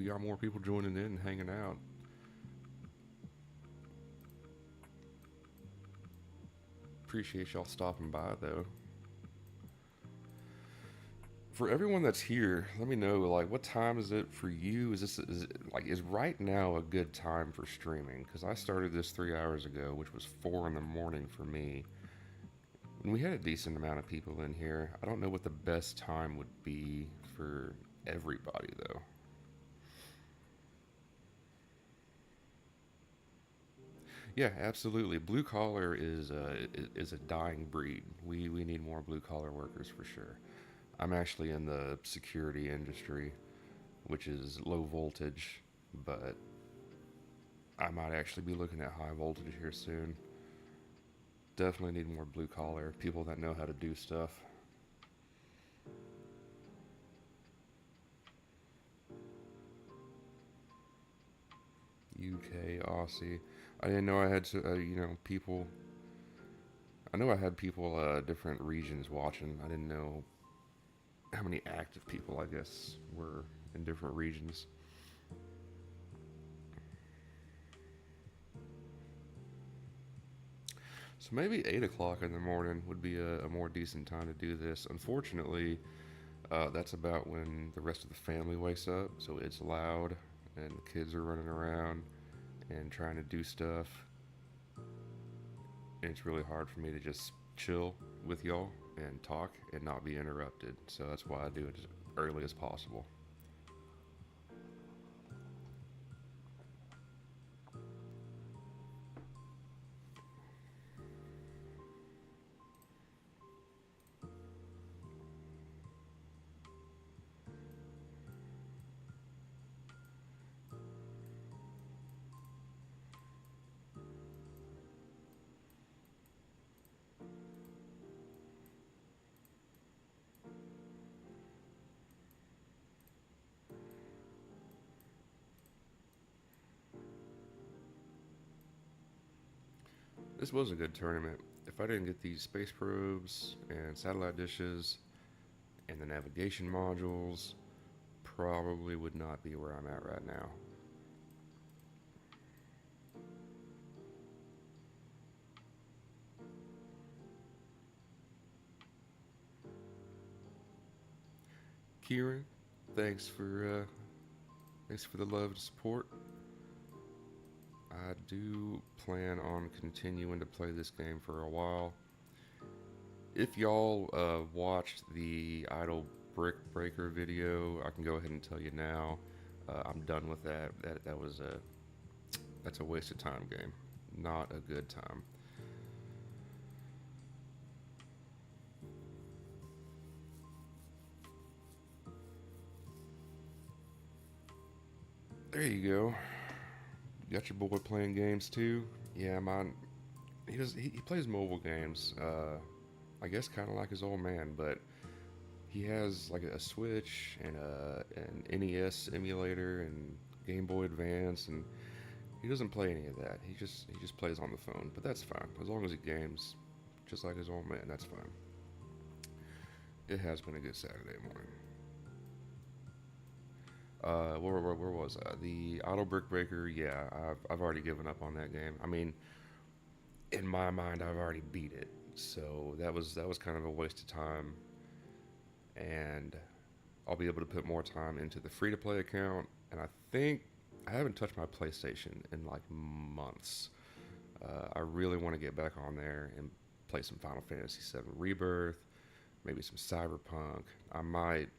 got more people joining in and hanging out. Appreciate y'all stopping by though. for everyone that's here, let me know, like, what time is it for you? Is right now a good time for streaming? Because I started this 3 hours ago, which was 4 in the morning for me. And we had a decent amount of people in here. I don't know what the best time would be for everybody, though. Yeah, absolutely. Blue collar is a dying breed. We need more blue collar workers for sure. I'm actually in the security industry, which is low voltage, but I might actually be looking at high voltage here soon. Definitely need more blue collar people that know how to do stuff. UK, Aussie. I didn't know I had to, people. I know I had people, different regions watching. I didn't know how many active people, I guess, were in different regions. So maybe 8 o'clock in the morning would be a more decent time to do this. Unfortunately, that's about when the rest of the family wakes up, so it's loud and the kids are running around and trying to do stuff. And it's really hard for me to just chill with y'all and talk and not be interrupted. So that's why I do it as early as possible. This was a good tournament. If I didn't get these space probes and satellite dishes and the navigation modules, probably would not be where I'm at right now. Kieran, thanks for thanks for the love and support. I do plan on continuing to play this game for a while. If y'all watched the Idle Brick Breaker video, I can go ahead and tell you now. I'm done with that. That was a that's a waste of time game. Not a good time. There you go. You got your boy playing games too. Yeah, mine. He plays mobile games. I guess kind of like his old man, but he has like a Switch and an NES emulator and Game Boy Advance, and he doesn't play any of that. He just plays on the phone, but that's fine as long as he games, just like his old man. That's fine. It has been a good Saturday morning. Where was I? The Auto Brick Breaker. Yeah, I've already given up on that game. I mean, in my mind, I've already beat it, so that was kind of a waste of time. And I'll be able to put more time into the free to play account. And I think I haven't touched my PlayStation in like months. I really want to get back on there and play some Final Fantasy VII Rebirth, maybe some Cyberpunk. I might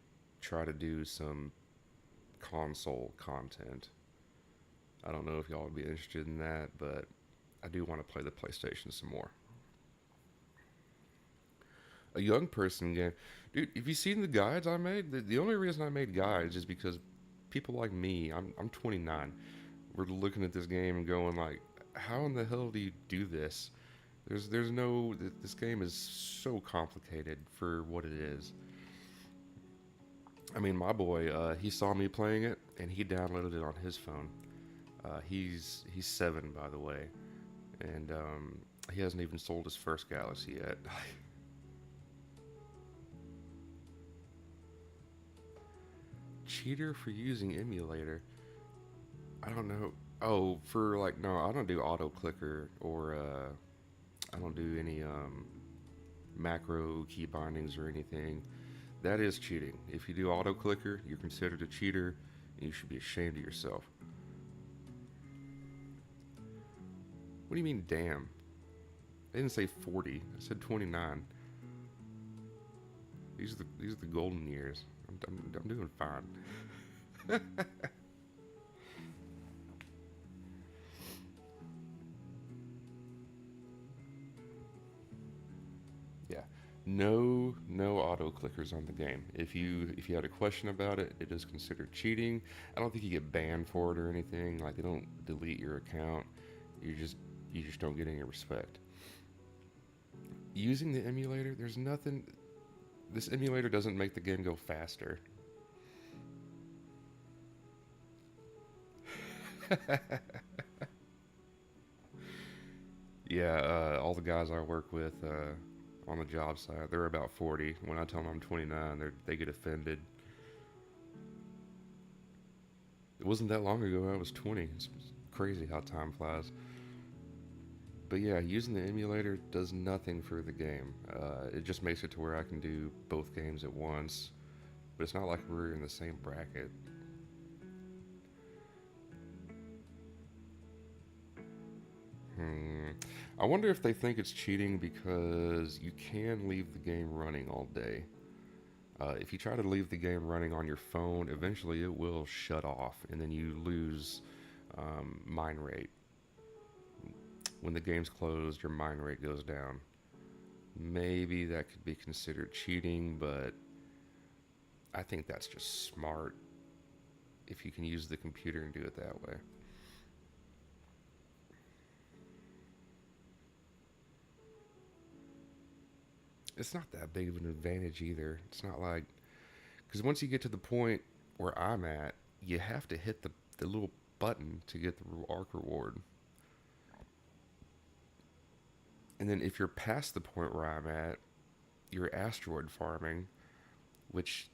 try to do some console content. I don't know if y'all would be interested in that, but I do want to play the PlayStation some more. A young person game. Dude, have you seen the guides I made? The only reason I made guides is because people like me, I'm 29, we're looking at this game and going like, how in the hell do you do this? There's no this game is so complicated for what it is. I mean, my boy, he saw me playing it and he downloaded it on his phone. He's 7 by the way, and he hasn't even sold his first Galaxy yet. Cheater for using emulator. I don't know. Oh, for like no, I don't do auto clicker or I don't do any macro key bindings or anything. That is cheating. If you do auto clicker, you're considered a cheater, and you should be ashamed of yourself. What do you mean, damn? They didn't say 40. I said 29. These are the golden years. I'm doing fine. Yeah. No auto clickers on the game. If you had a question about it, it is considered cheating. I don't think you get banned for it or anything. Like they don't delete your account. You just you just don't get any respect. Using the emulator, there's nothing. This emulator doesn't make the game go faster. Yeah, all the guys I work with on the job site, they're about 40. When I tell them I'm 29, they get offended. It wasn't that long ago I was 20. It's crazy how time flies. But yeah, using the emulator does nothing for the game. It just makes it to where I can do both games at once. But it's not like we're in the same bracket. Hmm. I wonder if they think it's cheating because you can leave the game running all day. If you try to leave the game running on your phone, eventually it will shut off, and then you lose mine rate. When the game's closed, your mine rate goes down. Maybe that could be considered cheating, but I think that's just smart if you can use the computer and do it that way. It's not that big of an advantage either. It's not like, because once you get to the point where I'm at, you have to hit the little button to get the arc reward. And then if you're past the point where I'm at, you're asteroid farming, which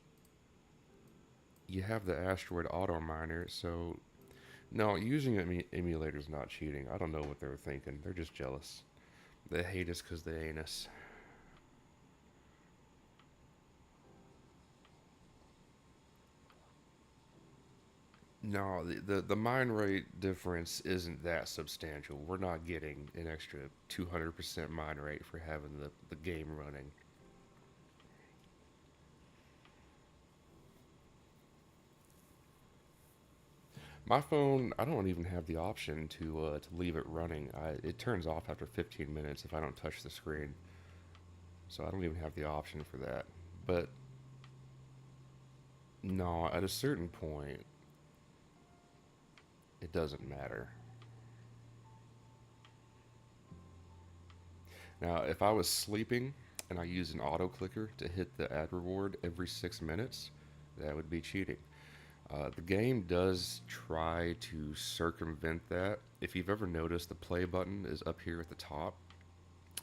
you have the asteroid auto miner. So no, using an emulator is not cheating. I don't know what they were thinking. They're just jealous. They hate us because they ain't us. No, the mine rate difference isn't that substantial. We're not getting an extra 200% mine rate for having the game running. My phone, I don't even have the option to leave it running. It turns off after 15 minutes if I don't touch the screen. So I don't even have the option for that. But no, at a certain point, it doesn't matter. Now, if I was sleeping and I used an auto clicker to hit the ad reward every 6 minutes, that would be cheating. The game does try to circumvent that. If you've ever noticed, the play button is up here at the top.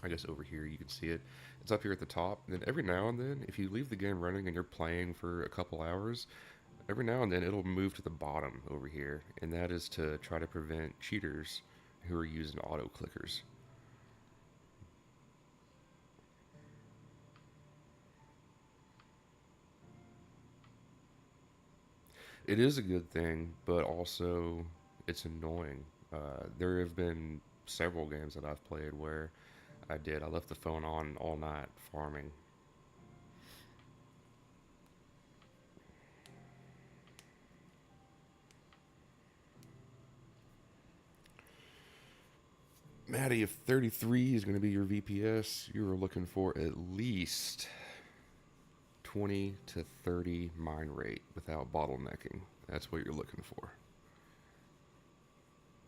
I guess over here you can see it. It's up here at the top. And then every now and then, if you leave the game running and you're playing for a couple hours, every now and then it'll move to the bottom over here. And that is to try to prevent cheaters who are using auto clickers. It is a good thing, but also it's annoying. There have been several games that I've played where I did. I left the phone on all night farming. Maddie, if 33 is going to be your VPS, you are looking for at least 20 to 30 mine rate without bottlenecking. That's what you're looking for.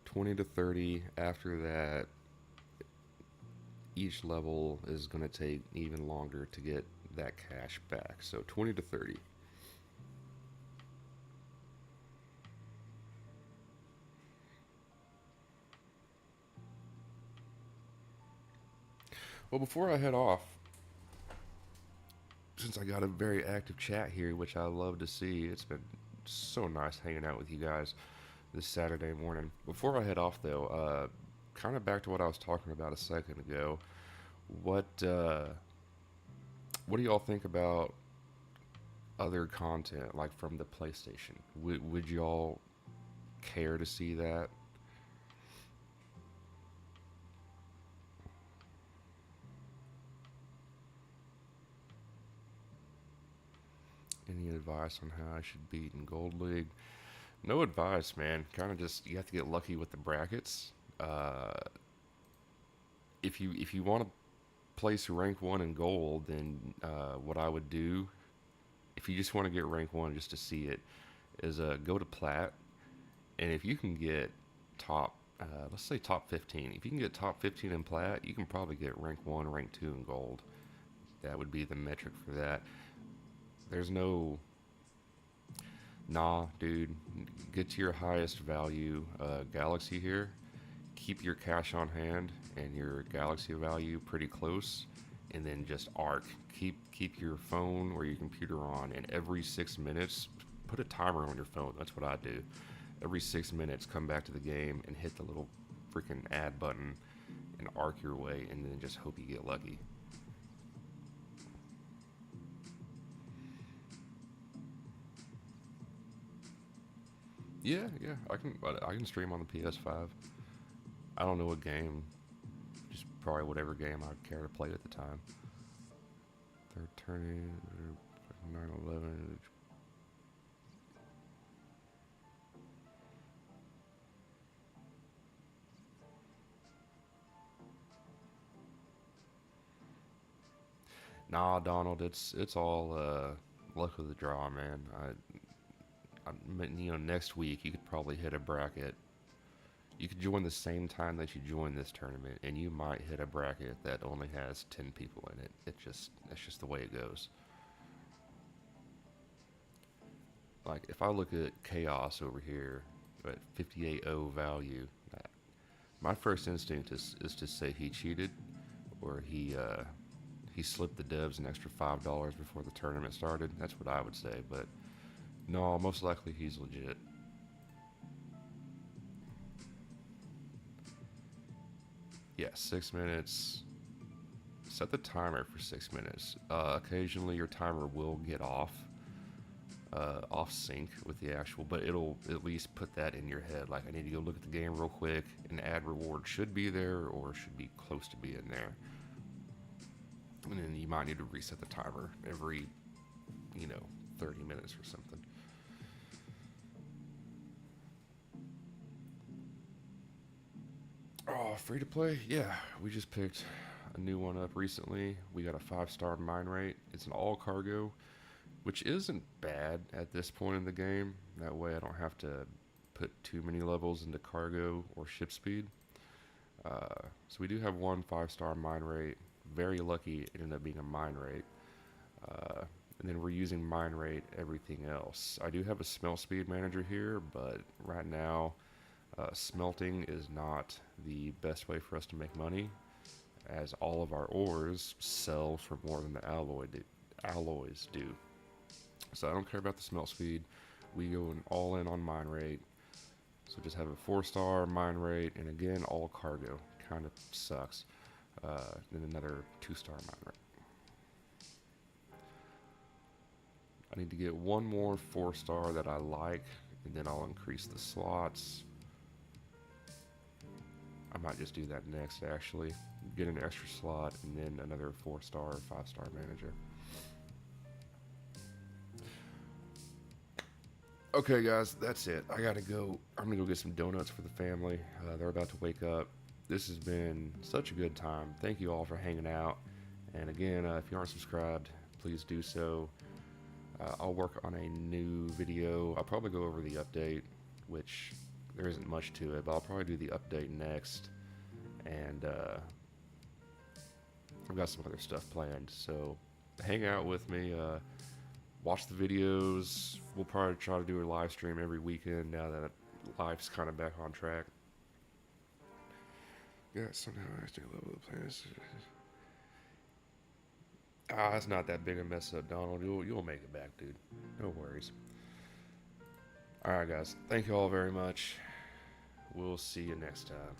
20 to 30. After that, each level is going to take even longer to get that cash back. So 20 to 30. Well, before I head off, since I got a very active chat here, which I love to see, it's been so nice hanging out with you guys this Saturday morning. Before I head off, though, kind of back to what I was talking about a second ago. What what do y'all think about other content like from the PlayStation? Would y'all care to see that? Any advice on how I should beat in Gold League? No advice, man. Kind of just you have to get lucky with the brackets. Uh, if you want to place rank one in gold, then what I would do, if you just want to get rank one just to see it, is go to plat, and if you can get top, let's say top 15. If you can get top 15 in plat, you can probably get rank one, rank two in gold. That would be the metric for that. There's no, nah, dude. Get to your highest value galaxy here. Keep your cash on hand and your galaxy value pretty close, and then just arc. Keep your phone or your computer on, and every 6 minutes, put a timer on your phone. That's what I do. Every 6 minutes, come back to the game and hit the little freaking add button and arc your way, and then just hope you get lucky. Yeah, yeah, I can stream on the PS5. I don't know what game, just probably whatever game I care to play at the time. They're turning 9/11. Nah, Donald, it's all luck of the draw, man. Next week you could probably hit a bracket. You could join the same time that you join this tournament, and you might hit a bracket that only has 10 people in it. That's just the way it goes. Like if I look at chaos over here at 58.0 value, my first instinct is to say he cheated, or he slipped the devs an extra $5 before the tournament started. That's what I would say, but no, most likely he's legit. Yeah, 6 minutes. Set the timer for 6 minutes. Occasionally your timer will get off sync with the actual, but it'll at least put that in your head. Like I need to go look at the game real quick. An ad reward should be there or should be close to being there. And then you might need to reset the timer every, you know, 30 minutes or something. Oh, free to play? Yeah, we just picked a new one up recently. We got a 5-star mine rate. It's an all cargo, which isn't bad at this point in the game. That way I don't have to put too many levels into cargo or ship speed. So we do have one 5-star mine rate. Very lucky it ended up being a mine rate. And then we're using mine rate everything else. I do have a smelt speed manager here, but right now smelting is not the best way for us to make money, as all of our ores sell for more than the alloys do. So I don't care about the smelt speed. We go all in on mine rate. So just have a 4-star mine rate, and again all cargo. Kind of sucks. Then another 2-star mine rate. I need to get one more 4-star that I like, and then I'll increase the slots. I might just do that next, actually. Get an extra slot, and then another 4-star or 5-star manager. Okay, guys, that's it. I gotta go. I'm gonna go get some donuts for the family. They're about to wake up. This has been such a good time. Thank you all for hanging out. And again, if you aren't subscribed, please do so. I'll work on a new video. I'll probably go over the update, which there isn't much to it, but I'll probably do the update next. And I've got some other stuff planned, so hang out with me. Watch the videos. We'll probably try to do a live stream every weekend now that life's kind of back on track. Yeah, somehow I stay level the planets. It's not that big a mess up, Donald. You'll make it back, dude. No worries. All right, guys. Thank you all very much. We'll see you next time.